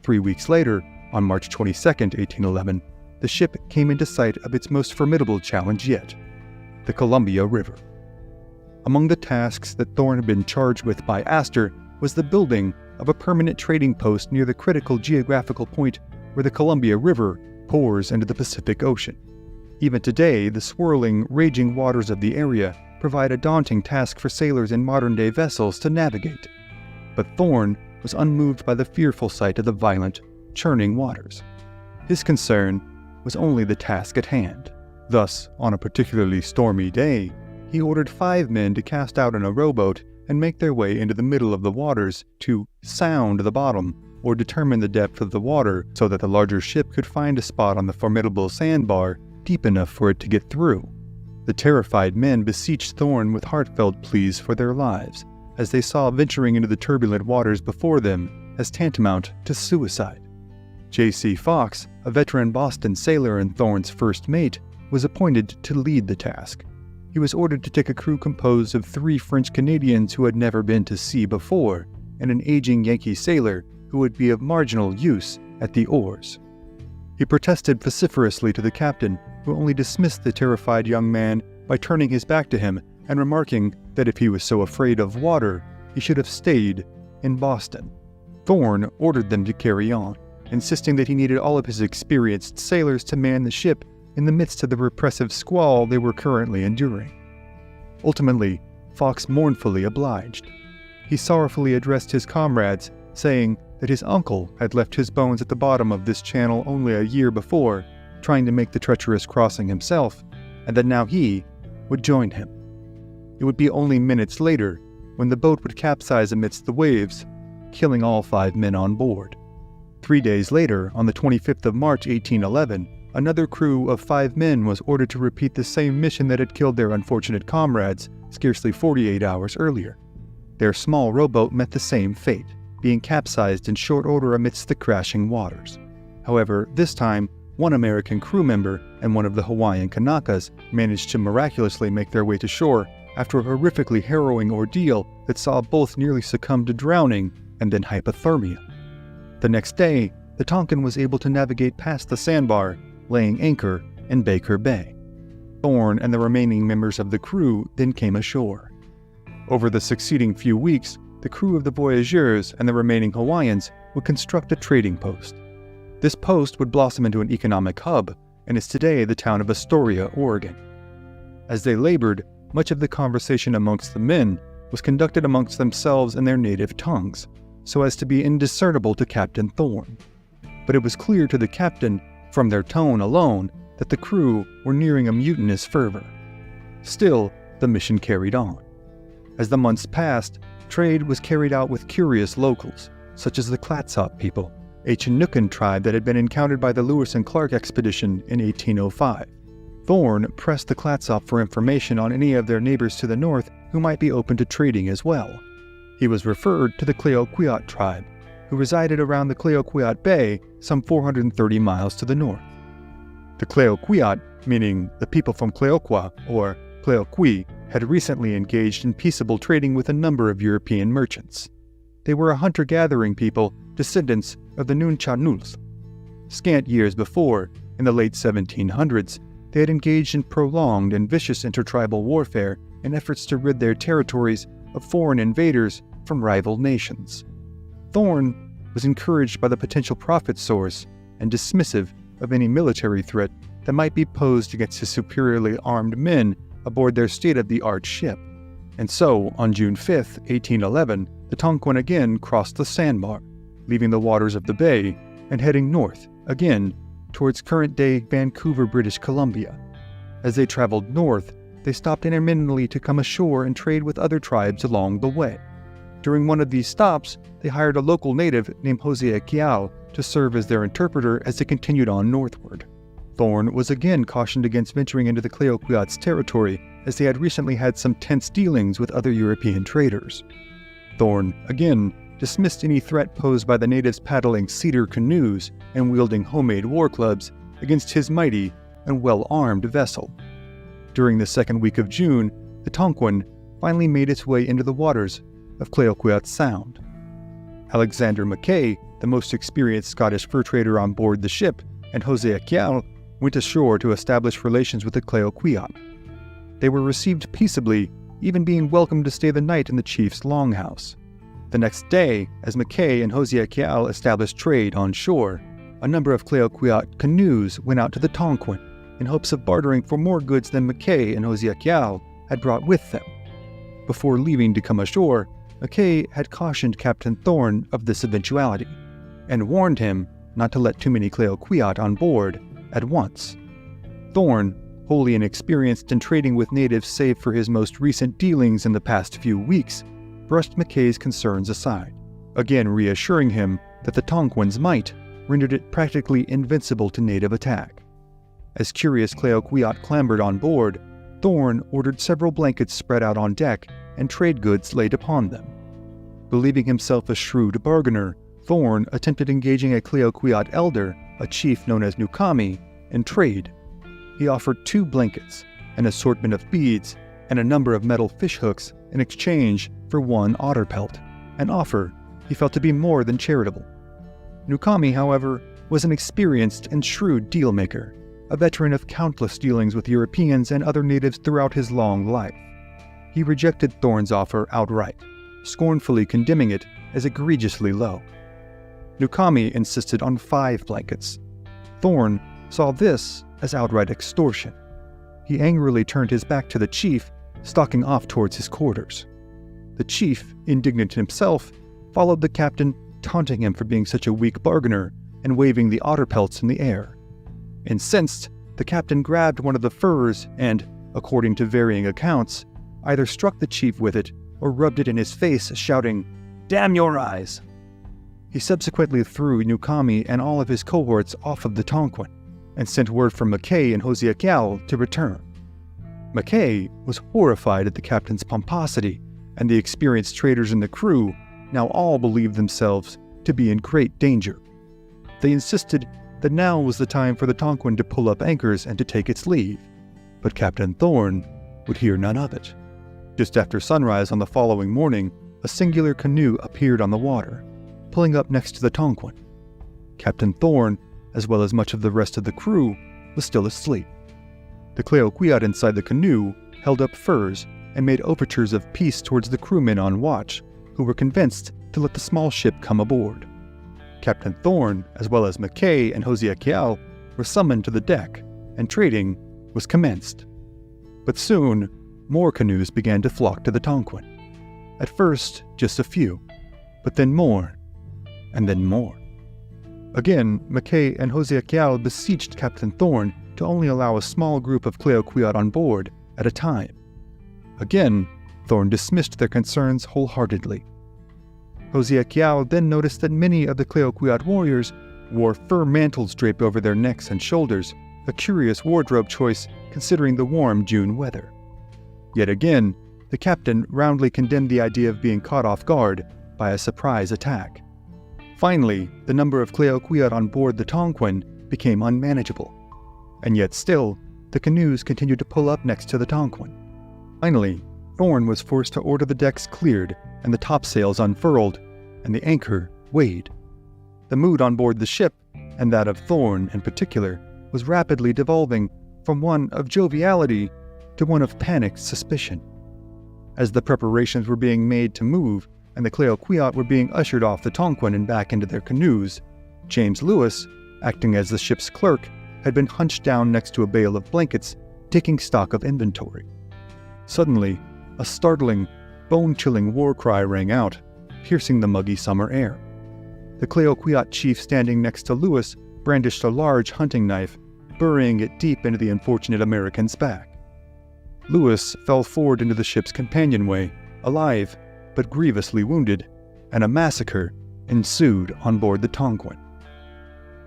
3 weeks later, on March 22, 1811, the ship came into sight of its most formidable challenge yet, the Columbia River. Among the tasks that Thorn had been charged with by Astor was the building of a permanent trading post near the critical geographical point where the Columbia River pours into the Pacific Ocean. Even today, the swirling, raging waters of the area provide a daunting task for sailors in modern-day vessels to navigate. But Thorn was unmoved by the fearful sight of the violent, churning waters. His concern was only the task at hand. Thus, on a particularly stormy day, he ordered 5 men to cast out in a rowboat and make their way into the middle of the waters to sound the bottom, or determine the depth of the water so that the larger ship could find a spot on the formidable sandbar deep enough for it to get through. The terrified men beseeched Thorn with heartfelt pleas for their lives, as they saw venturing into the turbulent waters before them as tantamount to suicide. J.C. Fox, a veteran Boston sailor and Thorn's first mate, was appointed to lead the task. He was ordered to take a crew composed of 3 French Canadians who had never been to sea before, and an aging Yankee sailor who would be of marginal use at the oars. He protested vociferously to the captain, who only dismissed the terrified young man by turning his back to him and remarking that if he was so afraid of water, he should have stayed in Boston. Thorn ordered them to carry on, insisting that he needed all of his experienced sailors to man the ship in the midst of the repressive squall they were currently enduring. Ultimately, Fox mournfully obliged. He sorrowfully addressed his comrades, saying that his uncle had left his bones at the bottom of this channel only a year before, trying to make the treacherous crossing himself, and that now he would join him. It would be only minutes later when the boat would capsize amidst the waves, killing all 5 men on board. 3 days later, on the 25th of March 1811, another crew of 5 men was ordered to repeat the same mission that had killed their unfortunate comrades scarcely 48 hours earlier. Their small rowboat met the same fate, being capsized in short order amidst the crashing waters. However, this time, one American crew member and one of the Hawaiian Kanakas managed to miraculously make their way to shore after a horrifically harrowing ordeal that saw both nearly succumb to drowning and then hypothermia. The next day, the Tonquin was able to navigate past the sandbar, laying anchor in Baker Bay. Thorn and the remaining members of the crew then came ashore. Over the succeeding few weeks, the crew of the voyageurs and the remaining Hawaiians would construct a trading post. This post would blossom into an economic hub and is today the town of Astoria, Oregon. As they labored, much of the conversation amongst the men was conducted amongst themselves in their native tongues, so as to be indiscernible to Captain Thorn. But it was clear to the captain, from their tone alone, that the crew were nearing a mutinous fervor. Still, the mission carried on. As the months passed, trade was carried out with curious locals, such as the Clatsop people, a Chinookan tribe that had been encountered by the Lewis and Clark expedition in 1805. Thorn pressed the Clatsop for information on any of their neighbors to the north who might be open to trading as well. He was referred to the Cleoquiot tribe, who resided around the Cleoquiot Bay, some 430 miles to the north. The Cleoquiot, meaning the people from Cleoqua or Cleoqui, had recently engaged in peaceable trading with a number of European merchants. They were a hunter-gathering people, descendants of the Nunchanuls. Scant years before, in the late 1700s, they had engaged in prolonged and vicious intertribal warfare in efforts to rid their territories of foreign invaders from rival nations. Thorn was encouraged by the potential profit source and dismissive of any military threat that might be posed against his superiorly armed men aboard their state-of-the-art ship. And so, on June 5, 1811, the Tonquin again crossed the sandbar, leaving the waters of the bay and heading north, again, towards current-day Vancouver, British Columbia. As they traveled north, they stopped intermittently to come ashore and trade with other tribes along the way. During one of these stops, they hired a local native named Hosea Kiao to serve as their interpreter as they continued on northward. Thorn was again cautioned against venturing into the Cleoquiot's territory, as they had recently had some tense dealings with other European traders. Thorn, again, dismissed any threat posed by the natives paddling cedar canoes and wielding homemade war clubs against his mighty and well-armed vessel. During the second week of June, the Tonquin finally made its way into the waters of Cleoquiot Sound. Alexander Mackay, the most experienced Scottish fur trader on board the ship, and Hosea Kiao went ashore to establish relations with the Cleoquiot. They were received peaceably, even being welcome to stay the night in the chief's longhouse. The next day, as Mackay and Hosea Kiao established trade on shore, a number of Cleoquiot canoes went out to the Tonquin in hopes of bartering for more goods than Mackay and Hosea Kiao had brought with them. Before leaving to come ashore, Mackay had cautioned Captain Thorn of this eventuality, and warned him not to let too many Cleoquiot on board at once. Thorn, wholly inexperienced in trading with natives save for his most recent dealings in the past few weeks, brushed Mackay's concerns aside, again reassuring him that the Tonquin's might rendered it practically invincible to native attack. As curious Cleoquiot clambered on board, Thorn ordered several blankets spread out on deck and trade goods laid upon them. Believing himself a shrewd bargainer, Thorn attempted engaging a Cleoquiot elder, a chief known as Nukami, in trade. He offered 2 blankets, an assortment of beads, and a number of metal fishhooks in exchange for 1 otter pelt, an offer he felt to be more than charitable. Nukami, however, was an experienced and shrewd dealmaker, a veteran of countless dealings with Europeans and other natives throughout his long life. He rejected Thorn's offer outright, scornfully condemning it as egregiously low. Nukami insisted on 5 blankets. Thorn saw this as outright extortion. He angrily turned his back to the chief, stalking off towards his quarters. The chief, indignant himself, followed the captain, taunting him for being such a weak bargainer and waving the otter pelts in the air. Incensed, the captain grabbed one of the furs and, according to varying accounts, either struck the chief with it or rubbed it in his face, shouting, "Damn your eyes!" He subsequently threw Nukami and all of his cohorts off of the Tonquin, and sent word for Mackay and Hosiakial to return. Mackay was horrified at the captain's pomposity, and the experienced traders in the crew now all believed themselves to be in great danger. They insisted that now was the time for the Tonquin to pull up anchors and to take its leave, but Captain Thorn would hear none of it. Just after sunrise on the following morning, a singular canoe appeared on the water, pulling up next to the Tonquin. Captain Thorn, as well as much of the rest of the crew, was still asleep. The Cleoquiot inside the canoe held up furs and made overtures of peace towards the crewmen on watch, who were convinced to let the small ship come aboard. Captain Thorn, as well as Mackay and Hosiakial, were summoned to the deck, and trading was commenced. But soon, more canoes began to flock to the Tonquin. At first, just a few, but then more, and then more. Again, Mackay and Hosiakial beseeched Captain Thorn to only allow a small group of Cleoquiot on board at a time. Again, Thorn dismissed their concerns wholeheartedly. Hosiakial then noticed that many of the Cleoquiot warriors wore fur mantles draped over their necks and shoulders, a curious wardrobe choice considering the warm June weather. Yet again, the captain roundly condemned the idea of being caught off guard by a surprise attack. Finally, the number of Cleoquiot on board the Tonquin became unmanageable, and yet still, the canoes continued to pull up next to the Tonquin. Finally, Thorn was forced to order the decks cleared and the topsails unfurled, and the anchor weighed. The mood on board the ship, and that of Thorn in particular, was rapidly devolving from one of joviality to one of panicked suspicion. As the preparations were being made to move, and the Cleoquiot were being ushered off the Tonquin and back into their canoes, James Lewis, acting as the ship's clerk, had been hunched down next to a bale of blankets, taking stock of inventory. Suddenly, a startling, bone-chilling war cry rang out, piercing the muggy summer air. The Cleoquiot chief standing next to Lewis brandished a large hunting knife, burying it deep into the unfortunate American's back. Lewis fell forward into the ship's companionway, alive but grievously wounded, and a massacre ensued on board the Tonquin.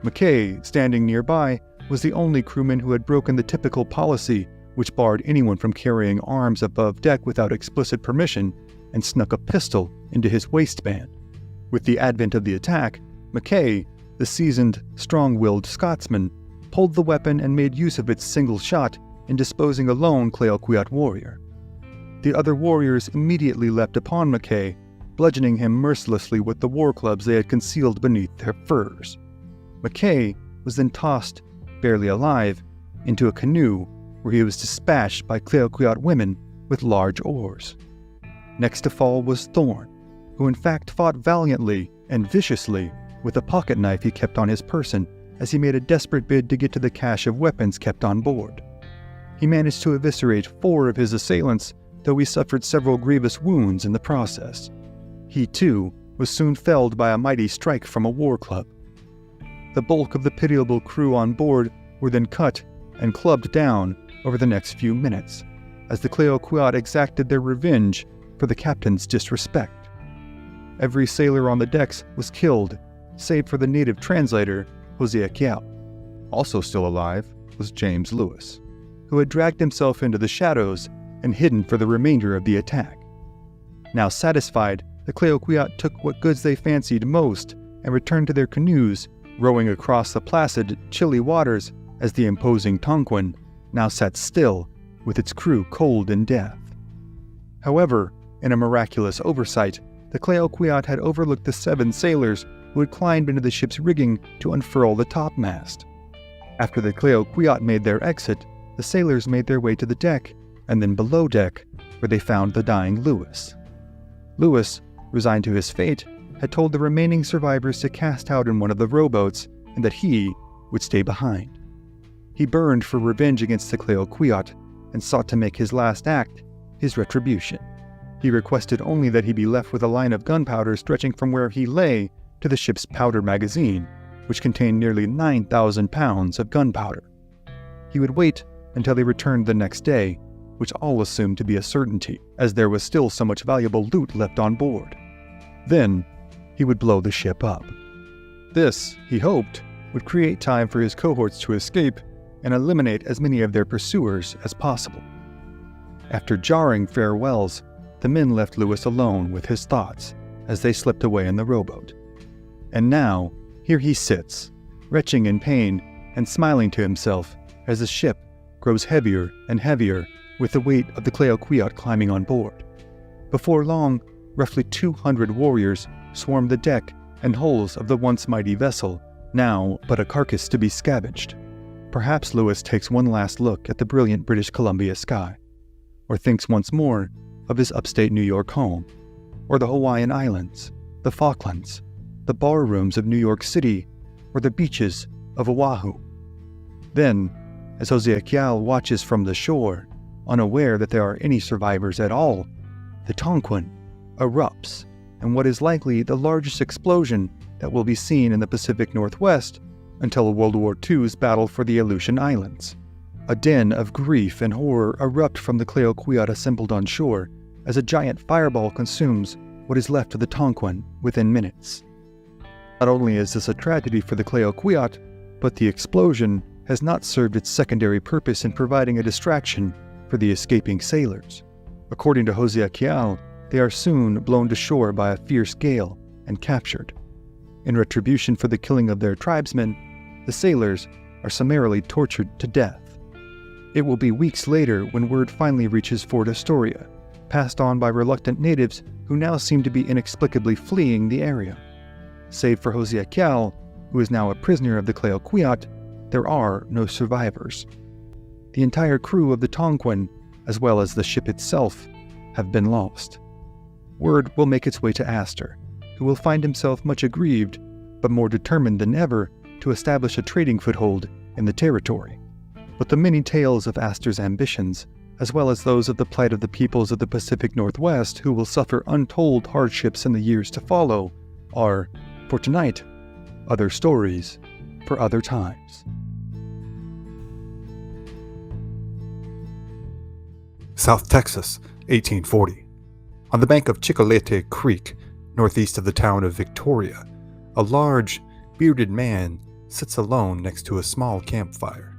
Mackay, standing nearby, was the only crewman who had broken the typical policy which barred anyone from carrying arms above deck without explicit permission, and snuck a pistol into his waistband. With the advent of the attack, Mackay, the seasoned, strong-willed Scotsman, pulled the weapon and made use of its single shot in disposing a lone Cleoquiot warrior. The other warriors immediately leapt upon Mackay, bludgeoning him mercilessly with the war clubs they had concealed beneath their furs. Mackay was then tossed, barely alive, into a canoe where he was dispatched by Cleoquiot women with large oars. Next to fall was Thorn, who in fact fought valiantly and viciously with a pocket knife he kept on his person as he made a desperate bid to get to the cache of weapons kept on board. He managed to eviscerate 4 of his assailants, though he suffered several grievous wounds in the process. He, too, was soon felled by a mighty strike from a war club. The bulk of the pitiable crew on board were then cut and clubbed down over the next few minutes, as the Cleoquiot exacted their revenge for the captain's disrespect. Every sailor on the decks was killed, save for the native translator, Hosea. Also still alive was James Lewis, who had dragged himself into the shadows and hidden for the remainder of the attack. Now satisfied, the Cleoquiot took what goods they fancied most and returned to their canoes, rowing across the placid, chilly waters as the imposing Tonquin now sat still, with its crew cold in death. However, in a miraculous oversight, the Cleoquiot had overlooked the 7 sailors who had climbed into the ship's rigging to unfurl the topmast. After the Cleoquiot made their exit, the sailors made their way to the deck, and then below deck, where they found the dying Lewis. Lewis, resigned to his fate, had told the remaining survivors to cast out in one of the rowboats and that he would stay behind. He burned for revenge against the Cleoquiot and sought to make his last act his retribution. He requested only that he be left with a line of gunpowder stretching from where he lay to the ship's powder magazine, which contained nearly 9,000 pounds of gunpowder. He would wait until they returned the next day, which all assumed to be a certainty, as there was still so much valuable loot left on board. Then, he would blow the ship up. This, he hoped, would create time for his cohorts to escape and eliminate as many of their pursuers as possible. After jarring farewells, the men left Lewis alone with his thoughts as they slipped away in the rowboat. And now, here he sits, retching in pain and smiling to himself as the ship grows heavier and heavier with the weight of the Cleoquiot climbing on board. Before long, roughly 200 warriors swarmed the deck and hulls of the once mighty vessel, now but a carcass to be scavenged. Perhaps Lewis takes one last look at the brilliant British Columbia sky, or thinks once more of his upstate New York home, or the Hawaiian Islands, the Falklands, the bar rooms of New York City, or the beaches of Oahu. Then, as Hosea watches from the shore, unaware that there are any survivors at all, the Tonquin erupts in what is likely the largest explosion that will be seen in the Pacific Northwest until World War II's battle for the Aleutian Islands. A din of grief and horror erupt from the Cleoquiot assembled on shore as a giant fireball consumes what is left of the Tonquin within minutes. Not only is this a tragedy for the Cleoquiot, but the explosion has not served its secondary purpose in providing a distraction for the escaping sailors. According to Hosea, they are soon blown to shore by a fierce gale and captured. In retribution for the killing of their tribesmen, the sailors are summarily tortured to death. It will be weeks later when word finally reaches Fort Astoria, passed on by reluctant natives who now seem to be inexplicably fleeing the area. Save for Hosea, who is now a prisoner of the Cleoquiot, there are no survivors. The entire crew of the Tonquin, as well as the ship itself, have been lost. Word will make its way to Astor, who will find himself much aggrieved, but more determined than ever to establish a trading foothold in the territory. But the many tales of Astor's ambitions, as well as those of the plight of the peoples of the Pacific Northwest who will suffer untold hardships in the years to follow, are, for tonight, other stories for other times. South Texas, 1840. On the bank of Chicolete Creek, northeast of the town of Victoria, a large, bearded man sits alone next to a small campfire.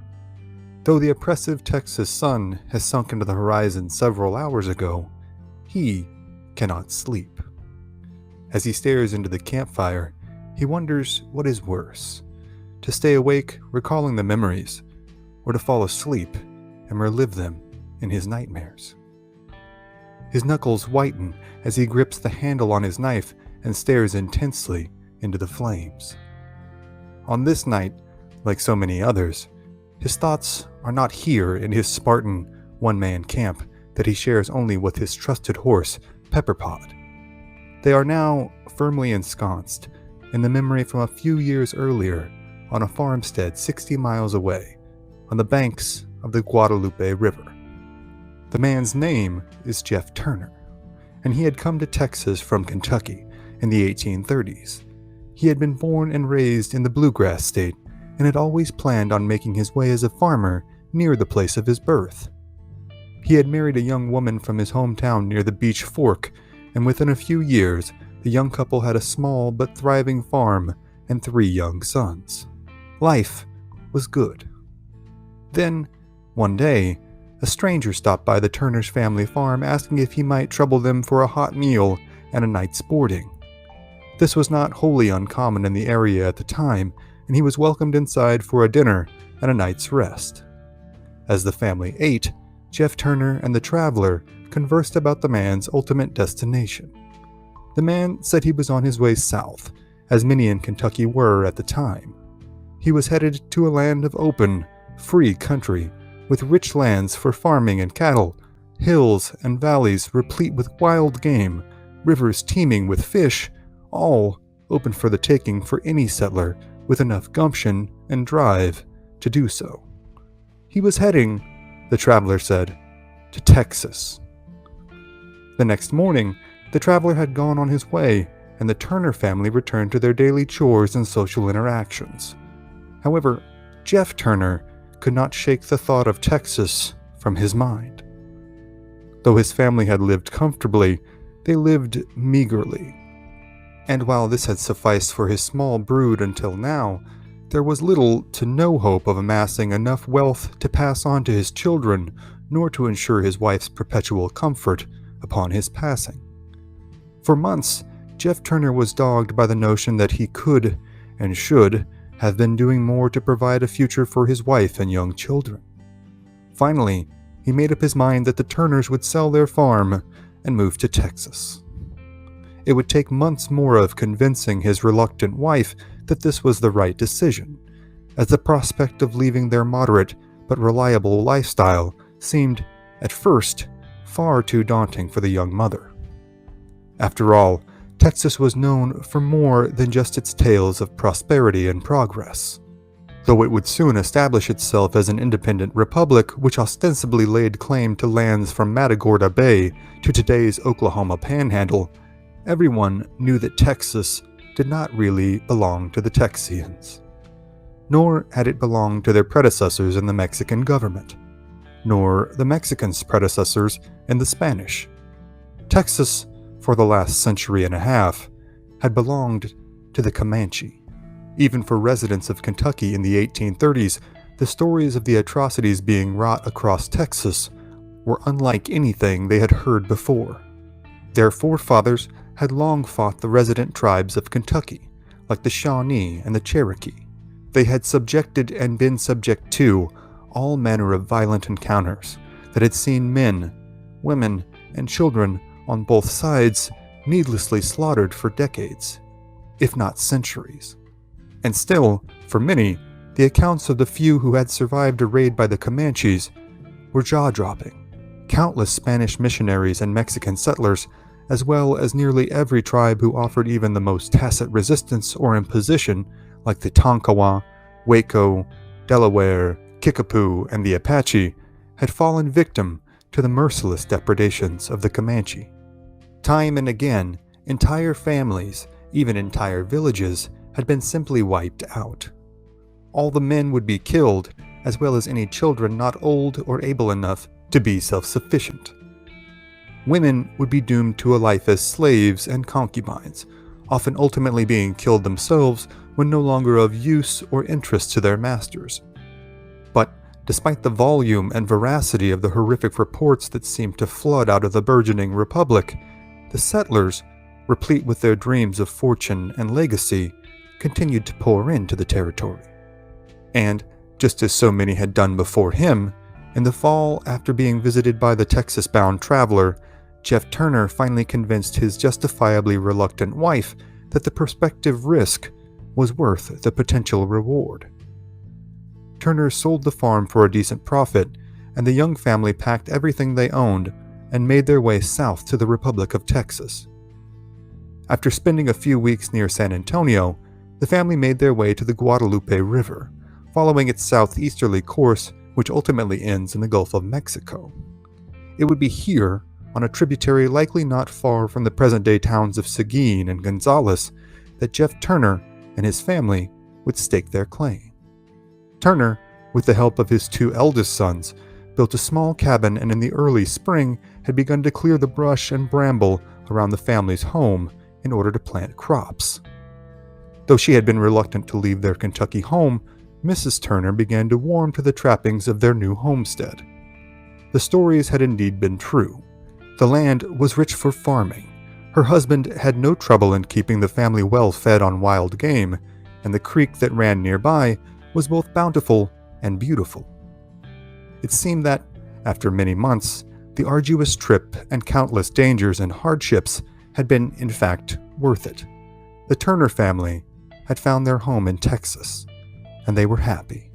Though the oppressive Texas sun has sunk into the horizon several hours ago, he cannot sleep. As he stares into the campfire, he wonders what is worse, to stay awake recalling the memories, or to fall asleep and relive them in his nightmares. His knuckles whiten as he grips the handle on his knife and stares intensely into the flames. On this night, like so many others, his thoughts are not here in his Spartan one-man camp that he shares only with his trusted horse, Pepperpot. They are now firmly ensconced in the memory from a few years earlier on a farmstead 60 miles away, on the banks of the Guadalupe River. The man's name is Jeff Turner, and he had come to Texas from Kentucky in the 1830s. He had been born and raised in the Bluegrass State and had always planned on making his way as a farmer near the place of his birth. He had married a young woman from his hometown near the Beach Fork, and within a few years, the young couple had a small but thriving farm and 3 young sons. Life was good. Then, one day, a stranger stopped by the Turner's family farm asking if he might trouble them for a hot meal and a night's boarding. This was not wholly uncommon in the area at the time, and he was welcomed inside for a dinner and a night's rest. As the family ate, Jeff Turner and the traveler conversed about the man's ultimate destination. The man said he was on his way south, as many in Kentucky were at the time. He was headed to a land of open, free country, with rich lands for farming and cattle, hills and valleys replete with wild game, rivers teeming with fish, all open for the taking for any settler with enough gumption and drive to do so. He was heading, the traveler said, to Texas. The next morning, the traveler had gone on his way, and the Turner family returned to their daily chores and social interactions. However, Jeff Turner could not shake the thought of Texas from his mind. Though his family had lived comfortably, they lived meagerly. And while this had sufficed for his small brood until now, there was little to no hope of amassing enough wealth to pass on to his children, nor to ensure his wife's perpetual comfort upon his passing. For months, Jeff Turner was dogged by the notion that he could and should have been doing more to provide a future for his wife and young children. Finally, he made up his mind that the Turners would sell their farm and move to Texas. It would take months more of convincing his reluctant wife that this was the right decision, as the prospect of leaving their moderate but reliable lifestyle seemed, at first, far too daunting for the young mother. After all, Texas was known for more than just its tales of prosperity and progress. Though it would soon establish itself as an independent republic which ostensibly laid claim to lands from Matagorda Bay to today's Oklahoma Panhandle, everyone knew that Texas did not really belong to the Texians. Nor had it belonged to their predecessors in the Mexican government, nor the Mexicans' predecessors in the Spanish. Texas, for the last century and a half, had belonged to the Comanche. Even for residents of Kentucky in the 1830s, the stories of the atrocities being wrought across Texas were unlike anything they had heard before. Their forefathers had long fought the resident tribes of Kentucky, like the Shawnee and the Cherokee. They had subjected and been subject to all manner of violent encounters that had seen men, women, and children on both sides needlessly slaughtered for decades, if not centuries. And still, for many, the accounts of the few who had survived a raid by the Comanches were jaw-dropping. Countless Spanish missionaries and Mexican settlers, as well as nearly every tribe who offered even the most tacit resistance or imposition, like the Tonkawa, Waco, Delaware, Kickapoo, and the Apache, had fallen victim to the merciless depredations of the Comanche. Time and again, entire families, even entire villages, had been simply wiped out. All the men would be killed, as well as any children not old or able enough to be self-sufficient. Women would be doomed to a life as slaves and concubines, often ultimately being killed themselves when no longer of use or interest to their masters. But despite the volume and veracity of the horrific reports that seemed to flood out of the burgeoning republic, the settlers, replete with their dreams of fortune and legacy, continued to pour into the territory. And, just as so many had done before him, in the fall after being visited by the Texas-bound traveler, Jeff Turner finally convinced his justifiably reluctant wife that the prospective risk was worth the potential reward. Turner sold the farm for a decent profit, and the young family packed everything they owned and made their way south to the Republic of Texas. After spending a few weeks near San Antonio, the family made their way to the Guadalupe River, following its southeasterly course, which ultimately ends in the Gulf of Mexico. It would be here, on a tributary likely not far from the present-day towns of Seguin and Gonzales, that Jeff Turner and his family would stake their claim. Turner, with the help of his two eldest sons, built a small cabin and in the early spring had begun to clear the brush and bramble around the family's home in order to plant crops. Though she had been reluctant to leave their Kentucky home, Mrs. Turner began to warm to the trappings of their new homestead. The stories had indeed been true. The land was rich for farming. Her husband had no trouble in keeping the family well fed on wild game, and the creek that ran nearby was both bountiful and beautiful. It seemed that, after many months, the arduous trip and countless dangers and hardships had been, in fact, worth it. The Turner family had found their home in Texas, and they were happy.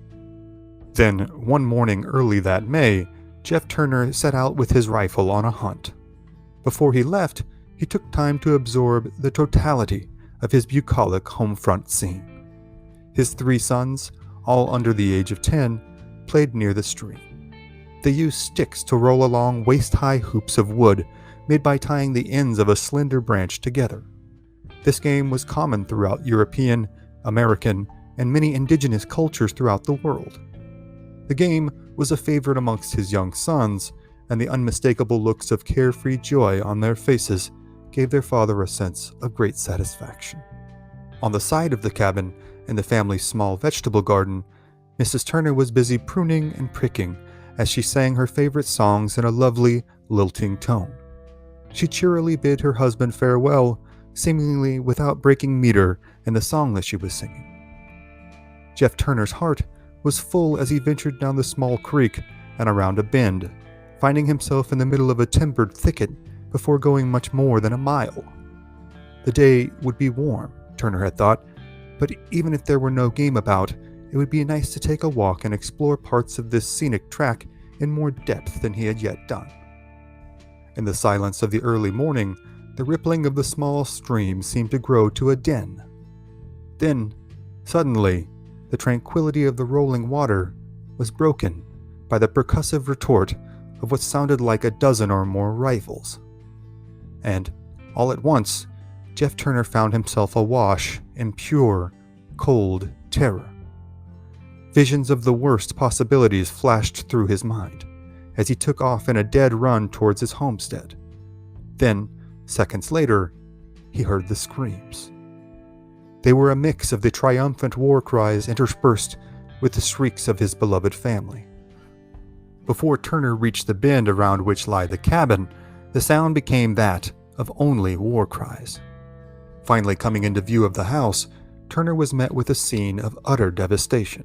Then, one morning early that May, Jeff Turner set out with his rifle on a hunt. Before he left, he took time to absorb the totality of his bucolic homefront scene. His 3 sons, all under the age of 10, played near the stream. They used sticks to roll along waist-high hoops of wood made by tying the ends of a slender branch together. This game was common throughout European, American, and many indigenous cultures throughout the world. The game was a favorite amongst his young sons, and the unmistakable looks of carefree joy on their faces gave their father a sense of great satisfaction. On the side of the cabin, in the family's small vegetable garden, Mrs. Turner was busy pruning and pricking as she sang her favorite songs in a lovely, lilting tone. She cheerily bid her husband farewell, seemingly without breaking meter in the song that she was singing. Jeff Turner's heart was full as he ventured down the small creek and around a bend, finding himself in the middle of a timbered thicket before going much more than a mile. The day would be warm, Turner had thought, but even if there were no game about, it would be nice to take a walk and explore parts of this scenic track in more depth than he had yet done. In the silence of the early morning, the rippling of the small stream seemed to grow to a din. Then, suddenly, the tranquility of the rolling water was broken by the percussive retort of what sounded like a dozen or more rifles. And, all at once, Jeff Turner found himself awash in pure, cold terror. Visions of the worst possibilities flashed through his mind as he took off in a dead run towards his homestead. Then, seconds later, he heard the screams. They were a mix of the triumphant war cries interspersed with the shrieks of his beloved family. Before Turner reached the bend around which lay the cabin, the sound became that of only war cries. Finally coming into view of the house, Turner was met with a scene of utter devastation.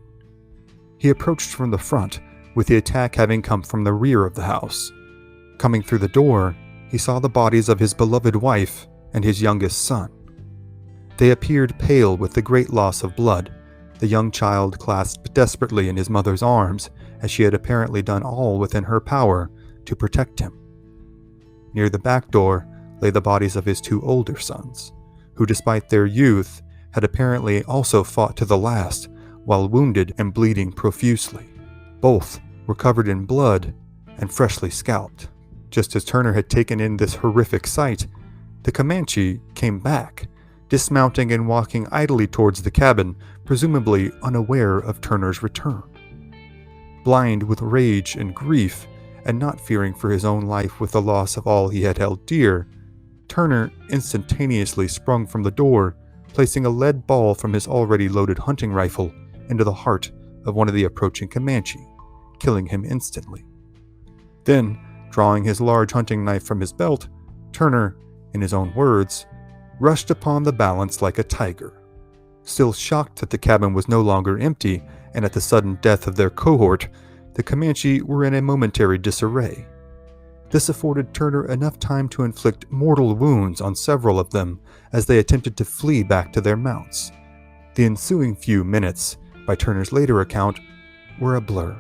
He approached from the front, with the attack having come from the rear of the house. Coming through the door, he saw the bodies of his beloved wife and his youngest son. They appeared pale with the great loss of blood, the young child clasped desperately in his mother's arms, as she had apparently done all within her power to protect him. Near the back door lay the bodies of his 2 older sons, who despite their youth had apparently also fought to the last while wounded and bleeding profusely. Both were covered in blood and freshly scalped. Just as Turner had taken in this horrific sight, the Comanche came back, dismounting and walking idly towards the cabin, presumably unaware of Turner's return. Blind with rage and grief, and not fearing for his own life with the loss of all he had held dear, Turner instantaneously sprung from the door, placing a lead ball from his already loaded hunting rifle into the heart of one of the approaching Comanche, killing him instantly. Then, drawing his large hunting knife from his belt, Turner, in his own words, rushed upon the balance like a tiger. Still shocked that the cabin was no longer empty and at the sudden death of their cohort, the Comanche were in a momentary disarray. This afforded Turner enough time to inflict mortal wounds on several of them as they attempted to flee back to their mounts. The ensuing few minutes, by Turner's later account, were a blur.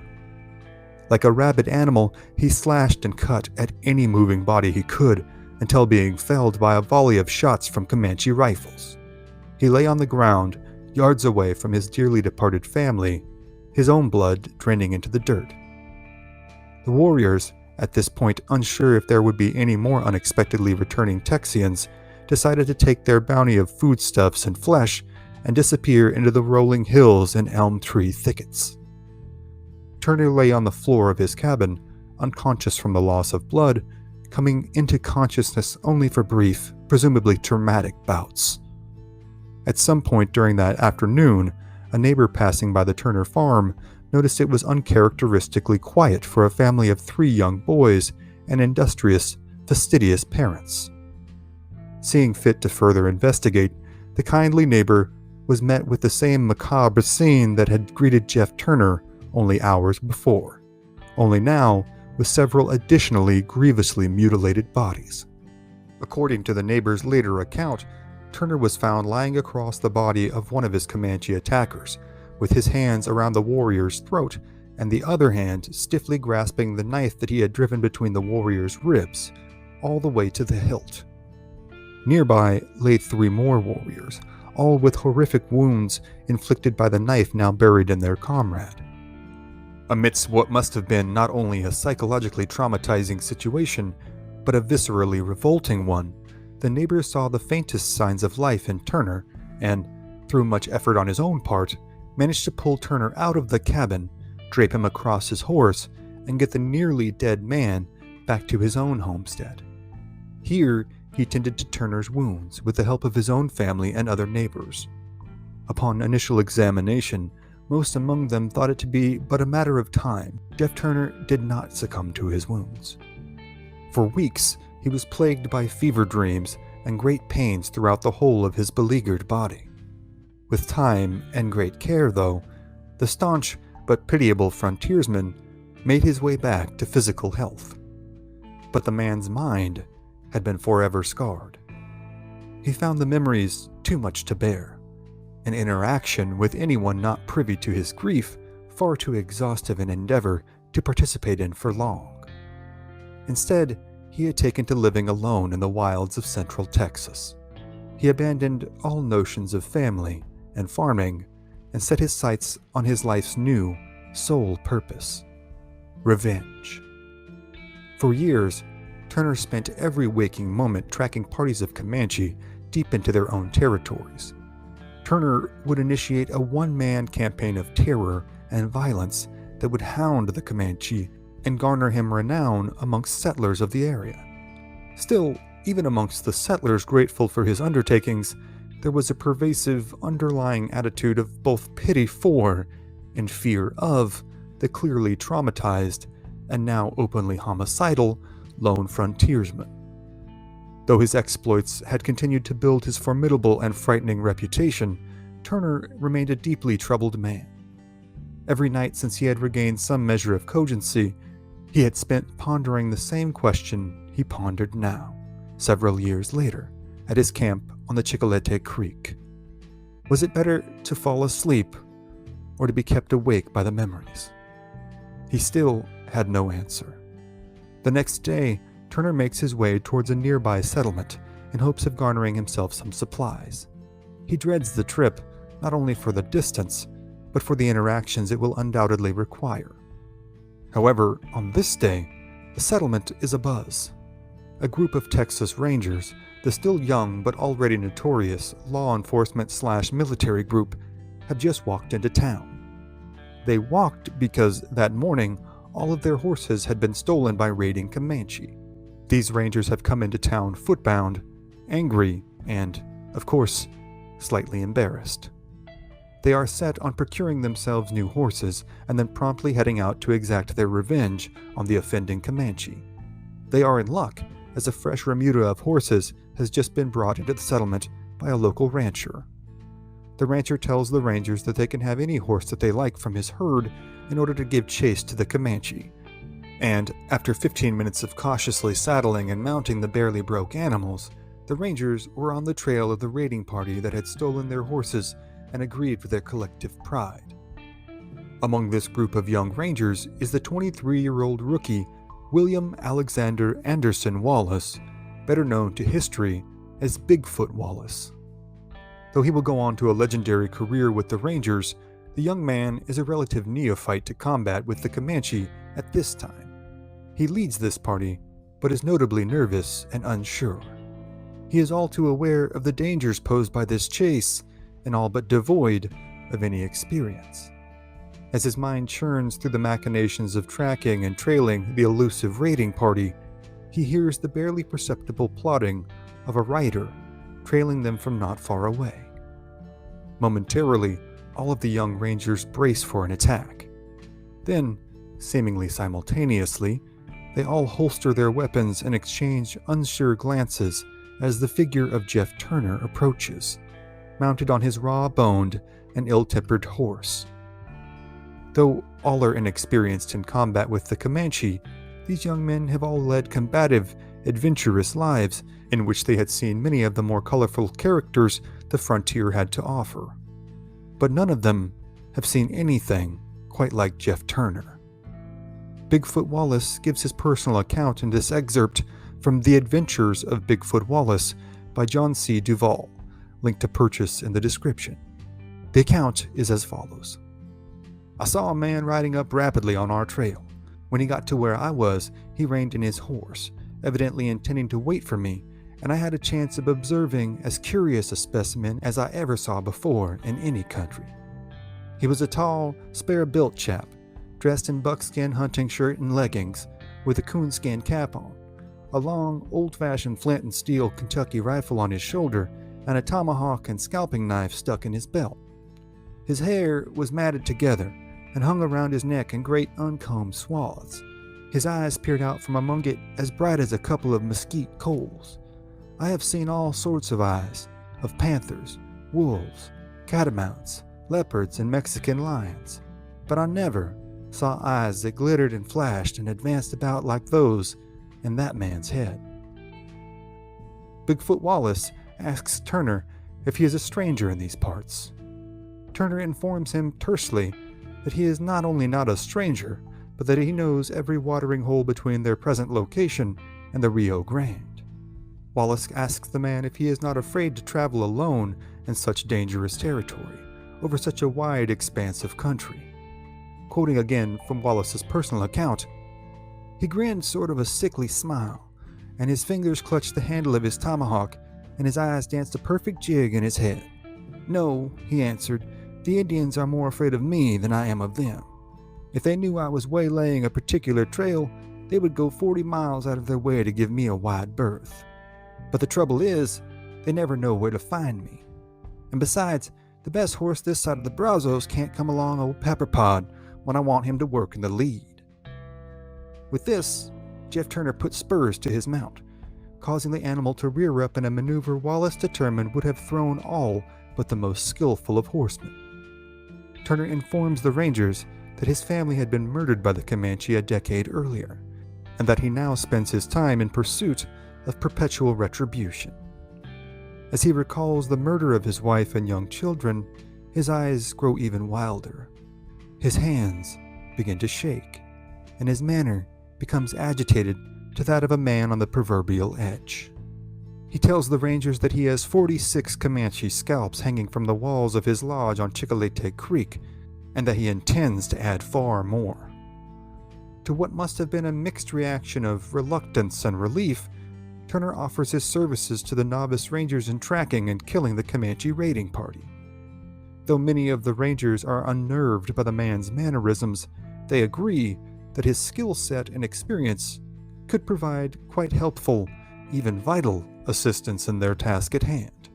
Like a rabid animal, he slashed and cut at any moving body he could until being felled by a volley of shots from Comanche rifles. He lay on the ground, yards away from his dearly departed family, his own blood draining into the dirt. The warriors, at this point unsure if there would be any more unexpectedly returning Texians, decided to take their bounty of foodstuffs and flesh and disappear into the rolling hills and elm tree thickets. Turner lay on the floor of his cabin, unconscious from the loss of blood, coming into consciousness only for brief, presumably traumatic bouts. At some point during that afternoon, a neighbor passing by the Turner farm noticed it was uncharacteristically quiet for a family of 3 young boys and industrious, fastidious parents. Seeing fit to further investigate, the kindly neighbor was met with the same macabre scene that had greeted Jeff Turner only hours before, only now with several additionally grievously mutilated bodies. According to the neighbor's later account, Turner was found lying across the body of one of his Comanche attackers, with his hands around the warrior's throat and the other hand stiffly grasping the knife that he had driven between the warrior's ribs, all the way to the hilt. Nearby lay 3 more warriors, all with horrific wounds inflicted by the knife now buried in their comrade. Amidst what must have been not only a psychologically traumatizing situation, but a viscerally revolting one, the neighbor saw the faintest signs of life in Turner and, through much effort on his own part, managed to pull Turner out of the cabin, drape him across his horse, and get the nearly dead man back to his own homestead. Here, he tended to Turner's wounds with the help of his own family and other neighbors. Upon initial examination, most among them thought it to be but a matter of time. Jeff Turner did not succumb to his wounds. For weeks, he was plagued by fever dreams and great pains throughout the whole of his beleaguered body. With time and great care, though, the staunch but pitiable frontiersman made his way back to physical health. But the man's mind had been forever scarred. He found the memories too much to bear, an interaction with anyone not privy to his grief far too exhaustive an endeavor to participate in for long. Instead, he had taken to living alone in the wilds of central Texas. He abandoned all notions of family and farming and set his sights on his life's new, sole purpose: revenge. For years, Turner spent every waking moment tracking parties of Comanche deep into their own territories. Turner would initiate a one-man campaign of terror and violence that would hound the Comanche and garner him renown amongst settlers of the area. Still, even amongst the settlers grateful for his undertakings, there was a pervasive underlying attitude of both pity for and fear of the clearly traumatized and now openly homicidal lone frontiersman. Though his exploits had continued to build his formidable and frightening reputation, Turner remained a deeply troubled man. Every night since he had regained some measure of cogency, he had spent pondering the same question he pondered now, several years later, at his camp on the Chicolete Creek. Was it better to fall asleep or to be kept awake by the memories? He still had no answer. The next day, Turner makes his way towards a nearby settlement in hopes of garnering himself some supplies. He dreads the trip, not only for the distance, but for the interactions it will undoubtedly require. However, on this day, the settlement is abuzz. A group of Texas Rangers, the still young but already notorious law enforcement/military group, have just walked into town. They walked because that morning all of their horses had been stolen by raiding Comanche. These Rangers have come into town footbound, angry, and, of course, slightly embarrassed. They are set on procuring themselves new horses and then promptly heading out to exact their revenge on the offending Comanche. They are in luck, as a fresh remuda of horses has just been brought into the settlement by a local rancher. The rancher tells the Rangers that they can have any horse that they like from his herd in order to give chase to the Comanche. And after 15 minutes of cautiously saddling and mounting the barely broke animals, the Rangers were on the trail of the raiding party that had stolen their horses and aggrieved their collective pride. Among this group of young Rangers is the 23-year-old rookie William Alexander Anderson Wallace, better known to history as Bigfoot Wallace. Though he will go on to a legendary career with the Rangers, the young man is a relative neophyte to combat with the Comanche at this time. He leads this party, but is notably nervous and unsure. He is all too aware of the dangers posed by this chase, and all but devoid of any experience. As his mind churns through the machinations of tracking and trailing the elusive raiding party, he hears the barely perceptible plodding of a rider trailing them from not far away. Momentarily, all of the young rangers brace for an attack. Then, seemingly simultaneously, they all holster their weapons and exchange unsure glances as the figure of Jeff Turner approaches, mounted on his raw-boned and ill-tempered horse. Though all are inexperienced in combat with the Comanche, these young men have all led combative, adventurous lives in which they had seen many of the more colorful characters the frontier had to offer. But none of them have seen anything quite like Jeff Turner. Bigfoot Wallace gives his personal account in this excerpt from The Adventures of Bigfoot Wallace by John C. Duvall, linked to purchase in the description. The account is as follows. I saw a man riding up rapidly on our trail. When he got to where I was, he reined in his horse, evidently intending to wait for me, and I had a chance of observing as curious a specimen as I ever saw before in any country. He was a tall, spare-built chap, dressed in buckskin hunting shirt and leggings, with a coonskin cap on, a long, old-fashioned flint and steel Kentucky rifle on his shoulder, and a tomahawk and scalping knife stuck in his belt. His hair was matted together and hung around his neck in great uncombed swaths. His eyes peered out from among it as bright as a couple of mesquite coals. I have seen all sorts of eyes, of panthers, wolves, catamounts, leopards, and Mexican lions, but I never saw eyes that glittered and flashed and advanced about like those in that man's head. Bigfoot Wallace asks Turner if he is a stranger in these parts. Turner informs him tersely that he is not only not a stranger, but that he knows every watering hole between their present location and the Rio Grande. Wallace asks the man if he is not afraid to travel alone in such dangerous territory, over such a wide expanse of country. Quoting again from Wallace's personal account, he grinned sort of a sickly smile, and his fingers clutched the handle of his tomahawk, and his eyes danced a perfect jig in his head. No, he answered, the Indians are more afraid of me than I am of them. If they knew I was waylaying a particular trail, they would go 40 miles out of their way to give me a wide berth. But the trouble is, they never know where to find me. And besides, the best horse this side of the Brazos can't come along old Pepperpod when I want him to work in the lead. With this, Jeff Turner put spurs to his mount, causing the animal to rear up in a maneuver Wallace determined would have thrown all but the most skillful of horsemen. Turner informs the Rangers that his family had been murdered by the Comanche a decade earlier, and that he now spends his time in pursuit of perpetual retribution. As he recalls the murder of his wife and young children, his eyes grow even wilder. His hands begin to shake, and his manner becomes agitated to that of a man on the proverbial edge. He tells the Rangers that he has 46 Comanche scalps hanging from the walls of his lodge on Chicolete Creek, and that he intends to add far more. To what must have been a mixed reaction of reluctance and relief, Turner offers his services to the novice Rangers in tracking and killing the Comanche raiding party. Though many of the Rangers are unnerved by the man's mannerisms, they agree that his skill set and experience could provide quite helpful, even vital, assistance in their task at hand.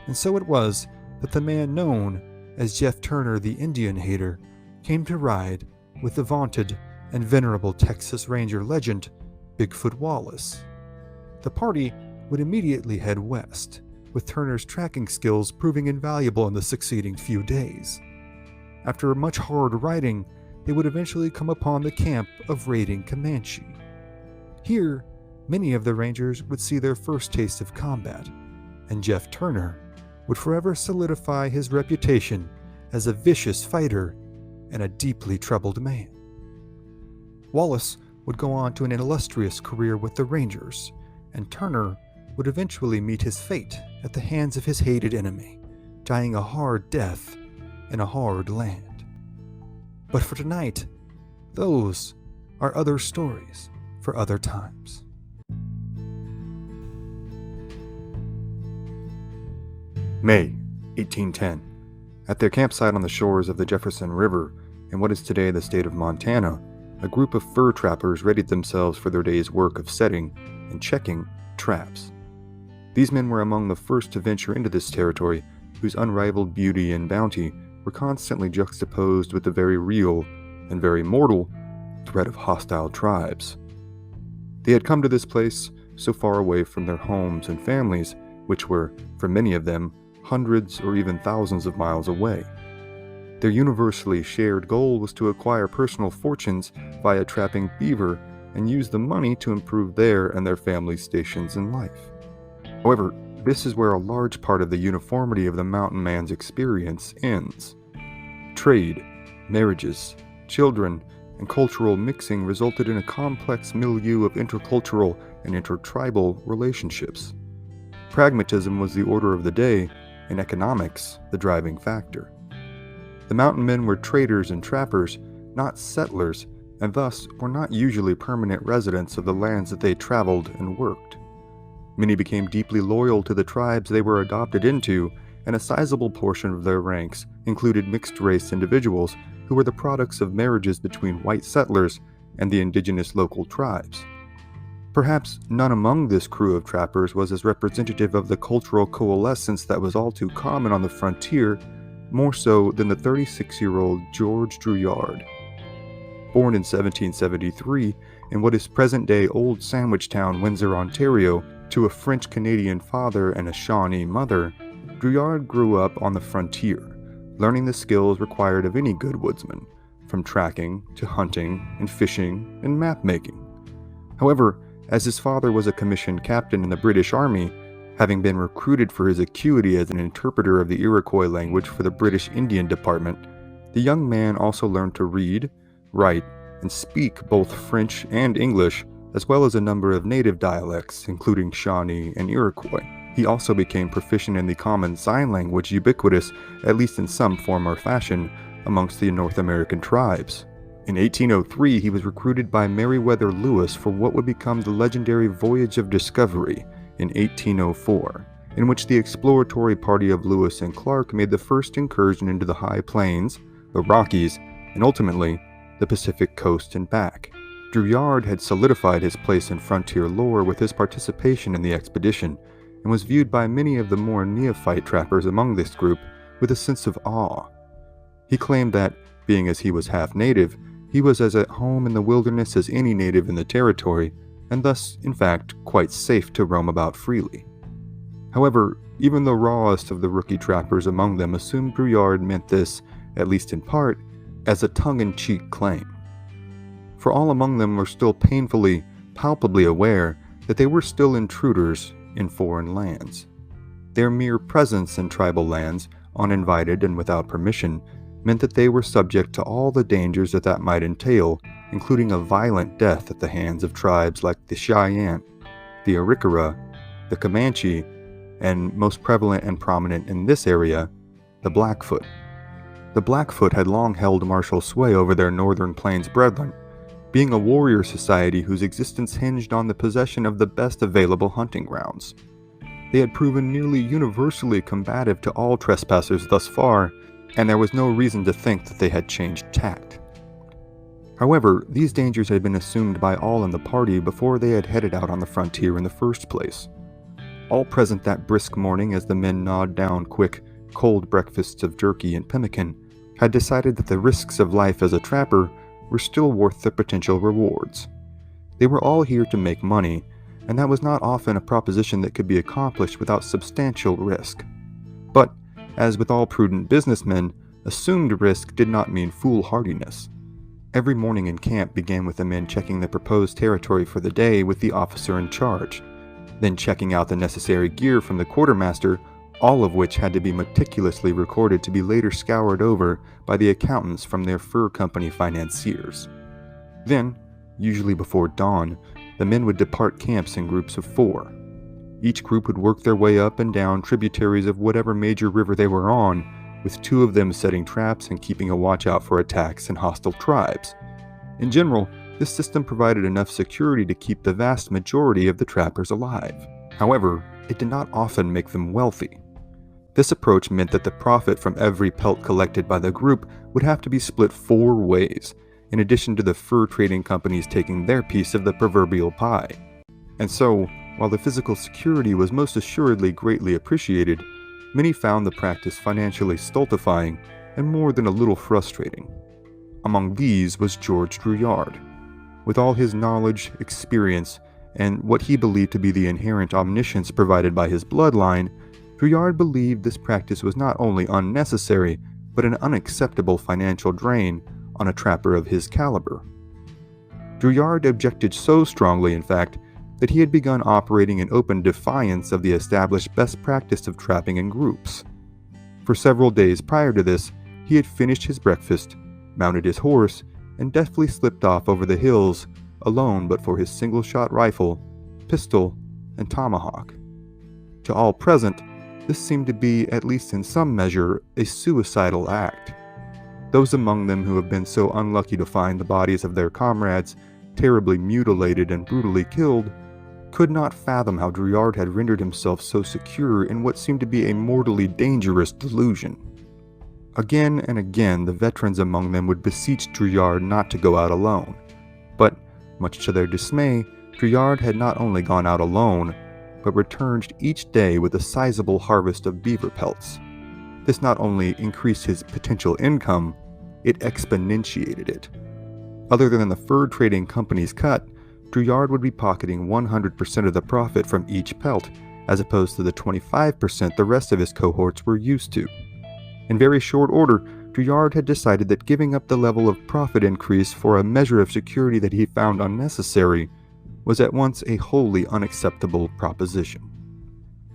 And so it was that the man known as Jeff Turner the Indian Hater came to ride with the vaunted and venerable Texas Ranger legend, Bigfoot Wallace. The party would immediately head west, with Turner's tracking skills proving invaluable in the succeeding few days. After much hard riding, they would eventually come upon the camp of raiding Comanche. Here, many of the Rangers would see their first taste of combat, and Jeff Turner would forever solidify his reputation as a vicious fighter and a deeply troubled man. Wallace would go on to an illustrious career with the Rangers, and Turner would eventually meet his fate at the hands of his hated enemy, dying a hard death in a hard land. But for tonight, those are other stories for other times. May 1810. At their campsite on the shores of the Jefferson River, In what is today the state of Montana, a group of fur trappers readied themselves for their day's work of setting and checking traps. These men were among the first to venture into this territory, whose unrivaled beauty and bounty were constantly juxtaposed with the very real and very mortal threat of hostile tribes. They had come to this place so far away from their homes and families, which were, for many of them, hundreds or even thousands of miles away. Their universally shared goal was to acquire personal fortunes via trapping beaver and use the money to improve their and their families' stations in life. However, this is where a large part of the uniformity of the mountain man's experience ends. Trade, marriages, children, and cultural mixing resulted in a complex milieu of intercultural and intertribal relationships. Pragmatism was the order of the day, and economics the driving factor. The mountain men were traders and trappers, not settlers, and thus were not usually permanent residents of the lands that they traveled and worked. Many became deeply loyal to the tribes they were adopted into, and a sizable portion of their ranks included mixed-race individuals who were the products of marriages between white settlers and the indigenous local tribes. Perhaps none among this crew of trappers was as representative of the cultural coalescence that was all too common on the frontier, more so than the 36-year-old George Druillard. Born in 1773 in what is present-day Old Sandwich Town, Windsor, Ontario, to a French-Canadian father and a Shawnee mother, Druillard grew up on the frontier, learning the skills required of any good woodsman, from tracking to hunting and fishing and map-making. However, as his father was a commissioned captain in the British Army, having been recruited for his acuity as an interpreter of the Iroquois language for the British Indian Department, the young man also learned to read, write, and speak both French and English, as well as a number of native dialects, including Shawnee and Iroquois. He also became proficient in the common sign language, ubiquitous, at least in some form or fashion, amongst the North American tribes. In 1803, he was recruited by Meriwether Lewis for what would become the legendary Voyage of Discovery in 1804, in which the exploratory party of Lewis and Clark made the first incursion into the high plains, the Rockies, and ultimately the Pacific coast and back. Druillard had solidified his place in frontier lore with his participation in the expedition, and was viewed by many of the more neophyte trappers among this group with a sense of awe. He claimed that, being as he was half native, he was as at home in the wilderness as any native in the territory, and thus, in fact, quite safe to roam about freely. However, even the rawest of the rookie trappers among them assumed Druillard meant this, at least in part, as a tongue-in-cheek claim. For all among them were still painfully, palpably aware that they were still intruders in foreign lands. Their mere presence in tribal lands, uninvited and without permission, meant that they were subject to all the dangers that might entail, including a violent death at the hands of tribes like the Cheyenne, the Arikara, the Comanche, and most prevalent and prominent in this area, the Blackfoot. The Blackfoot had long held martial sway over their northern plains brethren, being a warrior society whose existence hinged on the possession of the best available hunting grounds. They had proven nearly universally combative to all trespassers thus far, and there was no reason to think that they had changed tact. However, these dangers had been assumed by all in the party before they had headed out on the frontier in the first place. All present that brisk morning as the men gnawed down quick, cold breakfasts of jerky and pemmican, had decided that the risks of life as a trapper were still worth the potential rewards. They were all here to make money, and that was not often a proposition that could be accomplished without substantial risk. But, as with all prudent businessmen, assumed risk did not mean foolhardiness. Every morning in camp began with the men checking the proposed territory for the day with the officer in charge, then checking out the necessary gear from the quartermaster, all of which had to be meticulously recorded to be later scoured over by the accountants from their fur company financiers. Then, usually before dawn, the men would depart camps in groups of 4. Each group would work their way up and down tributaries of whatever major river they were on, with 2 of them setting traps and keeping a watch out for attacks and hostile tribes. In general, this system provided enough security to keep the vast majority of the trappers alive. However, it did not often make them wealthy. This approach meant that the profit from every pelt collected by the group would have to be split 4 ways, in addition to the fur trading companies taking their piece of the proverbial pie. And so, while the physical security was most assuredly greatly appreciated, many found the practice financially stultifying and more than a little frustrating. Among these was George Druillard. With all his knowledge, experience, and what he believed to be the inherent omniscience provided by his bloodline, Druillard believed this practice was not only unnecessary, but an unacceptable financial drain on a trapper of his caliber. Druillard objected so strongly, in fact, that he had begun operating in open defiance of the established best practice of trapping in groups. For several days prior to this, he had finished his breakfast, mounted his horse, and deftly slipped off over the hills, alone but for his single-shot rifle, pistol, and tomahawk. To all present, this seemed to be, at least in some measure, a suicidal act. Those among them who have been so unlucky to find the bodies of their comrades terribly mutilated and brutally killed could not fathom how Druillard had rendered himself so secure in what seemed to be a mortally dangerous delusion. Again and again, the veterans among them would beseech Druillard not to go out alone. But, much to their dismay, Druillard had not only gone out alone, but returned each day with a sizable harvest of beaver pelts. This not only increased his potential income, it exponentiated it. Other than the fur trading company's cut, Druillard would be pocketing 100% of the profit from each pelt, as opposed to the 25% the rest of his cohorts were used to. In very short order, Druillard had decided that giving up the level of profit increase for a measure of security that he found unnecessary was at once a wholly unacceptable proposition.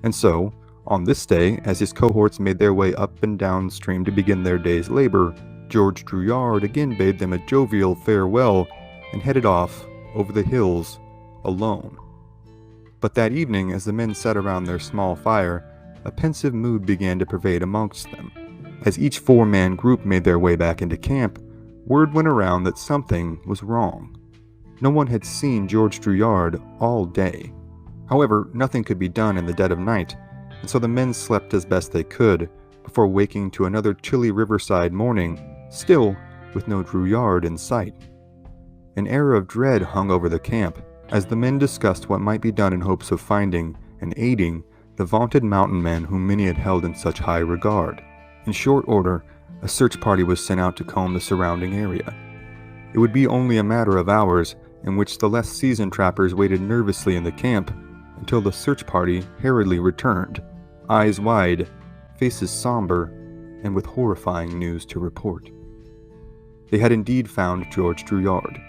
And so, on this day, as his cohorts made their way up and downstream to begin their day's labor, George Druillard again bade them a jovial farewell and headed off over the hills alone. But that evening, as the men sat around their small fire, a pensive mood began to pervade amongst them. As each 4-man group made their way back into camp, word went around that something was wrong. No one had seen George Druillard all day. However, nothing could be done in the dead of night, and so the men slept as best they could before waking to another chilly riverside morning, still with no Druillard in sight. An air of dread hung over the camp as the men discussed what might be done in hopes of finding and aiding the vaunted mountain men whom many had held in such high regard. In short order, a search party was sent out to comb the surrounding area. It would be only a matter of hours in which the less seasoned trappers waited nervously in the camp until the search party hurriedly returned, eyes wide, faces somber, and with horrifying news to report. They had indeed found George Druillard.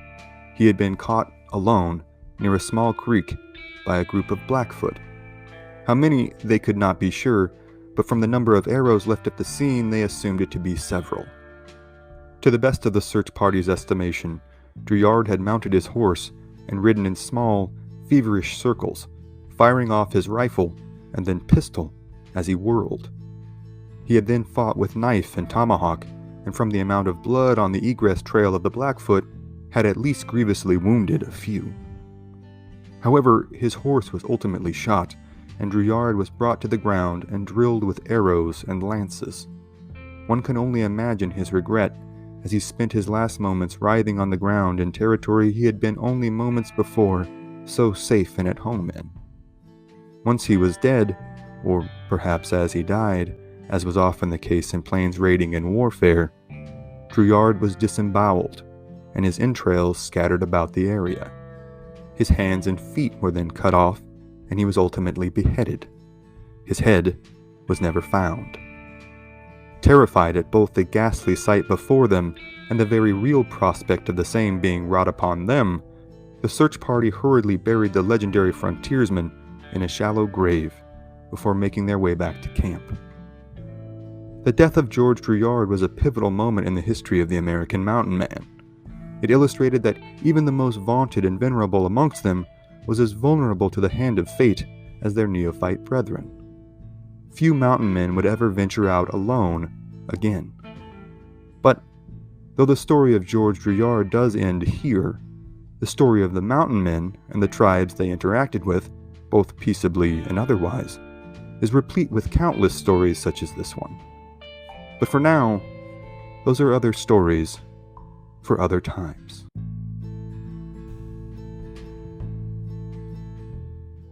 He had been caught alone near a small creek by a group of Blackfoot. How many, they could not be sure, but from the number of arrows left at the scene, they assumed it to be several. To the best of the search party's estimation, Druillard had mounted his horse and ridden in small, feverish circles, firing off his rifle and then pistol as he whirled. He had then fought with knife and tomahawk, and from the amount of blood on the egress trail of the Blackfoot, had at least grievously wounded a few. However, his horse was ultimately shot, and Druillard was brought to the ground and drilled with arrows and lances. One can only imagine his regret as he spent his last moments writhing on the ground in territory he had been only moments before so safe and at home in. Once he was dead, or perhaps as he died, as was often the case in plains raiding and warfare, Druillard was disemboweled, and his entrails scattered about the area. His hands and feet were then cut off, and he was ultimately beheaded. His head was never found. Terrified at both the ghastly sight before them and the very real prospect of the same being wrought upon them, the search party hurriedly buried the legendary frontiersman in a shallow grave before making their way back to camp. The death of George Druillard was a pivotal moment in the history of the American mountain man. It illustrated that even the most vaunted and venerable amongst them was as vulnerable to the hand of fate as their neophyte brethren. Few mountain men would ever venture out alone again. But, though the story of George Druillard does end here, the story of the mountain men and the tribes they interacted with, both peaceably and otherwise, is replete with countless stories such as this one. But for now, those are other stories for other times.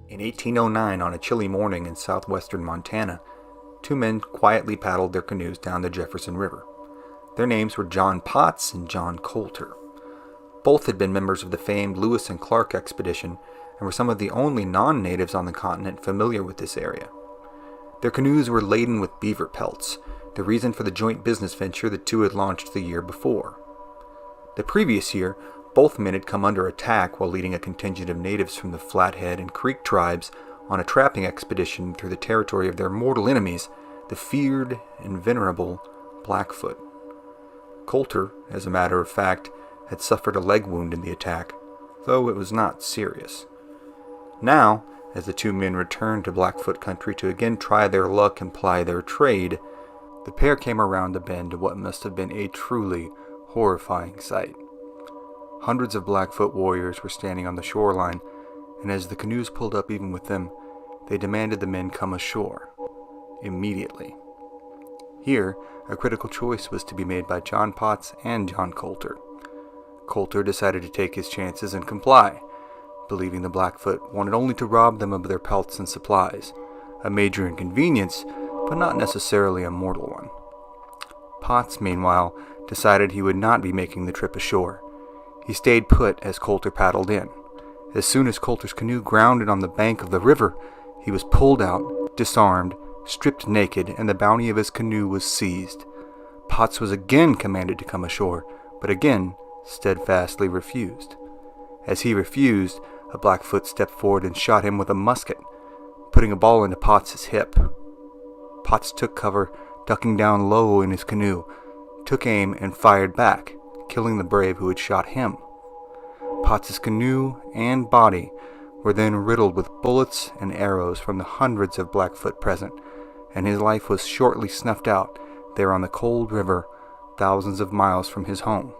In 1809, on a chilly morning in southwestern Montana, two men quietly paddled their canoes down the Jefferson River. Their names were John Potts and John Colter. Both had been members of the famed Lewis and Clark expedition and were some of the only non-natives on the continent familiar with this area. Their canoes were laden with beaver pelts, the reason for the joint business venture the two had launched the year before. The previous year, both men had come under attack while leading a contingent of natives from the Flathead and Creek tribes on a trapping expedition through the territory of their mortal enemies, the feared and venerable Blackfoot. Colter, as a matter of fact, had suffered a leg wound in the attack, though it was not serious. Now, as the two men returned to Blackfoot country to again try their luck and ply their trade, the pair came around a bend to what must have been a truly horrifying sight. Hundreds of Blackfoot warriors were standing on the shoreline, and as the canoes pulled up even with them, they demanded the men come ashore. Immediately. Here, a critical choice was to be made by John Potts and John Colter. Colter decided to take his chances and comply, believing the Blackfoot wanted only to rob them of their pelts and supplies, a major inconvenience, but not necessarily a mortal one. Potts, meanwhile, decided he would not be making the trip ashore. He stayed put as Colter paddled in. As soon as Colter's canoe grounded on the bank of the river, he was pulled out, disarmed, stripped naked, and the bounty of his canoe was seized. Potts was again commanded to come ashore, but again steadfastly refused. As he refused, a Blackfoot stepped forward and shot him with a musket, putting a ball into Potts's hip. Potts took cover, ducking down low in his canoe, took aim, and fired back, killing the brave who had shot him. Potts's canoe and body were then riddled with bullets and arrows from the hundreds of Blackfoot present, and his life was shortly snuffed out there on the cold river, thousands of miles from his home.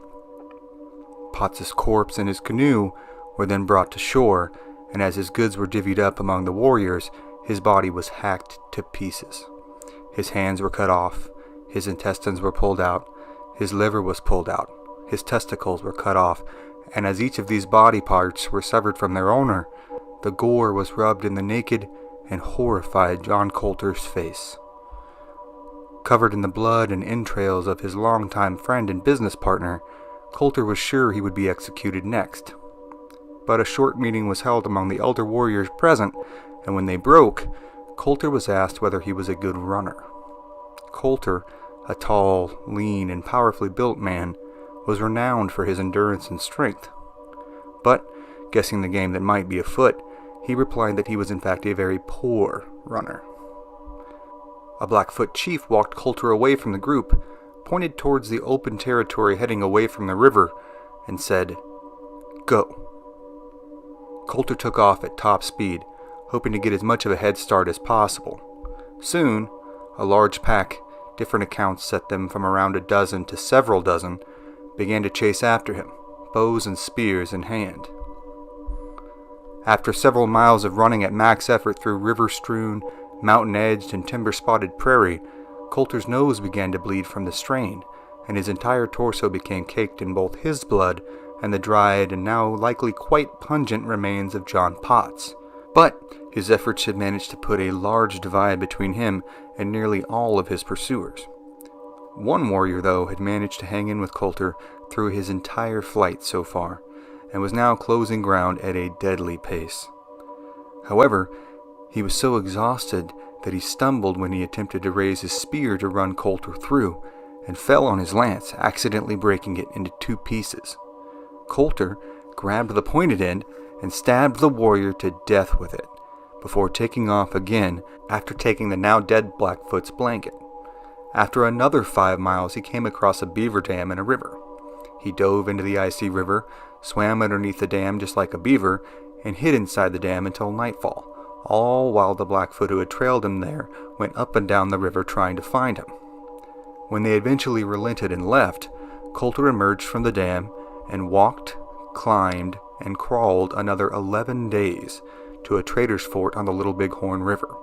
Potts's corpse and his canoe were then brought to shore, and as his goods were divvied up among the warriors, his body was hacked to pieces. His hands were cut off, his intestines were pulled out, his liver was pulled out, his testicles were cut off, and as each of these body parts were severed from their owner, the gore was rubbed in the naked and horrified John Colter's face. Covered in the blood and entrails of his longtime friend and business partner, Colter was sure he would be executed next. But a short meeting was held among the elder warriors present, and when they broke, Colter was asked whether he was a good runner. Colter, a tall, lean, and powerfully built man, was renowned for his endurance and strength. But, guessing the game that might be afoot, he replied that he was in fact a very poor runner. A Blackfoot chief walked Colter away from the group, pointed towards the open territory heading away from the river, and said, "Go." Colter took off at top speed, hoping to get as much of a head start as possible. Soon, a large pack, different accounts set them from around a dozen to several dozen, began to chase after him, bows and spears in hand. After several miles of running at max effort through river-strewn, mountain-edged, and timber-spotted prairie, Colter's nose began to bleed from the strain, and his entire torso became caked in both his blood and the dried and now likely quite pungent remains of John Potts. But his efforts had managed to put a large divide between him and nearly all of his pursuers. One warrior, though, had managed to hang in with Colter through his entire flight so far, and was now closing ground at a deadly pace. However, he was so exhausted that he stumbled when he attempted to raise his spear to run Colter through, and fell on his lance, accidentally breaking it into two pieces. Colter grabbed the pointed end and stabbed the warrior to death with it, before taking off again after taking the now dead Blackfoot's blanket. After another 5 miles, he came across a beaver dam in a river. He dove into the icy river, swam underneath the dam just like a beaver, and hid inside the dam until nightfall, all while the Blackfoot who had trailed him there went up and down the river trying to find him. When they eventually relented and left, Colter emerged from the dam and walked, climbed, and crawled another 11 days to a trader's fort on the Little Bighorn River.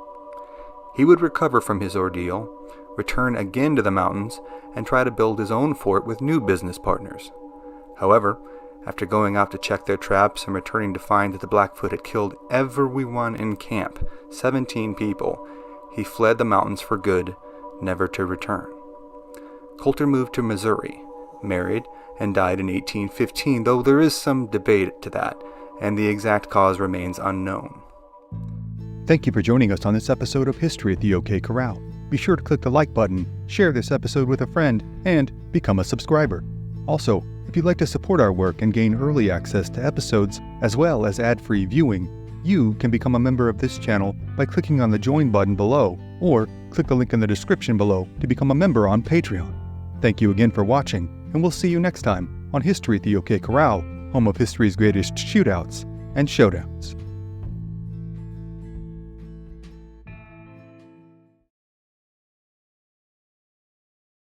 He would recover from his ordeal, return again to the mountains, and try to build his own fort with new business partners. However, after going out to check their traps and returning to find that the Blackfoot had killed everyone in camp, 17 people, he fled the mountains for good, never to return. Colter moved to Missouri, married, and died in 1815, though there is some debate to that, and the exact cause remains unknown. Thank you for joining us on this episode of History at the OK Corral. Be sure to click the like button, share this episode with a friend, and become a subscriber. Also, if you'd like to support our work and gain early access to episodes, as well as ad-free viewing, you can become a member of this channel by clicking on the Join button below, or click the link in the description below to become a member on Patreon. Thank you again for watching, and we'll see you next time on History at the OK Corral, home of history's greatest shootouts and showdowns.